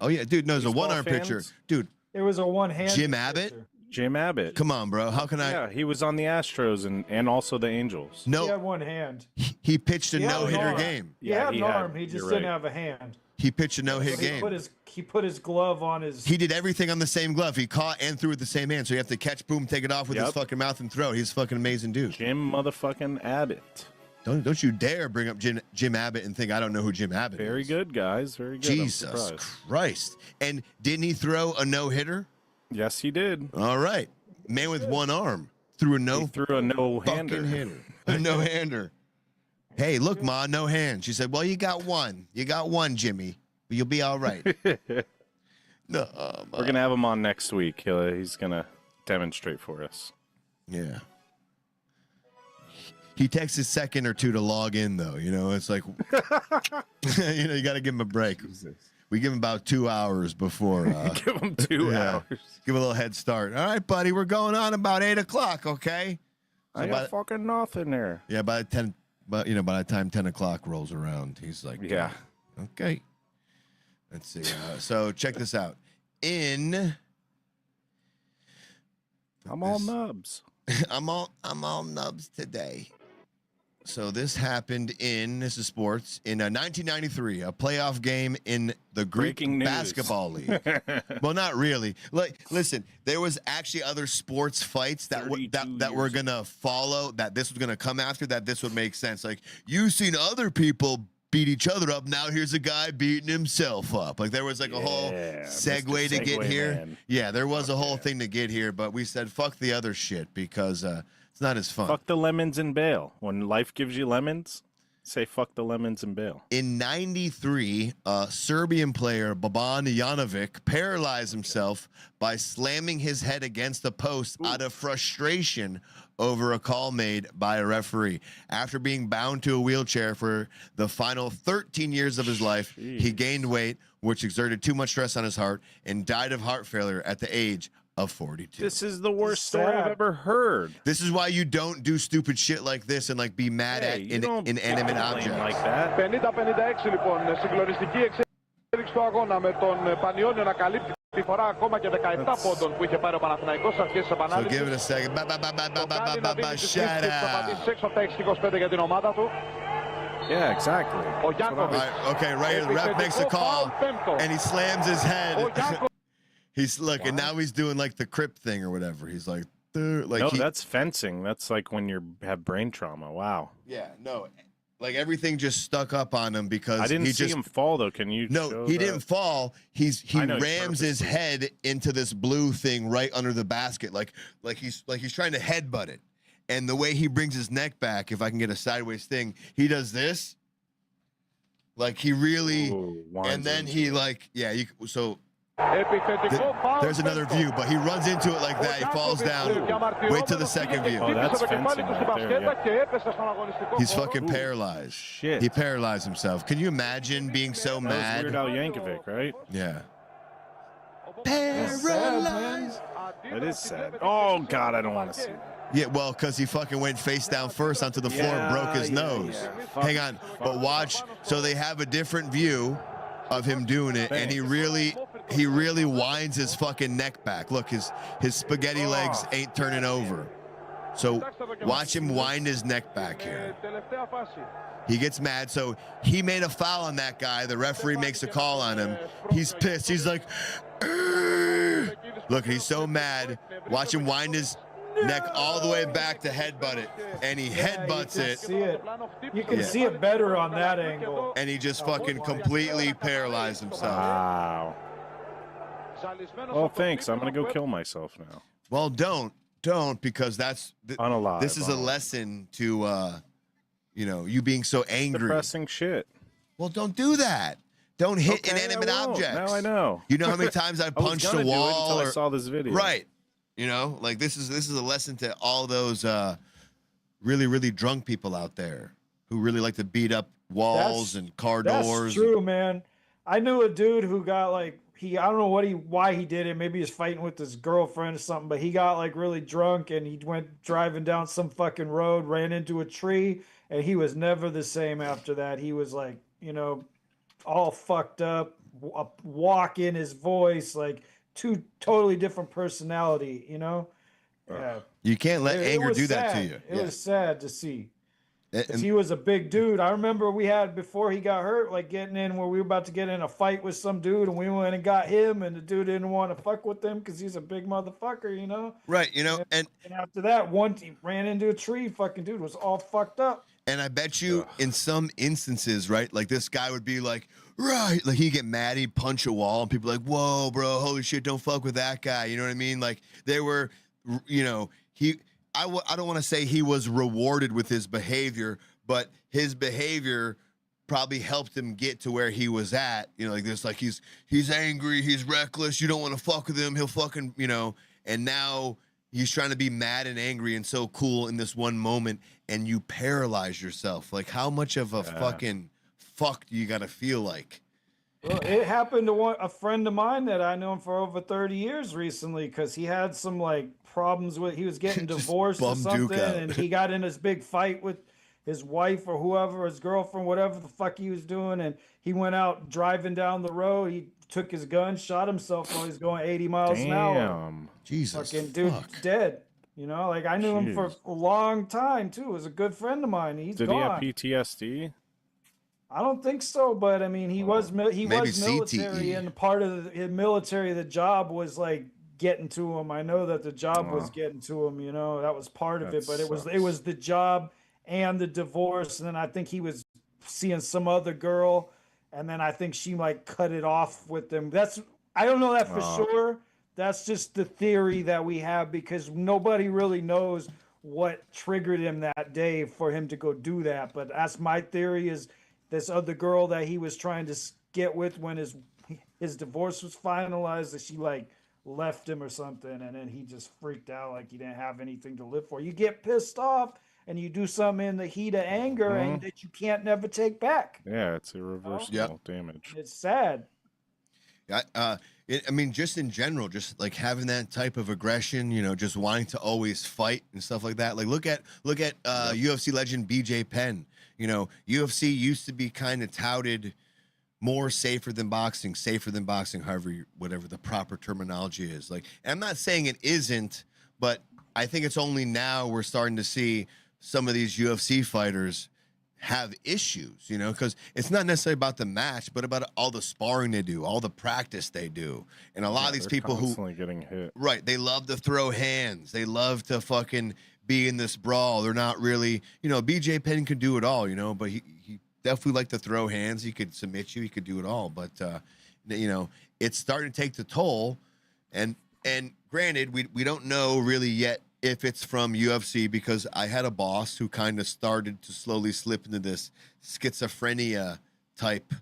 Oh yeah, dude. No, there's a Baseball one-arm fans? pitcher, dude. It was a one-hand. Jim Abbott. Jim Abbott. Come on, bro. How can I? Yeah, he was on the Astros and also the Angels. No, He had one hand. he pitched a He had an no-hitter arm. game. He had an had- arm. He just you're didn't right. have a hand. He pitched a no-hit So game. He put his glove on his. He did everything on the same glove. He caught and threw with the same hand. So you have to catch, boom, take it off with his fucking mouth and throw. He's a fucking amazing dude. Jim motherfucking Abbott. Don't you dare bring up Jim Abbott and think I don't know who Jim Abbott is. Very good, guys. Very good. I'm Jesus surprised. Christ. And didn't he throw a no-hitter? Yes, he did. All right. Man with one arm threw a He threw a no-hander. fucking hitter. A no-hander. Hey, look, Ma, no hand. She said, well, you got one. You got one, Jimmy. But you'll be all right. No, We're going to have him on next week. He's going to demonstrate for us. Yeah. He takes a second or two to log in, though. You know, it's like, you know, you got to give him a break. We give him about 2 hours before. Give him 2 hours. Give him a little head start. All right, buddy, we're going on about 8 o'clock, okay? So I got fucking nothing there. Yeah, by the time 10 o'clock rolls around, he's like, yeah. Okay. Let's see. So check this out. I'm all nubs. I'm all nubs today. So this happened this is sports, in 1993, a playoff game in the Greek Basketball League. Well, not really. Like, listen, there was actually other sports fights that were going to follow, that this was going to come after, that this would make sense. Like, you've seen other people beat each other up. Now here's a guy beating himself up. Like, there was like a whole segue to get here. Man. Yeah, there was a whole thing to get here, but we said, fuck the other shit because it's not as fun. Fuck the lemons and bail. When life gives you lemons, say fuck the lemons and bail. In 93, Serbian player Boban Janovic paralyzed himself by slamming his head against the post out of frustration over a call made by a referee. After being bound to a wheelchair for the final 13 years of his life, he gained weight, which exerted too much stress on his heart, and died of heart failure at the age of 42. This is the worst story I've ever heard. This is why you don't do stupid shit like this and like be mad at inanimate objects. Like that. 50-56 λοιπόν, συγκλονιστική εξέλιξη του αγώνα με τον Πανιόνιο να καλύπτει τη φορά ακόμα και 17 πόντων που είχε πάρει ο Παναθηναϊκός αρχές της επανάληψης. So give it a second. Shut up. Θα πατήσει έξω από τα 6-25 για την ομάδα του. Yeah, exactly. Ο Γιάνκοβιτς. Okay, right here, the ref makes a call and he slams his head. He's and now he's doing like the Crip thing or whatever. He's like, no, that's fencing. That's like when you have brain trauma. Wow. Yeah, no, like everything just stuck up on him because I didn't see him fall though. Can you? No, he didn't fall. He rams his head into this blue thing right under the basket, like he's trying to headbutt it. And the way he brings his neck back, if I can get a sideways thing, he does this. Like he really, and then he so. There's another view, but he runs into it like that. He falls down. Wait till the second view. Oh, that's fencing right there, yeah. He's fucking paralyzed. Shit. He paralyzed himself. Can you imagine being so mad? Weird Al Yankovic, right? Yeah. Paralyzed. That is sad. Oh God, I don't want to see that. Yeah, well, because he fucking went face down first onto the floor and broke his nose. Hang on, but watch. So they have a different view of him doing it, and he really winds his fucking neck back. Look, his spaghetti legs ain't turning over. So watch him wind his neck back here. He gets mad, so he made a foul on that guy. The referee makes a call on him. He's pissed. He's like, "Argh." Look, he's so mad. Watch him wind his neck all the way back to headbutt it, and he headbutts it. You can see it better on that angle. And he just fucking completely paralyzed himself. Wow. Well, thanks. I'm gonna go kill myself now. Well, don't, because unalive. This is a lesson to, you being so angry. Depressing shit. Well, don't do that. Don't hit inanimate objects. Now I know. You know how many times I've punched a wall? I saw this video. Right. Like this is a lesson to all those really, really drunk people out there who really like to beat up walls and car doors. That's true, man. I knew a dude who got like I don't know why he did it. Maybe he was fighting with his girlfriend or something, but he got like really drunk and he went driving down some fucking road, ran into a tree, and he was never the same after that. He was like, all fucked up, a walk in his voice, like two totally different personality, Yeah. You can't let anger do that to you. It was sad to see. Because he was a big dude. I remember we had, before he got hurt, like getting in where we were about to get in a fight with some dude, and we went and got him, and the dude didn't want to fuck with him because he's a big motherfucker, Right, and after that, he ran into a tree, fucking dude was all fucked up. And I bet you in some instances, right, like this guy would be like, right, like he'd get mad, he'd punch a wall, and people are like, whoa, bro, holy shit, don't fuck with that guy. You know what I mean? Like they were, I don't want to say he was rewarded with his behavior, but his behavior probably helped him get to where he was at. Like this, like he's angry, he's reckless, you don't want to fuck with him, he'll fucking, and now he's trying to be mad and angry and so cool in this one moment, and you paralyze yourself. Like how much of a fucking fuck do you got to feel like? Well, it happened to a friend of mine that I known for over 30 years recently, because he had some like problems with, he was getting divorced or something, and he got in this big fight with his wife or whoever, his girlfriend, whatever the fuck he was doing, and he went out driving down the road. He took his gun, shot himself while he was going 80 miles an hour. Jesus, fucking dude dead. You know, like I knew him for a long time too. He was a good friend of mine. He's Did gone. he have PTSD? I don't think so, but I mean, he was military, CTE. and part of his military, the job was like getting to him. I know that the job was getting to him. You know, that was part of it, but it was the job and the divorce, and then I think he was seeing some other girl, and then I think she like cut it off with them. I don't know that for sure. That's just the theory that we have because nobody really knows what triggered him that day for him to go do that. But that's my theory is this other girl that he was trying to get with when his divorce was finalized, that she like left him or something. And then he just freaked out like he didn't have anything to live for. You get pissed off and you do something in the heat of anger and that you can't never take back. Yeah, it's irreversible damage. It's sad. I mean, just in general, just like having that type of aggression, you know, just wanting to always fight and stuff like that. Like look at UFC legend BJ Penn. You know, UFC used to be kind of touted more safer than boxing, whatever the proper terminology is. Like, and I'm not saying it isn't, but I think it's only now we're starting to see some of these UFC fighters have issues, you know, because it's not necessarily about the match, but about all the sparring they do, all the practice they do. And a lot of these people who getting hit. Right, they love to throw hands. They love to fucking be in this brawl. They're not really, you know, BJ Penn could do it all, you know, but he definitely liked to throw hands. He could submit you. He could do it all. But, you know, it's starting to take the toll. And granted, we don't know really yet if it's from UFC, because I had a boss who kind of started to slowly slip into this schizophrenia type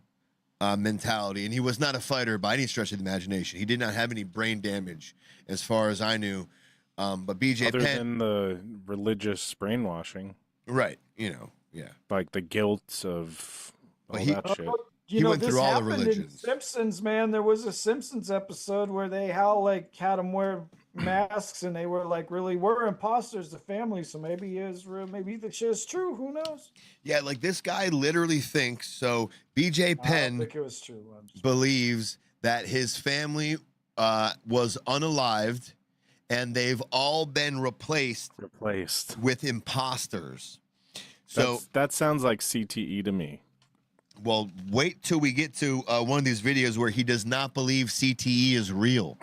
mentality. And he was not a fighter by any stretch of the imagination. He did not have any brain damage as far as I knew. But BJ Other Penn, than the religious brainwashing. Right, you know, yeah. Like the guilt of all that shit. He went through all the religions. In Simpsons, man, there was a Simpsons episode where they had him wear masks and they were like really were imposters, the family. So maybe he is real. Maybe the shit is true. Who knows? Yeah, like this guy literally thinks so. BJ Penn think it was true. Believes that his family was unalived and they've all been replaced with imposters. So that sounds like CTE to me. Well, wait till we get to one of these videos where he does not believe CTE is real.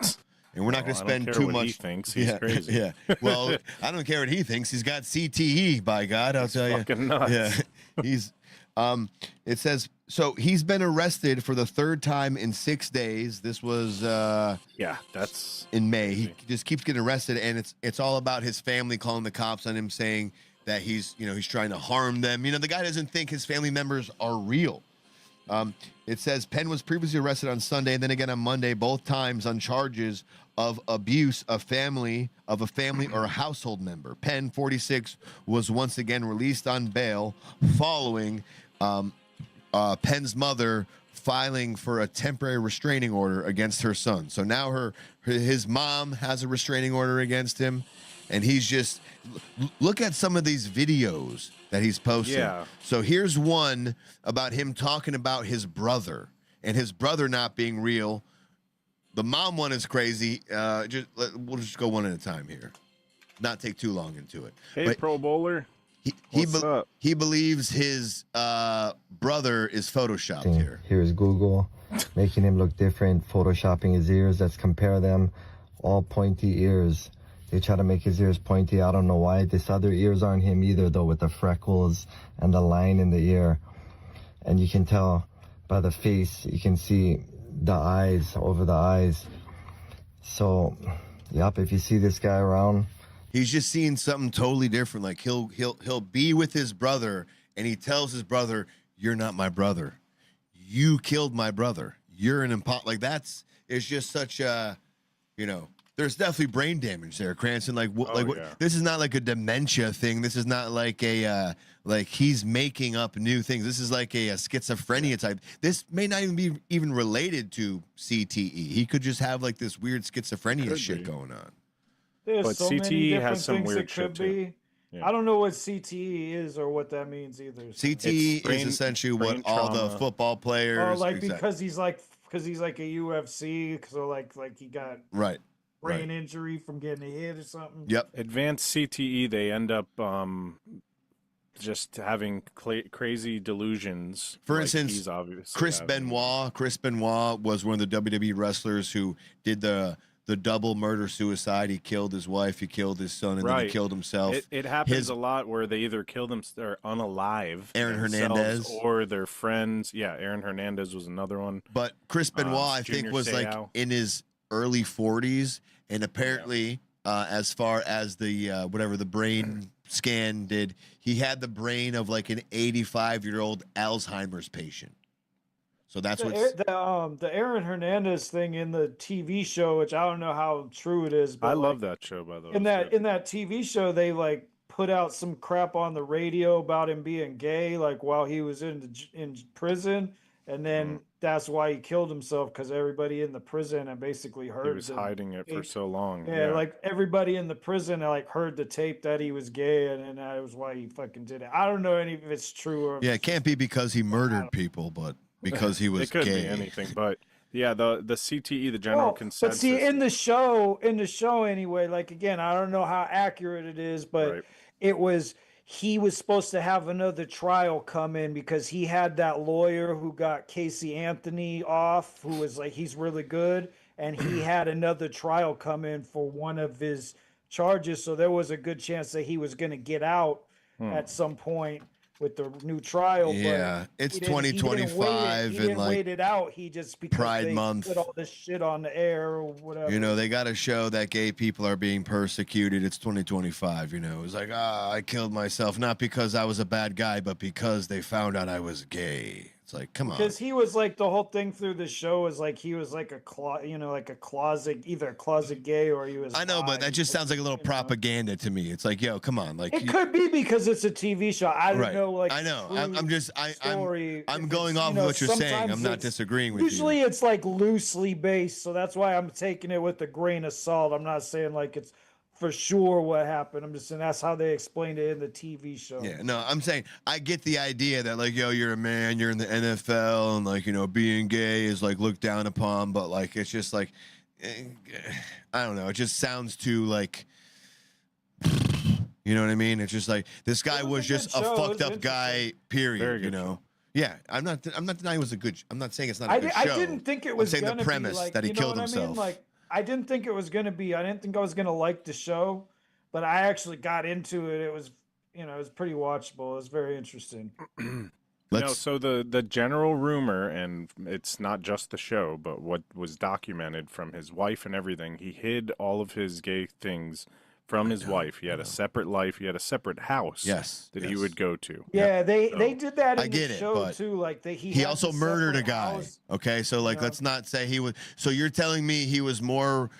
And we're not going to spend too much. He thinks he's crazy. Yeah. Well, I don't care what he thinks. He's got CTE, by God, I'll tell you. Fucking nuts. Yeah. He's it says so he's been arrested for the third time in 6 days. This was that's in May. He just keeps getting arrested, and it's all about his family calling the cops on him, saying that he's trying to harm them. You know, the guy doesn't think his family members are real. It says Penn was previously arrested on Sunday and then again on Monday, both times on charges of abuse of a family or a household member. Penn, 46, was once again released on bail following Penn's mother filing for a temporary restraining order against her son. So now his mom has a restraining order against him, and he's just look at some of these videos that he's posting. Yeah. So here's one about him talking about his brother and his brother not being real. The mom one is crazy. We'll just go one at a time here. Not take too long into it. Hey, but Pro Bowler. He believes his brother is photoshopped here. Here's Google making him look different, photoshopping his ears. Let's compare them. All pointy ears. They try to make his ears pointy. I don't know why. This other ears aren't him either, though, with the freckles and the line in the ear. And you can tell by the face, you can see the eyes, over the eyes. So, yep, if you see this guy around, he's just seeing something totally different. Like he'll be with his brother, and he tells his brother, "You're not my brother. You killed my brother. You're an imposter." Like it's just such a, there's definitely brain damage there, Cranston. This is not like a dementia thing. This is not like like he's making up new things. This is like a schizophrenia type. This may not even be related to CTE. He could just have like this weird schizophrenia shit going on. There's But so many CTE different has some things weird it could shit, too. be. Yeah. I don't know what CTE is or what that means either. CTE is essentially what brain all the trauma. football players. Oh, like because he's like a UFC, so like he got right. brain injury from getting a hit or something. Yep. Advanced CTE, they end up just having crazy delusions. For like instance, he's obviously Chris having. Benoit was one of the WWE wrestlers who did the double murder suicide. He killed his wife, he killed his son, and then he killed himself. It happens a lot where they either kill them or unalive Aaron themselves Hernandez or their friends. Yeah, Aaron Hernandez was another one. But Chris Benoit, I think, Junior was like Seau. in his early 40s, and apparently, as far as the whatever the brain scan did, he had the brain of like an 85-year-old Alzheimer's patient. So that's what the Aaron Hernandez thing in the TV show, which I don't know how true it is, but I love that show, by the way. In that TV show, they like put out some crap on the radio about him being gay, like while he was in prison, and then that's why he killed himself, because everybody in the prison and basically heard He was hiding it for so long. Yeah, like everybody in the prison like heard the tape that he was gay, and that was why he fucking did it. I don't know if it's true or it can't be because he murdered people, but because he was it could gay. be anything, but yeah, the CTE, the general consensus. But see, in the show anyway, like again, I don't know how accurate it is, but he was supposed to have another trial come in because he had that lawyer who got Casey Anthony off, who was like, he's really good, and he had another trial come in for one of his charges, so there was a good chance that he was going to get out at some point with the new trial. Yeah, but it's 2025 he and didn't like wait it out. He just because Pride they Month. put all this shit on the air or whatever. You know, they got to show that gay people are being persecuted. It's 2025. You know, it's like, I killed myself not because I was a bad guy, but because they found out I was gay. It's like, come on. Because he was like, the whole thing through the show was like he was like like a closet, either a closet gay or he was. I know, but that just sounds like a little propaganda to me. It's like, yo, come on, like it could be because it's a TV show. I don't know, like I know. I'm If going it's, off of what you're saying. sometimes I'm not it's- disagreeing with you. Usually it's like loosely based, so that's why I'm taking it with a grain of salt. I'm not saying like it's for sure what happened. I'm just saying that's how they explained it in the TV show. Yeah, no, I'm saying I get the idea that like, yo, you're a man, you're in the NFL, and like, you know, being gay is like looked down upon, but like it's just like, I don't know, it just sounds too like, you know what I mean? It's just like this guy was just a fucked up guy. Period. You know. Yeah, I'm not denying it was a good. I'm not saying it's not a good show. I didn't think it was I'm saying gonna the premise be like, that he you know killed what himself. I mean? Like I didn't think it was gonna be. I didn't think I was gonna like the show, but I actually got into it. It was, it was pretty watchable. It was very interesting. So the general rumor, and it's not just the show, but what was documented from his wife and everything, he hid all of his gay things from his wife. He had a separate life. He had a separate house that he would go to. Yeah, they did that in I get the it, show but too. Like he had also the murdered a separate guy. house. Okay, so like let's not say he was. So you're telling me he was more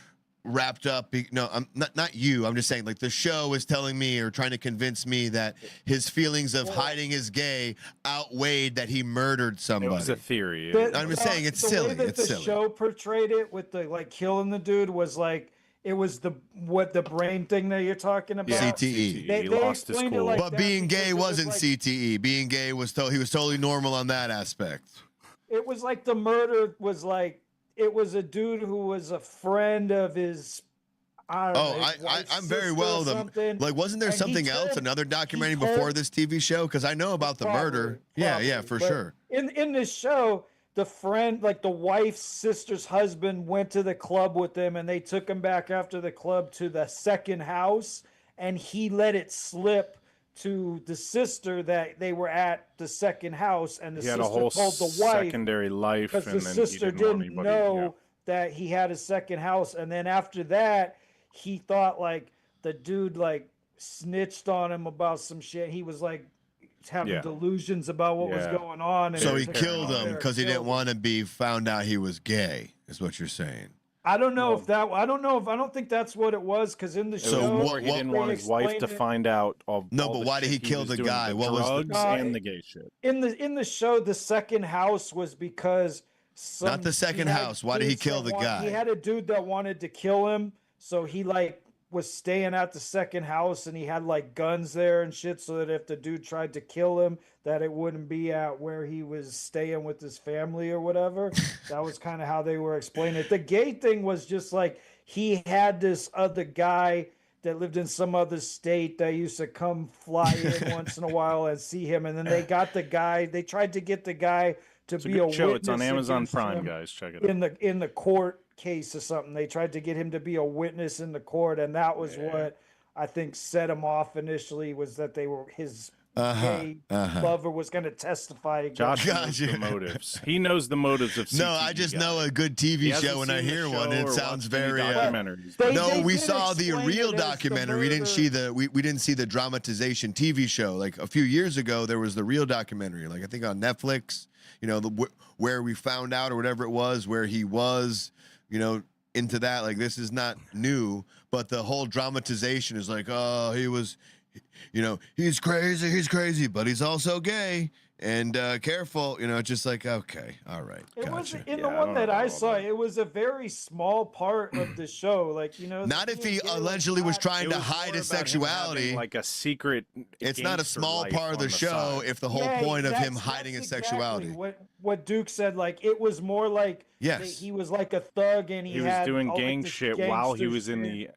wrapped up? No, I'm not you. I'm just saying like the show is telling me or trying to convince me that his feelings of hiding his gay outweighed that he murdered somebody. It was a theory. I'm just saying it's silly. The way that It's the silly. show portrayed it with the like killing the dude was like it was the brain thing that you're talking about. CTE. They explained it like but that being because gay it was wasn't like- CTE. Being gay was he was totally normal on that aspect. It was like the murder was like it was a dude who was a friend of his. I don't know, his wife's I'm very sister well or something, like wasn't there and he something else, told- another documentary he told- before this TV show? Because I know about the murder. Yeah, for But sure. In this show, the friend, like the wife's sister's husband, went to the club with them, and they took him back after the club to the second house, and he let it slip to the sister that they were at the second house, and the He had sister a whole told the wife secondary life, because and the then sister he didn't want didn't anybody. know that he had a second house, and then after that, he thought like the dude like snitched on him about some shit. He was like having delusions about what was going on. And So he took killed out him there because he and didn't killed want to be found out he was gay. Is what you're saying? I don't know if that. I don't think that's what it was because in the So show he didn't want his wife to find out of. No, all but the why did shit he kill was the doing, guy? the What was the- drugs and the gay shit? In the show, the second house was because Not the second he had house. Why did he dudes kill that the guy? He had a dude that wanted to kill him, so he like was staying at the second house, and he had like guns there and shit, so that if the dude tried to kill him, that it wouldn't be at where he was staying with his family or whatever. That was kind of how they were explaining it. The gay thing was just like he had this other guy that lived in some other state that used to come fly in once in a while and see him. And then they got the guy, they tried to get the guy to It's be a show. witness. It's on Amazon against Prime, him guys. Check it out. in the court case or something. They tried to get him to be a witness in the court, and that was what I think set him off initially, was that they were his gay lover was going to testify against Josh knows the motives. He knows the motives of CTE. No, I just know a good TV show when I hear one. It sounds very. No, we saw the real documentary. We didn't see the we didn't see the dramatization TV show. Like a few years ago, there was the real documentary. Like I think on Netflix. You know, where we found out or whatever it was, where he was. You know, into that. Like this is not new, but the whole dramatization is like, oh, he was. You know, he's crazy, but he's also gay and careful. You know, just like, okay, all right. It was in the one that I saw. It was a very small part of the show. Like, you know, not if he allegedly was trying to hide his sexuality, like a secret. It's not a small part of the show. If the whole point of him hiding his sexuality, what Duke said, like it was more like he was like a thug and he was doing gang shit while he was in the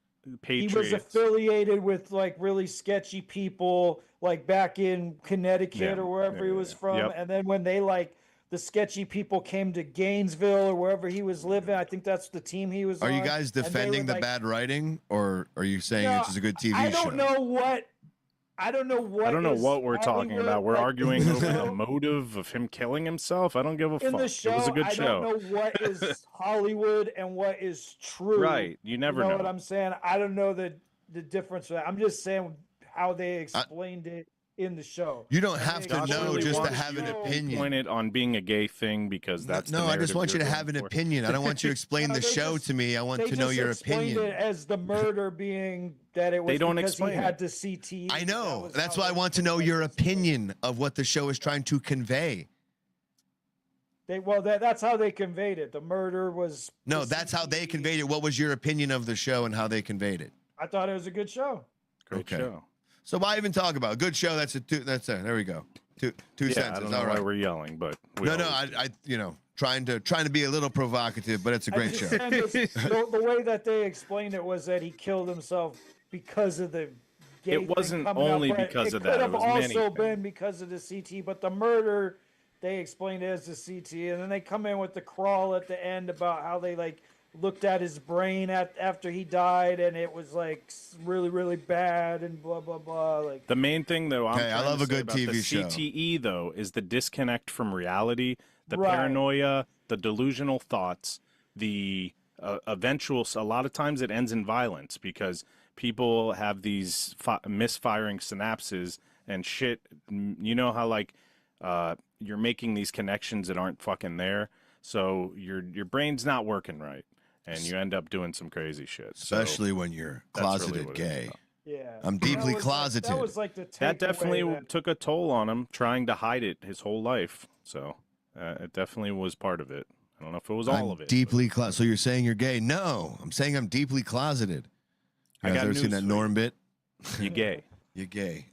Patriots. He was affiliated with like really sketchy people, like back in Connecticut or wherever he was from. And then when they like the sketchy people came to Gainesville or wherever he was living, I think that's the team he was on. Are you guys defending the bad writing, or are you saying it's just a good TV show? I don't know what we're talking about. We're arguing over the motive of him killing himself. I don't give a fuck. It was a good show. I don't know what is Hollywood and what is true. Right. You never know what I'm saying. I don't know the difference. I'm just saying how they explained it in the show. You don't have to know just to have an opinion. Pointed on being a gay thing because that's no. I just want you to have an opinion. I don't want you to explain the show to me. I want to know your opinion. They explained it as the murder being that it was because he had to CTE. I know. That's why I want to know your opinion of what the show is trying to convey. That's how they conveyed it. The murder was. No, that's how they conveyed it. What was your opinion of the show and how they conveyed it? I thought it was a good show. Great show. So why even talk about good show? That's there we go. Two sentences. I don't know why we're yelling, but I trying to be a little provocative, but it's a great show. The way that they explained it was that he killed himself because of the gay It wasn't only because of that. It It could was have many also been because of the CT, but the murder they explained it as the CT, and then they come in with the crawl at the end about how they like looked at his brain after he died, and it was like really, really bad, and blah blah blah. Like the main thing, though, I love a good TV show. CTE, though, is the disconnect from reality, the paranoia, the delusional thoughts, the eventual. A lot of times, it ends in violence because people have these misfiring synapses and shit. You know how like you're making these connections that aren't fucking there, so your brain's not working right. And you end up doing some crazy shit. Especially when you're closeted gay. Yeah. I'm deeply closeted. That was like the that definitely took a toll on him, trying to hide it his whole life. So it definitely was part of it. I don't know if it was all of it. Deeply closeted. So you're saying you're gay? No, I'm saying I'm deeply closeted. You guys ever seen that Norm bit? You gay. You're gay.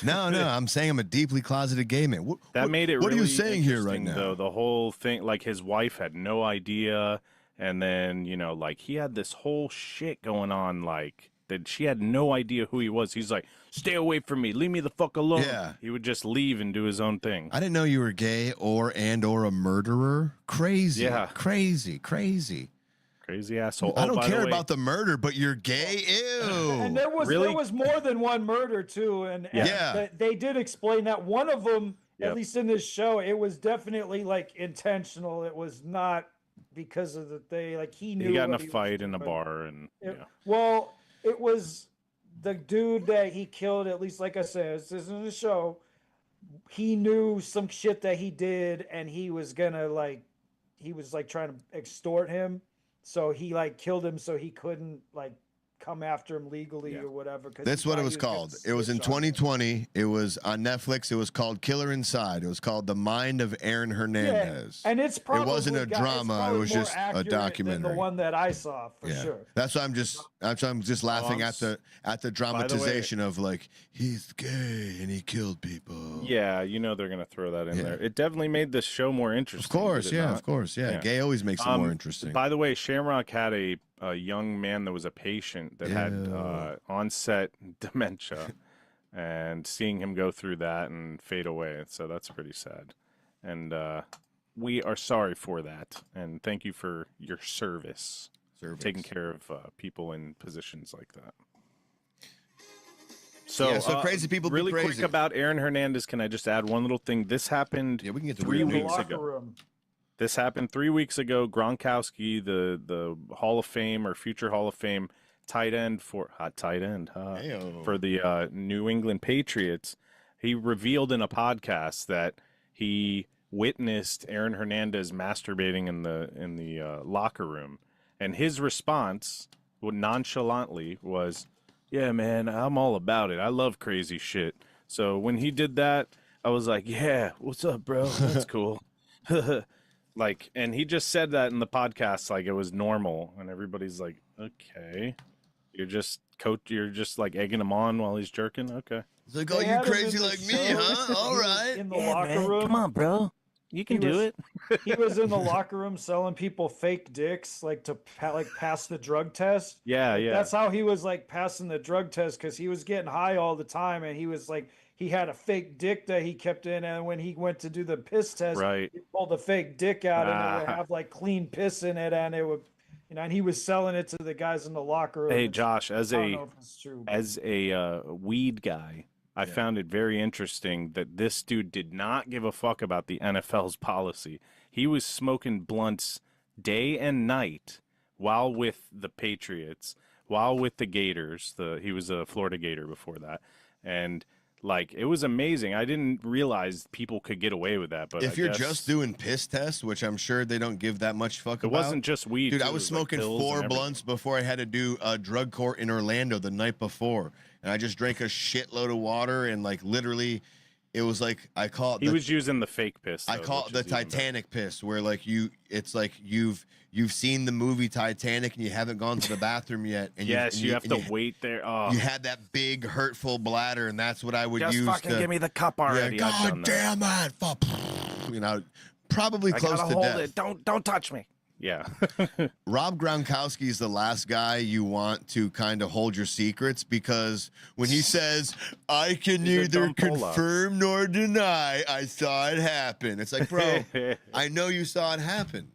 No, I'm saying I'm a deeply closeted gay man. That made it. What really are you saying here right now? Though the whole thing, like his wife had no idea. And then, like he had this whole shit going on, like that she had no idea who he was. He's like, stay away from me. Leave me the fuck alone. Yeah. He would just leave and do his own thing. I didn't know you were gay or a murderer. Crazy. Yeah. Crazy asshole. I don't care about the murder, but you're gay. Ew. And there was more than one murder, too. And they did explain that one of them, at least in this show, it was definitely like intentional. It was not because of the thing, like he knew he got in a fight in a bar, and well, it was the dude that he killed. At least, like I said, this is in the show. He knew some shit that he did, and he was gonna trying to extort him. So he like killed him, so he couldn't like come after him legally or whatever. That's what it was called. It was in 2020. It was on Netflix. It was called Killer Inside. It was called The Mind of Aaron Hernandez. Yeah, and it's probably it wasn't a drama. It was just a documentary. Than the one that I saw for sure. That's why I'm just laughing at the dramatization of like he's gay and he killed people. Yeah, they're gonna throw that in there. It definitely made the show more interesting. Of course, yeah. Gay always makes it more interesting. By the way, Shamrock had a a young man that was a patient that had onset dementia, and seeing him go through that and fade away. So that's pretty sad. And we are sorry for that. And thank you for your service. Taking care of people in positions like that. So, crazy people really be crazy. quick about Aaron Hernandez. Can I just add one little thing? This happened we can get to 3 weeks ago. This happened 3 weeks ago. Gronkowski, the Hall of Fame or future Hall of Fame tight end for the New England Patriots, he revealed in a podcast that he witnessed Aaron Hernandez masturbating in the locker room, and his response, nonchalantly, was, "Yeah, man, I'm all about it. I love crazy shit." So when he did that, I was like, "Yeah, what's up, bro? That's cool." Like, and he just said that in the podcast like it was normal, and everybody's like, "Okay, you're just like egging him on while he's jerking." Okay. It's like, "Oh, you crazy like me, huh? All right." In the locker room. Come on, bro. You can do it. He was in the locker room selling people fake dicks, like to pass the drug test. Yeah. That's how he was like passing the drug test, because he was getting high all the time, and he was like, he had a fake dick that he kept in, and when he went to do the piss test, he pulled a fake dick out, and it would have like clean piss in it, and it would, and he was selling it to the guys in the locker room. Hey, Josh, as I don't know if it's true, a weed guy, I found it very interesting that this dude did not give a fuck about the NFL's policy. He was smoking blunts day and night while with the Patriots, while with the Gators. He was a Florida Gator before that, and like, it was amazing. I didn't realize people could get away with that. But if you're just doing piss tests, which I'm sure they don't give that much fuck about. It wasn't just weed. Dude, I was smoking 4 blunts before I had to do a drug court in Orlando the night before. And I just drank a shitload of water, and like literally it was like, I call it. He was using the fake piss. I call it the Titanic piss, where like it's like you've seen the movie Titanic and you haven't gone to the bathroom yet. And you have to wait there. Oh. You had that big hurtful bladder, and that's what I would use. Just fucking give me the cup already. Yeah, God damn it! You know, probably close to death. It. Don't touch me. Yeah. Rob Gronkowski is the last guy you want to kind of hold your secrets, because when he says, "I can neither confirm nor deny I saw it happen," it's like, bro, I know you saw it happen.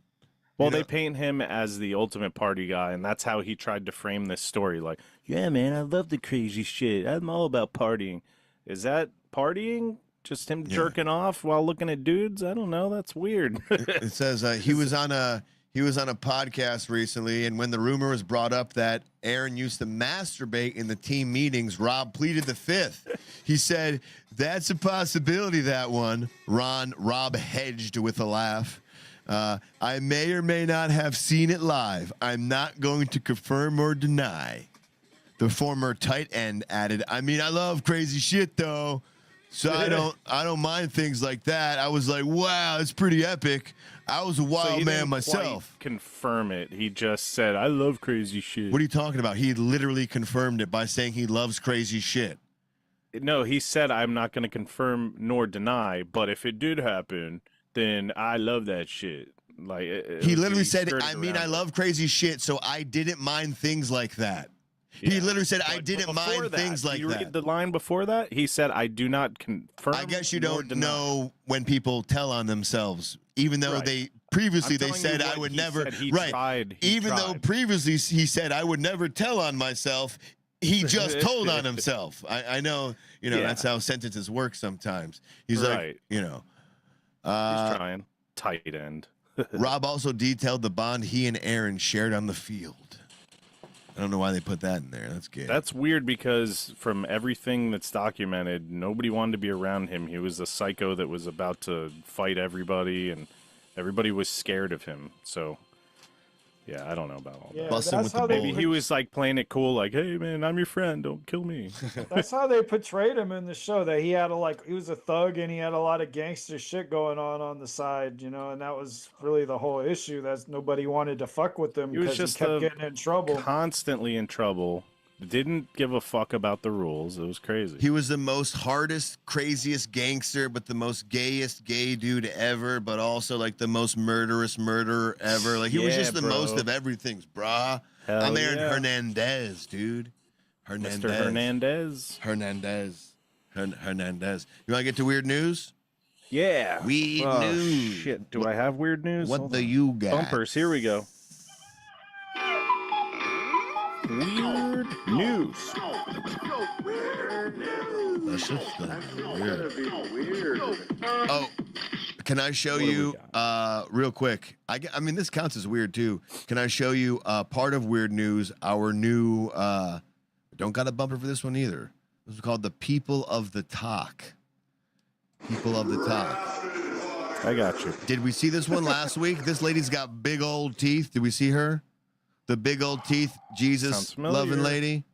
Well, they paint him as the ultimate party guy, and that's how he tried to frame this story. Like, "Yeah, man, I love the crazy shit. I'm all about partying." Is that partying? Just him jerking off while looking at dudes? I don't know. That's weird. It says he was on a podcast recently, and when the rumor was brought up that Aaron used to masturbate in the team meetings, Rob pleaded the fifth. He said, "That's a possibility, that one." Rob hedged with a laugh. "I may or may not have seen it live. I'm not going to confirm or deny." The former tight end added, "I mean, I love crazy shit, though. So I don't mind things like that." I was like, wow, it's pretty epic. I was a wild man myself. Confirm it. He just said, "I love crazy shit." What are you talking about? He literally confirmed it by saying he loves crazy shit. No, he said, "I'm not going to confirm nor deny, but if it did happen, then I love that shit." Like, he literally said, "I mean, I love crazy shit, so I didn't mind things like that." He literally said, "I didn't mind things like that." You read the line before that? He said, "I do not confirm." I guess you don't know when people tell on themselves, even though they previously they said, "I would never." Even though previously he said, "I would never tell on myself," he just told on himself. I know, that's how sentences work sometimes. He's like, he's trying. Tight end. Rob also detailed the bond he and Aaron shared on the field. I don't know why they put that in there. That's gay. That's weird, because from everything that's documented, nobody wanted to be around him. He was a psycho that was about to fight everybody, and everybody was scared of him. So, yeah, I don't know about all that. That's how Maybe he was like playing it cool, like, "Hey, man, I'm your friend. Don't kill me." That's how they portrayed him in the show, that he was a thug, and he had a lot of gangster shit going on the side, and that was really the whole issue. That's nobody wanted to fuck with him because he kept getting in trouble. Constantly in trouble. Didn't give a fuck about the rules. It was crazy. He was the most hardest, craziest gangster, but the most gayest gay dude ever, but also like the most murderous murderer ever. Like he was just the most of everything, brah. Hell I'm Aaron yeah. Hernandez, dude. Hernandez. Mr. Hernandez. Hernandez. Hernandez. You want to get to weird news? Yeah. Weird news. Shit. Do I have weird news? What Hold the on. you got? Bumpers. Here we go. Weird news. That's just weird. Oh, can I show you real quick? I mean, this counts as weird too. Can I show you part of weird news? Our new don't got a bumper for this one either. This is called the People of the Talk. People of the Talk. I got you. Did we see this one last week? This lady's got big old teeth. Did we see her? The big old teeth, Jesus loving lady.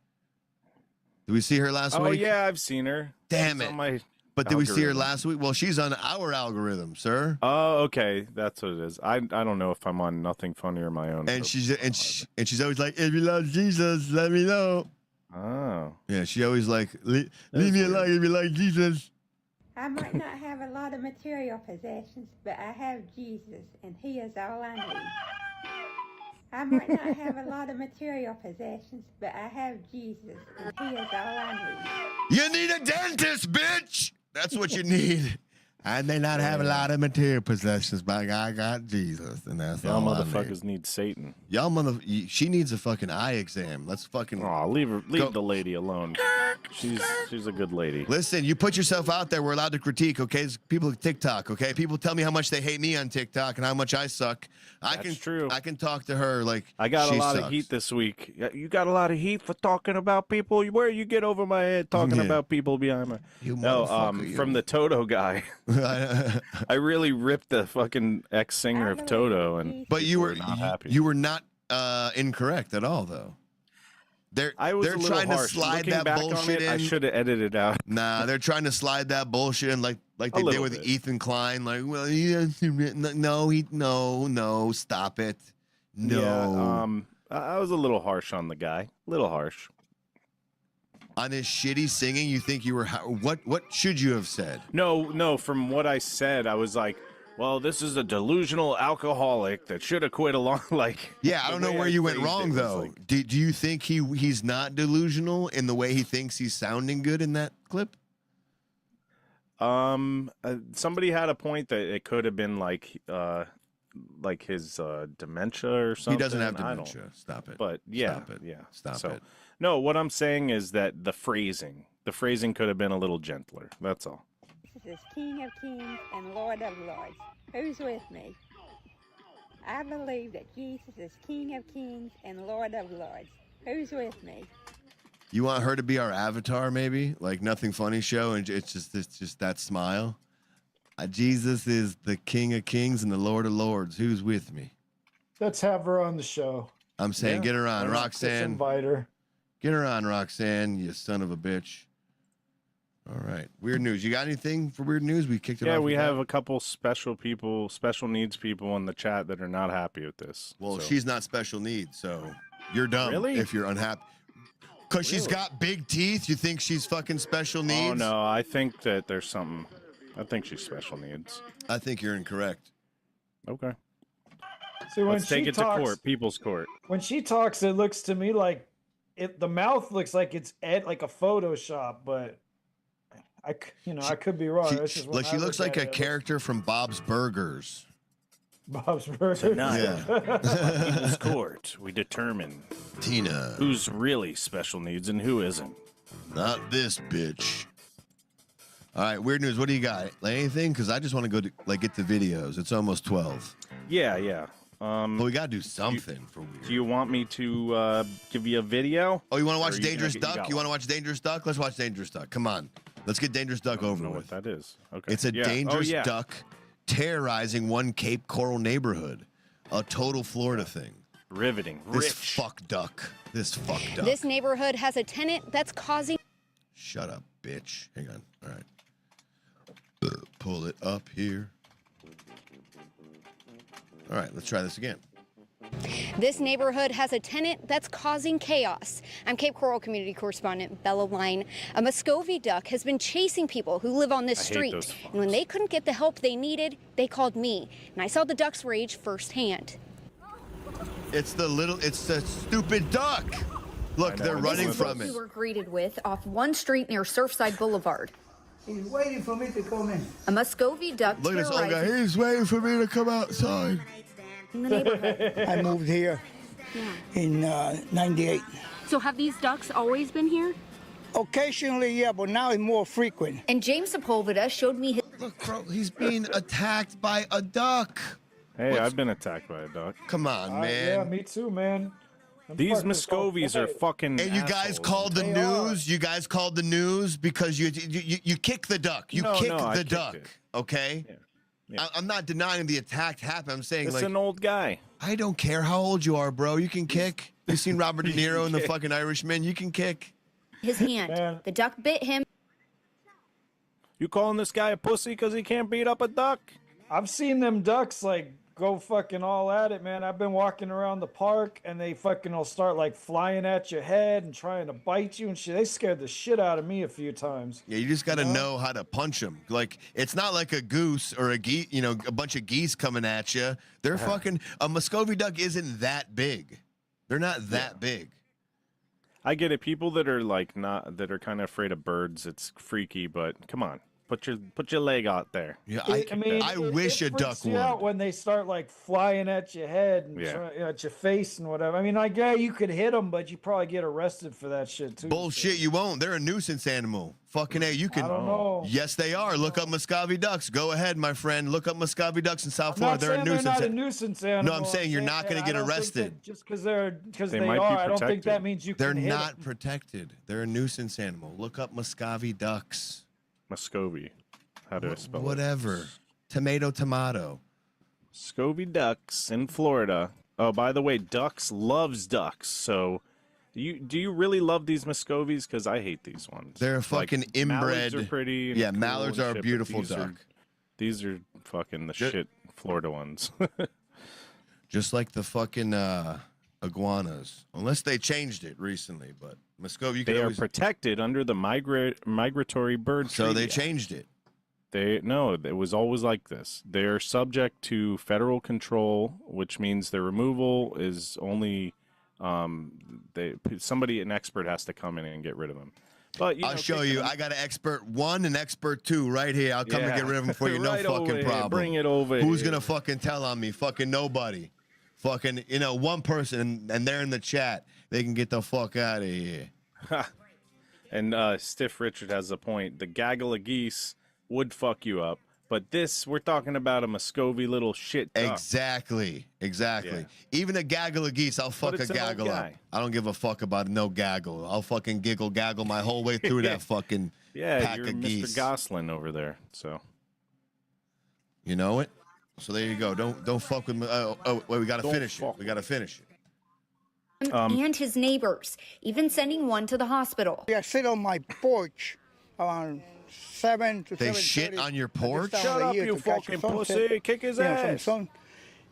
Did we see her last week? Oh yeah, I've seen her. Damn She's it. on my But did we see her algorithm. last week? Well, she's on our algorithm, sir. Oh, okay. That's what it is. I don't know if I'm on Nothing Funny or my own. And she's always like, if you love Jesus, let me know. Oh. Yeah, she always like, leave me alone if you like Jesus. I might not have a lot of material possessions, but I have Jesus, and He is all I need. I might not have a lot of material possessions, but I have Jesus, and He is all I need. You need a dentist, bitch. That's what you need. I may not have a lot of material possessions, but I got Jesus, and that's Y'all all I motherfuckers need Satan. Y'all she needs a fucking eye exam. Let's fucking. Oh, leave the lady alone. She's a good lady. Listen, you put yourself out there. We're allowed to critique, okay? It's people at TikTok, okay? People tell me how much they hate me on TikTok and how much I suck. That's true. I can talk to her like I got a she lot sucks. of heat this week. You got a lot of heat for talking about people. Where you get over my head talking about people behind my. From the Toto guy. I really ripped the fucking ex-singer of Toto, and but you were not happy. You were not incorrect at all, though. They're trying to slide Looking that back on bullshit it, in. I should have edited it out. Nah, they're trying to slide that bullshit in like they did little with bit. Ethan Klein. Like, well, no, stop it. No. Yeah, I was a little harsh on the guy. Little harsh. On his shitty singing, you think you were what should you have said? No, from what I said, I was like, well, this is a delusional alcoholic that should have quit a long Yeah, I don't know where you went wrong though. Like, Do you think he's not delusional in the way he thinks he's sounding good in that clip? Somebody had a point that it could have been like his dementia or something. He doesn't have I don't- dementia. Stop it. But yeah, Stop it. yeah. Stop it. No, what I'm saying is that the phrasing could have been a little gentler. That's all. Jesus is King of Kings and Lord of Lords. Who's with me? I believe that Jesus is King of Kings and Lord of Lords. Who's with me? You want her to be our avatar, maybe like Nothing Funny show, and it's just that smile. Jesus is the King of Kings and the Lord of Lords. Who's with me? Let's have her on the show. I'm saying, get her on, Let's Roxanne. invite her. Get her on, Roxanne. You son of a bitch. All right, weird news. You got anything for weird news? We kicked it off. Yeah, we with have that. a couple special needs people in the chat that are not happy with this. Well, so. she's not special needs, so you're dumb Really? if you're unhappy. Because she's got big teeth, you think she's fucking special needs? Oh no, I think that there's something. I think she's special needs. I think you're incorrect. Okay. See, when Let's take she it talks, to court, people's court. When she talks, it looks to me like the mouth looks like it's like a Photoshop, but I could be wrong. That's just when She I looks look like at a it. character from Bob's Burgers. Bob's Burgers. Tonight, Yeah. on People's Court, we determine Tina. who's really special needs and who isn't. Not this bitch. All right, weird news. What do you got? Like anything? Because I just want to go to get the videos. It's almost 12. Yeah. But we gotta do something for weird. Do you want me to give you a video? Oh, you want to watch Or Dangerous you Duck? got You want one? to watch Dangerous Duck? Let's watch Dangerous Duck. Come on. Let's get Dangerous Duck I don't over know with. what that is. Okay. It's a Yeah. dangerous Oh, yeah. duck terrorizing one Cape Coral neighborhood. A total Florida thing. Riveting. This Rich. fuck duck. This fuck duck. This neighborhood has a tenant that's causing. Shut up, bitch. Hang on. All right. Pull it up here. All right, let's try this again. This neighborhood has a tenant that's causing chaos. I'm Cape Coral community correspondent Bella Line. A Muscovy duck has been chasing people who live on this street. And when they couldn't get the help they needed, they called me. And I saw the duck's rage firsthand. It's the stupid duck. Look, they're running from it. We were greeted with off one street near Surfside Boulevard. He's waiting for me to come in. A Muscovy duck. Look at this old guy. He's waiting for me to come outside. In the neighborhood. I moved here in 98. So have these ducks always been here? Occasionally, yeah, but now it's more frequent. And James Sepulveda showed me his... Look, bro, he's being attacked by a duck. Hey, I've been attacked by a duck. Come on, man. Yeah, me too, man. These Muscovies are fucking. And you guys called the news. You guys called the news because you kick the duck. You kick the duck. Okay. Yeah. I'm not denying the attack happened. I'm saying it's an old guy. I don't care how old you are, bro. You can kick. You seen Robert De Niro in The fucking Irishman? You can kick. His hand. Man. The duck bit him. You calling this guy a pussy because he can't beat up a duck? I've seen them ducks like go fucking all at it, man. I've been walking around the park and they fucking will start like flying at your head and trying to bite you and shit. They scared the shit out of me a few times. Yeah, you just got to know how to punch them. Like, it's not like a goose or a geese, a bunch of geese coming at you. They're fucking, a Muscovy duck isn't that big. They're not that big. I get it. People that are like that are kind of afraid of birds, it's freaky, but come on. Put your leg out there. Yeah, I wish a duck would. Out when they start like flying at your head and at your face and whatever. I mean, you could hit them, but you probably get arrested for that shit too. Bullshit, you won't. They're a nuisance animal. Fucking A, you can. I don't know. Yes, they are. Look up Muscovy ducks. Go ahead, my friend. Look up Muscovy ducks in South Florida. They're a nuisance. They're not a nuisance animal. No, I'm saying you're not going to get arrested. Just because they are. I don't think that means you They're can hit not them. protected. They're a nuisance animal. Look up Muscovy ducks. Muscovy. How do I spell Whatever. it? Tomato. Muscovy ducks in Florida. Oh, by the way, ducks loves ducks. So, do you really love these Muscovies? Because I hate these ones. They're fucking inbred. Mallards are pretty. Yeah, cool mallards and are a shit, beautiful but duck. These are fucking the shit Florida ones. Just like the fucking iguanas, unless they changed it recently. But Muscovy, they are protected under the migratory bird So treaty. they changed it. No, it was always like this. They're subject to federal control, which means their removal is only an expert has to come in and get rid of them. But I'll show you. I got an expert 1 and expert 2 right here. I'll come and get rid of them for you. No Right fucking over problem. here. Bring it over. Who's here. gonna fucking tell on me? Fucking nobody. Fucking one person, and they're in the chat. They can get the fuck out of here. And Stiff Richard has a point. The gaggle of geese would fuck you up, but we're talking about a Muscovy little shit duck. Exactly. Yeah. Even a gaggle of geese, I'll fuck a it's an old gaggle up. guy. I don't give a fuck about no gaggle. I'll fucking gaggle my whole way through that fucking pack you're of Mr. geese. Gosselin over there. So you know it. So there you go. Don't fuck with me. Wait, we gotta Don't finish it. fuck. We gotta finish it. And his neighbors, even sending one to the hospital. I sit on my porch around 7 to 7:30. They shit on your porch? Shut up, you fucking pussy. Kick his ass.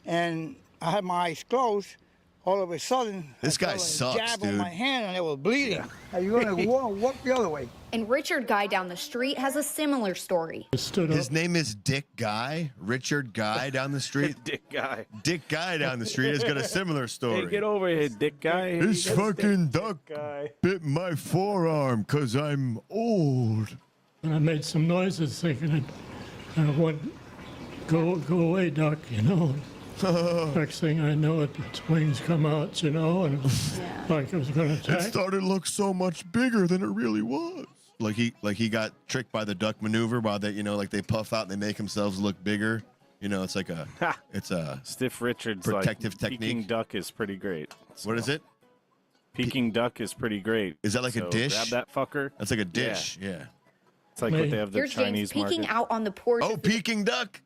And I had my eyes closed. All of a sudden, This I guy felt a sucks, jab dude. on my hand and it was bleeding. Are you going to walk the other way? And Richard Guy down the street has a similar story. His name is Dick Guy. Richard Guy down the street. Dick Guy. Dick Guy down the street has got a similar story. Hey, get over here, Dick Guy. This You got a fucking dick duck guy. bit my forearm because I'm old. And I made some noises thinking it would go away, duck, Next thing I know, its wings come out, and it was like it was going to attack. It started to look so much bigger than it really was. Like he got tricked by the duck maneuver, by that like they puff out and they make themselves look bigger. It's like it's a Stiff Richard's protective Peking technique. duck is pretty great. What is it? Peking duck is pretty great. Is that like a dish? Grab that fucker. That's like a dish. Yeah. It's like what they have the Here's James Chinese peeking market. out on the porch. Oh, Peking duck.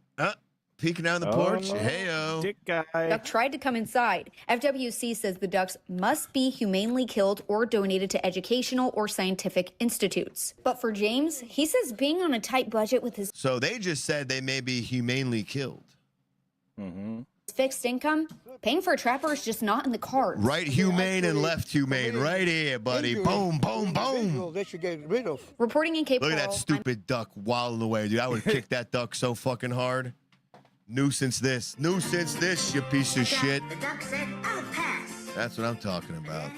Peeking out on the porch. no. Hey-o. Dick Guy. Duck tried to come inside. FWC says the ducks must be humanely killed or donated to educational or scientific institutes. But for James, he says being on a tight budget with his... So they just said they may be humanely killed. Mm-hmm. fixed income, paying for a trapper is just not in the cards. Right humane and left humane. Right here, buddy. Boom, boom, boom. They should get rid of. Reporting in Cape Look at Coral, that stupid duck wilding away, dude. I would kick that duck so fucking hard. Nuisance this, you piece of shit. The duck said, I'll pass. That's what I'm talking about.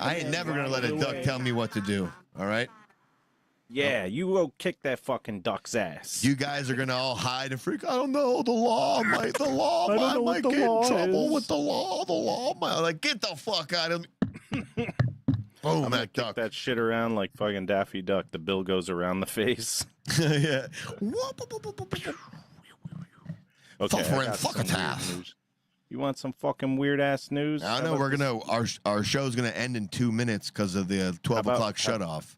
I ain't never gonna let a duck tell me what to do. All right. Yeah, you go kick that fucking duck's ass. You guys are gonna all hide and freak. I don't know. The law might get in trouble with the law. The law might. Like, get the fuck out of me. Boom, I'm that duck. kick that shit around like fucking Daffy Duck. The bill goes around the face. Yeah. Okay. Fuck. You want some fucking weird ass news? I know we're gonna our show's gonna end in 2 minutes because of the 12 o'clock shut off.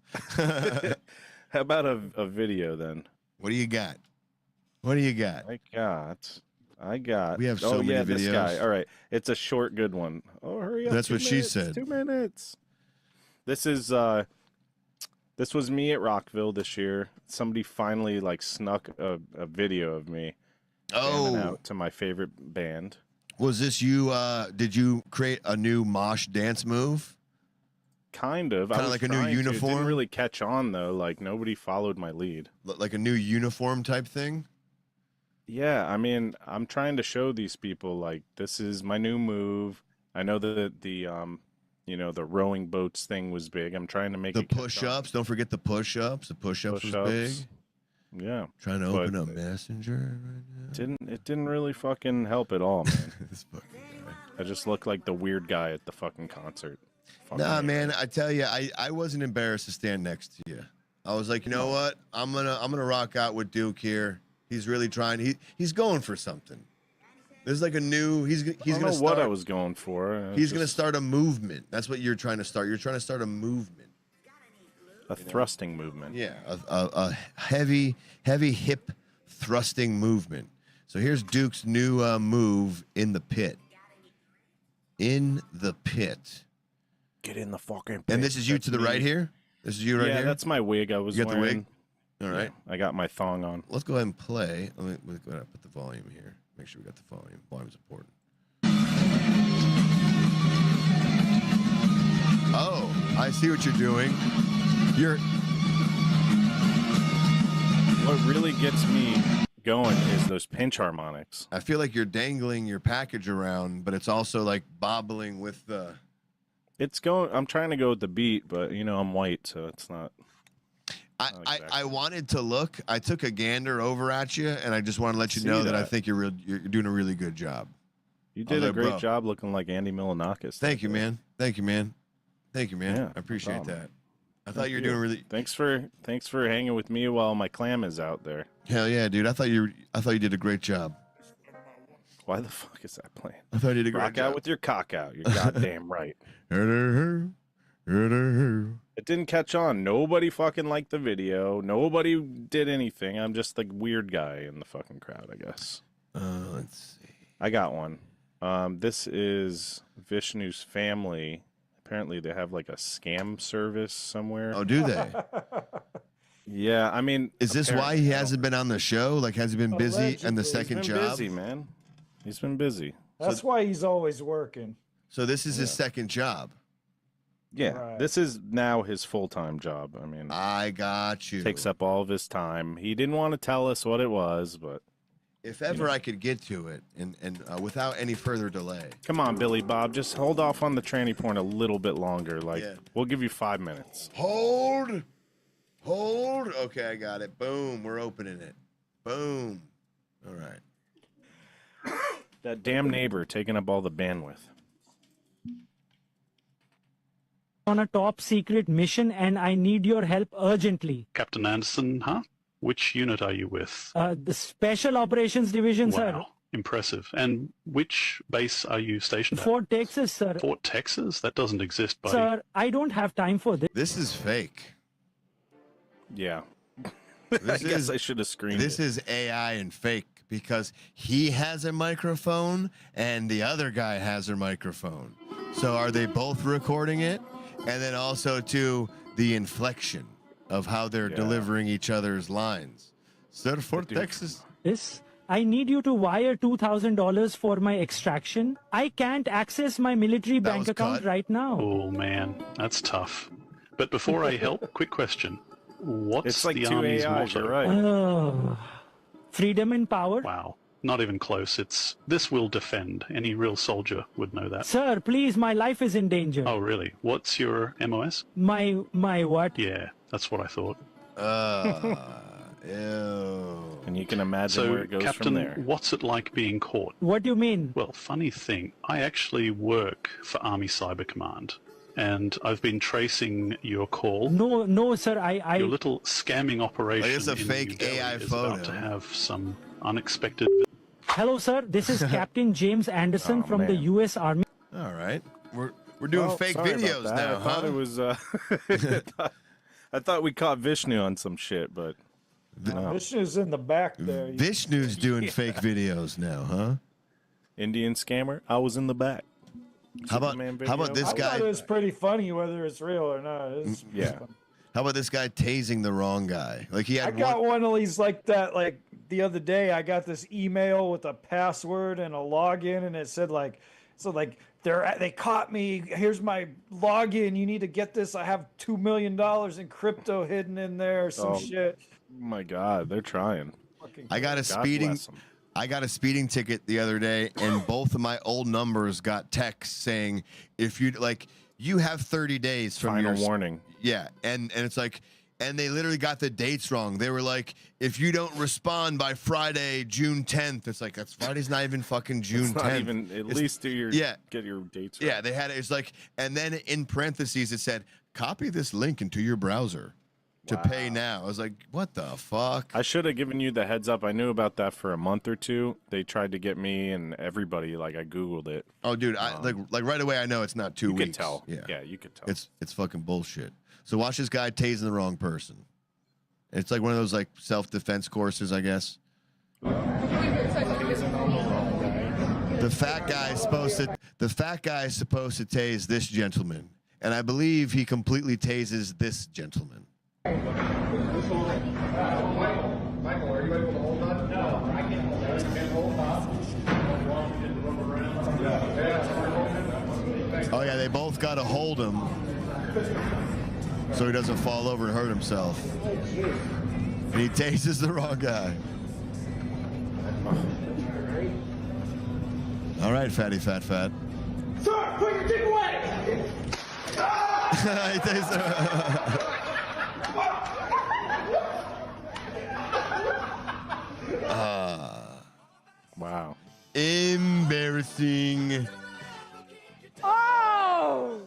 How about a video then? What do you got? What do you got? I got. We have so many videos. This guy. All right, it's a short, good one. Oh, hurry up! That's what she said. 2 minutes. This is this was me at Rockville this year. Somebody finally like snuck a video of me. Out to my favorite band. Was this you? Did you create a new mosh dance move? Kind of. Kind of like a new uniform? It didn't really catch on, though. Like, nobody followed my lead. Like a new uniform type thing? Yeah, I mean, I'm trying to show these people, like, this is my new move. I know that the rowing boats thing was big. I'm trying to make the push-ups. Don't forget the push-ups. The push-ups was big. Yeah. Trying to open up Messenger right now. It didn't really fucking help at all, man. This fucking guy. I just look like the weird guy at the fucking concert. Nah, man, I tell you, I wasn't embarrassed to stand next to you. I was like, you know what? I'm gonna rock out with Duke here. He's really trying. He's going for something. There's like a new. He's I gonna know start. what I was going for. He's gonna start a movement. That's what you're trying to start. You're trying to start a movement. A thrusting movement. Yeah, a heavy hip thrusting movement. So here's Duke's new move in the pit. In the pit. Get in the fucking pit. And this is you to the right here? This is you right here? Yeah, that's my wig I was You got wearing. the wig? All right. Yeah, I got my thong on. Let's go ahead and play. Let me go ahead and put the volume here. Make sure we got the volume. Volume's important. Oh, I see what you're doing. What really gets me going is those pinch harmonics. I feel like you're dangling your package around, but it's also like bobbling with the... I'm trying to go with the beat, but I'm white, so it's not. I wanted to look. I took a gander over at you, and I just want to let you know that I think you're doing a really good job. You did a great job looking like Andy Milonakis. Thank you, man. Thank you, man. Thank you, man. Yeah, I appreciate that. I thought Thank you were you. doing really. Thanks for hanging with me while my clam is out there. Hell yeah, dude! I thought you did a great job. Why the fuck is that playing? I thought you did a great Rock job. out with your cock out. You're goddamn right. It It didn't catch on. Nobody fucking liked the video. Nobody did anything. I'm just the weird guy in the fucking crowd, I guess. Let's see. I got one. This is Vishnu's family. Apparently they have like a scam service somewhere. Oh, do they? Yeah, I mean, is this why he hasn't been on the show? Like, has he been busy and the second He's been job? busy, man. He's been busy. That's why he's always working. So this is his second job. Yeah, Right. this is now his full-time job. I mean, I got you. Takes up all of his time. He didn't want to tell us what it was, but If ever I could get to it, and without any further delay. come on, Billy Bob, just hold off on the tranny porn a little bit longer. Like, we'll give you 5 minutes. Hold. Okay, I got it. Boom. We're opening it. Boom. All right. That damn neighbor taking up all the bandwidth. On a top secret mission and I need your help urgently. Captain Anderson, huh? Which unit are you with? The Special Operations Division, sir. Wow, impressive. And which base are you stationed at? Fort Texas, sir. Fort Texas? That doesn't exist, buddy. Sir, I don't have time for this. This is fake. Yeah. I guess I should have screened This it. is AI and fake because he has a microphone and the other guy has a microphone. So are they both recording it? And then also to the inflection of how they're delivering each other's lines. Sir, Fort Texas. I need you to wire $2,000 for my extraction. I can't access my military bank account right now. Oh man, that's tough. But before I help, quick question. What's It's like the two Army's AIs, motto? you're right. Oh, freedom and power. Wow, not even close. It's "This will defend." Any real soldier would know that. Sir, please, my life is in danger. Oh really? What's your MOS? My what? Yeah, that's what I thought. Ew. And you can imagine So, where it goes Captain, from there. what's it like being caught? What do you mean? Well, funny thing, I actually work for Army Cyber Command, and I've been tracing your call. No, sir. Your little scamming operation It's a in fake New Delhi AI is photo. about to have some unexpected. Hello, sir. This is Captain James Anderson from the U.S. Army. All right, we're doing Well, fake sorry about videos that. now, I thought huh? it was. I thought we caught Vishnu on some shit, but no. Vishnu's in the back there. Vishnu's doing fake videos now, huh? Indian scammer. I was in the back. How about this I guy? thought it was pretty funny, whether it's real or not. It's Yeah. How about this guy tasing the wrong guy? Like he I had got one of these like that. Like the other day, I got this email with a password and a login, and it said like, they caught me. Here's my login. You need to get this. I have $2 million in crypto hidden in there or some shit. Oh my God, they're trying. I got a God speeding. bless 'em. I got a speeding ticket the other day, and both of my old numbers got texts saying, "If you like, you have 30 days from Final your warning." Yeah, and it's like, and they literally got the dates wrong. They were like, "If you don't respond by Friday, June 10th," it's like that's Friday's not even fucking June It's 10th. not even. At least do your get your dates right. Yeah, they had it. It's like, and then in parentheses it said, "Copy this link into your browser to pay now." I was like, "What the fuck?" I should have given you the heads up. I knew about that for a month or two. They tried to get me and everybody. Like I googled it. Oh, dude, I like right away. I know it's not 2 You weeks. could tell. Yeah, you could tell. It's fucking bullshit. So watch this guy tasing the wrong person. It's like one of those like self-defense courses, I guess. The fat guy is supposed to tase this gentleman, and I believe he completely tases this gentleman. Michael, are you able to hold on? No, I can't hold on. Oh yeah, they both got to hold him so he doesn't fall over and hurt himself. And he tases the wrong guy. All right, fatty fat. Sir, put your dick away! He tased Wow. Embarrassing. Oh!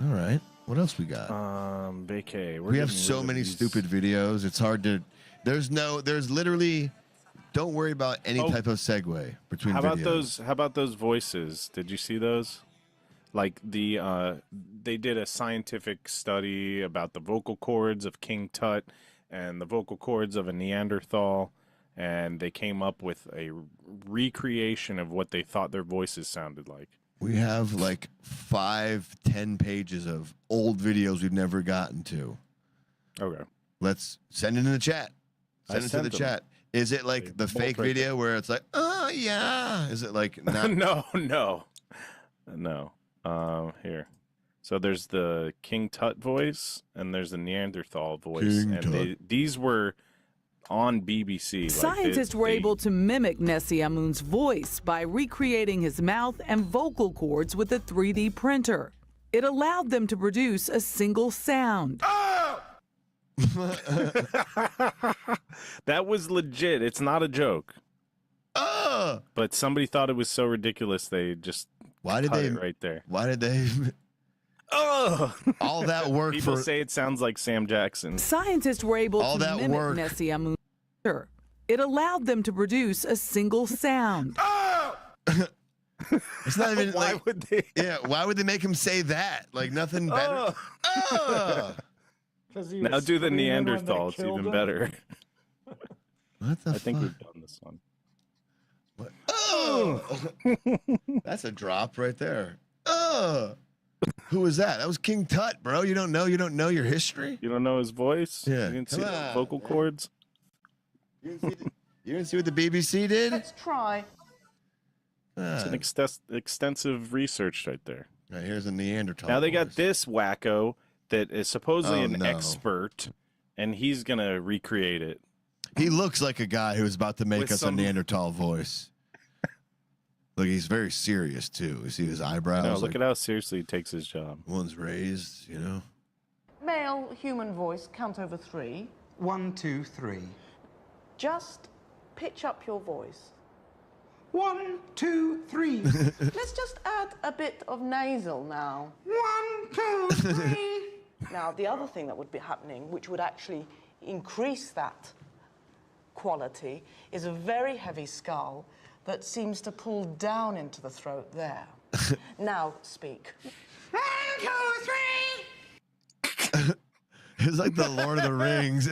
All right. What else we got? Vacay. We have so many stupid videos. It's hard to. There's literally. Don't worry about any type of segue between. How about videos. How about those voices? Did you see those? Like they did a scientific study about the vocal cords of King Tut and the vocal cords of a Neanderthal, and they came up with a recreation of what they thought their voices sounded like. We have like 5-10 pages of old videos we've never gotten to. Okay. Let's send it in the chat. I Send it to sent the them. chat. Is it like the fake right video where it's like, oh yeah? Is it like not? No. Here. So there's the King Tut voice and there's the Neanderthal voice, King and these were on BBC. Scientists were able to mimic Nessie Amun's voice by recreating his mouth and vocal cords with a 3D printer. It allowed them to produce a single sound. That was legit. It's not a joke. But somebody thought it was so ridiculous they just cut it right there. Why did they? All that work People for. say it sounds like Sam Jackson. Scientists were able All to that mimic work. Nessie Amun's printer. It allowed them to produce a single sound. It's not even. Why like, would they? Yeah. Why would they make him say that? Like nothing better. Now do the Neanderthal. It's even better. What the I think fuck? we've done this one. What? That's a drop right there. Who was that? That was King Tut, bro. You don't know your history? You don't know his voice? Yeah. You didn't see Come the on, vocal cords? You You didn't see what the BBC did? Let's try. It's an extensive research right there. Right, here's a Neanderthal. Now they got this wacko that is supposedly an no. expert, and he's gonna recreate it. He looks like a guy who's about to make With us some- a Neanderthal voice. Look, he's very serious too. You see his eyebrows? No, look at how seriously he takes his job. One's raised, you know. Male human voice, count over 3. 1, 2, 3. Just pitch up your voice. 1, 2, 3. Let's just add a bit of nasal now. 1, 2, 3. Now, the other thing that would be happening, which would actually increase that quality, is a very heavy skull that seems to pull down into the throat there. Now, speak. 1, 2, 3. It's like the Lord of the Rings.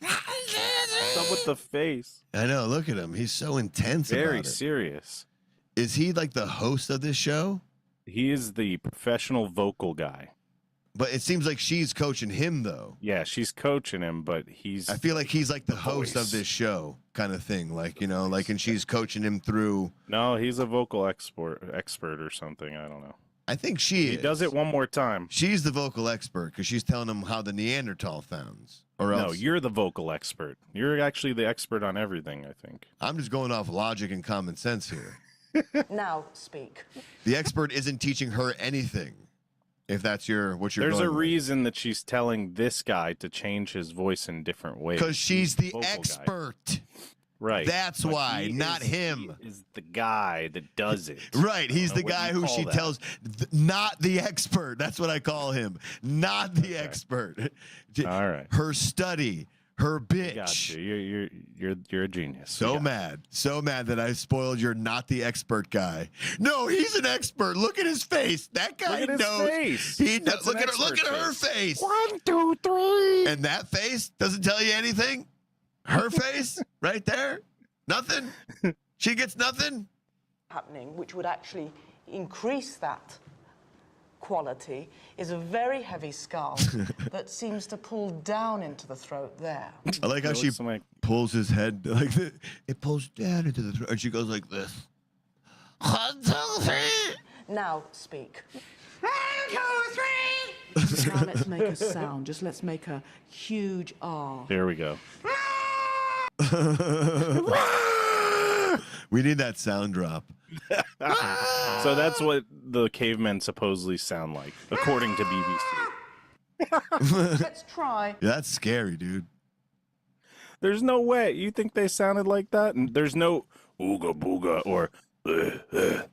What's up with the face? I know. Look at him. He's so intense. Very about it. serious. Is he like the host of this show? He is the professional vocal guy. But it seems like she's coaching him, though. Yeah, she's coaching him, but he's... I feel like he's like the host of this show kind of thing. Like, you know, like, and she's coaching him through... No, he's a vocal expert or something. I don't know. I think she is. He does it one more time. She's the vocal expert because she's telling him how the Neanderthal sounds. Or else... No, you're the vocal expert. You're actually the expert on everything, I think. I'm just going off logic and common sense here. Now, speak. The expert isn't teaching her anything. If that's what you're There's going a with. reason that she's telling this guy to change his voice in different ways. Because she's the vocal guy. expert. Right. That's But why, he not him. He is the guy that does it. Right. He's I the don't know, what guy do you who call she that? tells, not the expert. That's what I call him. Not the expert. All right. Her study, her bitch. Got you. You're a genius. So mad that I spoiled your not the expert guy. No, he's an expert. Look at his face. That guy Look at his knows. face. He knows. That's an Look at her expert face. 1, 2, 3. And that face doesn't tell you anything. Her face right there, nothing. She gets nothing. Happening, which would actually increase that quality, is a very heavy skull that seems to pull down into the throat there. I like how she pulls his head like this. It pulls down into the throat, and she goes like this. 1, 2, 3. Now, speak. 1, 2, 3. Now let's make a sound. Just let's make a huge R. There we go. We need that sound drop. So that's what the cavemen supposedly sound like, according to BBC. Let's try. Yeah, that's scary, dude. There's no way. You think they sounded like that? And there's no ooga booga or...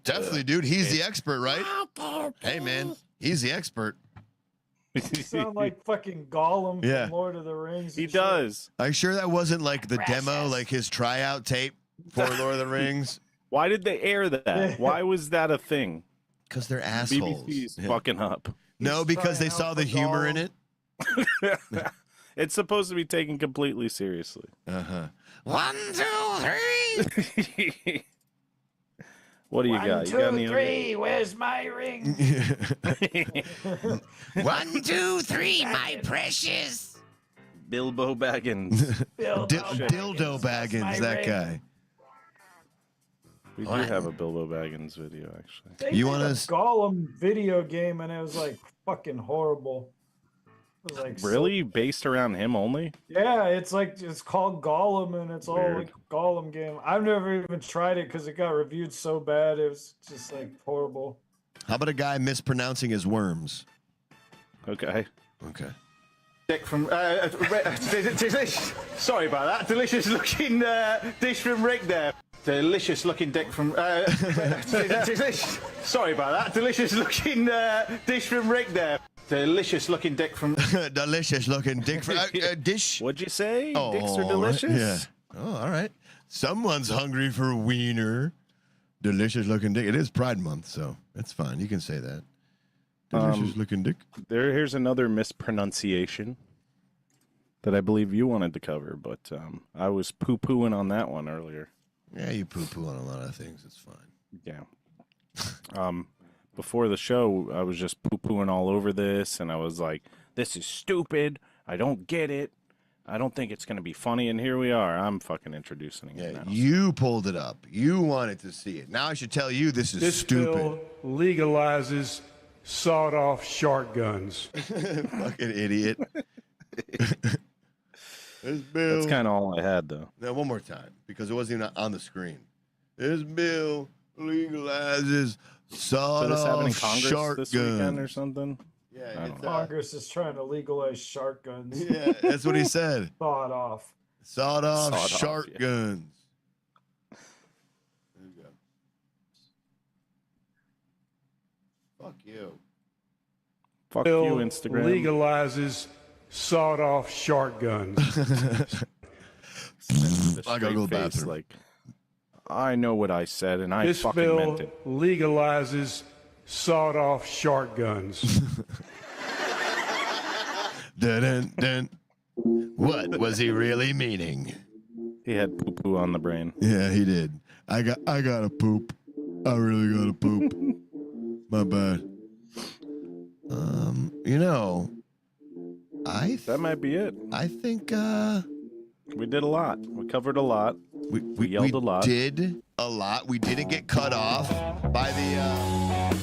Definitely, dude. He's the expert, right? Hey, man. He's the expert. You sound like fucking Gollum Yeah. from Lord of the Rings. He does. Are you sure that wasn't like the demo, like his tryout tape for Lord of the Rings? Why did they air that? Why was that a thing? Because they're assholes. BBC's Yeah. fucking up. No, because they saw the humor in it. It's supposed to be taken completely seriously. 1, 2, 3. What do you got? 1, You got 2, any 3. Where's my ring? 1, 2, 3, my precious. Bilbo Baggins. Dildo Baggins, that guy. We do have a Bilbo Baggins video, actually. They You made want a us? Gollum video game, and it was like fucking horrible. It was like Really? Based around him only? Yeah, it's called Gollum, and it's all Weird. like a Gollum game. I've never even tried it because it got reviewed so bad. It was just like horrible. How about a guy mispronouncing his worms? Okay. Okay. Dick from delicious. Sorry about that. Delicious looking dish from Rick there. Delicious looking dick from delicious. Sorry about that. Delicious looking dish from Rick there. Delicious looking dick from Delicious looking dick from dish. What'd you say? Oh, Dicks are delicious? Yeah. Oh, all right. Someone's hungry for wiener. Delicious looking dick. It is Pride Month, so it's fine. You can say that. Delicious looking dick. Here's another mispronunciation that I believe you wanted to cover, but I was poo-pooing on that one earlier. Yeah, you poo-poo on a lot of things. It's fine. Yeah. Before the show, I was just poo-pooing all over this, and I was like, this is stupid. I don't get it. I don't think it's going to be funny, and here we are. I'm fucking introducing it now. You pulled it up. You wanted to see it. Now I should tell you this is stupid. Bill legalizes sawed-off shotguns. Fucking idiot. This bill. That's kind of all I had, though. Now, one more time, because it wasn't even on the screen. This bill legalizes sawed-off shotguns. This weekend or something? Yeah, Congress is trying to legalize shark guns. Yeah, that's what he said. Sawed off. Sawed-off shark guns. There you go. Fuck you. Fuck Bill you, Instagram. legalizes sawed-off shotguns. I gotta go to the bathroom. Like, I know what I said, and I This fucking bill meant it. legalizes sawed-off shotguns. Dun, dun. What was he really meaning? He had poo-poo on the brain. Yeah, he did. I gotta poop. I really gotta poop. My bad. That might be it. I think we did a lot. We covered a lot. We yelled a lot. Did a lot. We didn't get cut off by the.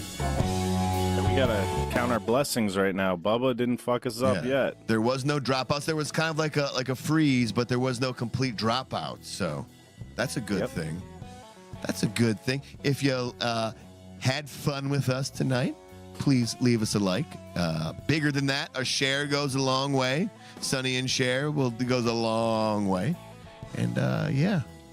We gotta count our blessings right now. Bubba didn't fuck us up yet. There was no dropouts. There was kind of like a freeze, but there was no complete dropouts. So that's a good thing. That's a good thing. If you had fun with us tonight, please leave us a like. Bigger than that, a share goes a long way. Sonny and share goes a long way. And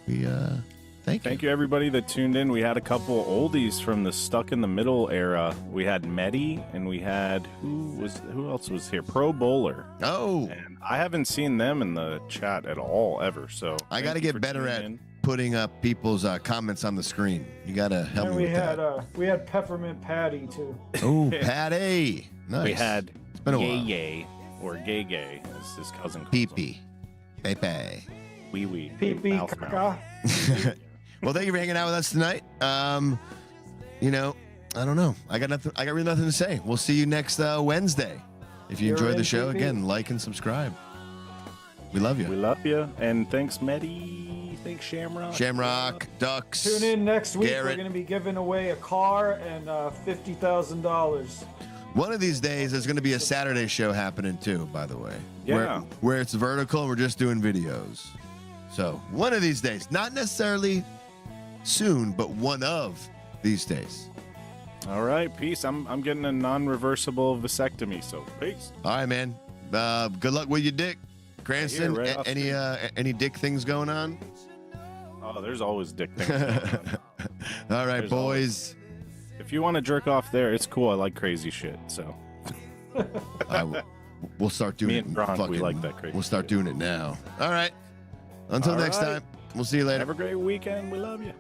we thank you everybody that tuned in. We had a couple oldies from the Stuck in the Middle era. We had Medi, and we had who else was here? Pro Bowler. Oh, and I haven't seen them in the chat at all ever. So I got to get better at putting up people's comments on the screen. You got to help And me we with had that. we had Peppermint Patty too. Oh, Patty. Nice. We had It's been a while. Yay or Gay, as his cousin calls Pee-pee. Pepe. Wee wee. Pee-pee caca. Well, thank you for hanging out with us tonight. I don't know. I got really nothing to say. We'll see you next Wednesday. If you enjoyed the show, again, like and subscribe. We love you. We love you. And thanks, Medi. Thanks, Shamrock. Shamrock, Ducks. Tune in next week. Garrett. We're going to be giving away a car and $50,000. One of these days, there's going to be a Saturday show happening too, by the way. Yeah. Where it's vertical and we're just doing videos. So one of these days, not necessarily soon, but one of these days. All right, peace. I'm getting a non-reversible vasectomy, so peace. All right, man. Good luck with your dick, Cranston. Right off Any dick things going on? Oh, there's always dick things going on. All right, There's boys. If you want to jerk off there, it's cool. I like crazy shit, so. We'll start doing Me it. and Gronk, we like that crazy We'll start doing it now. All right. Until All next right. time. We'll see you later. Have a great weekend. We love you.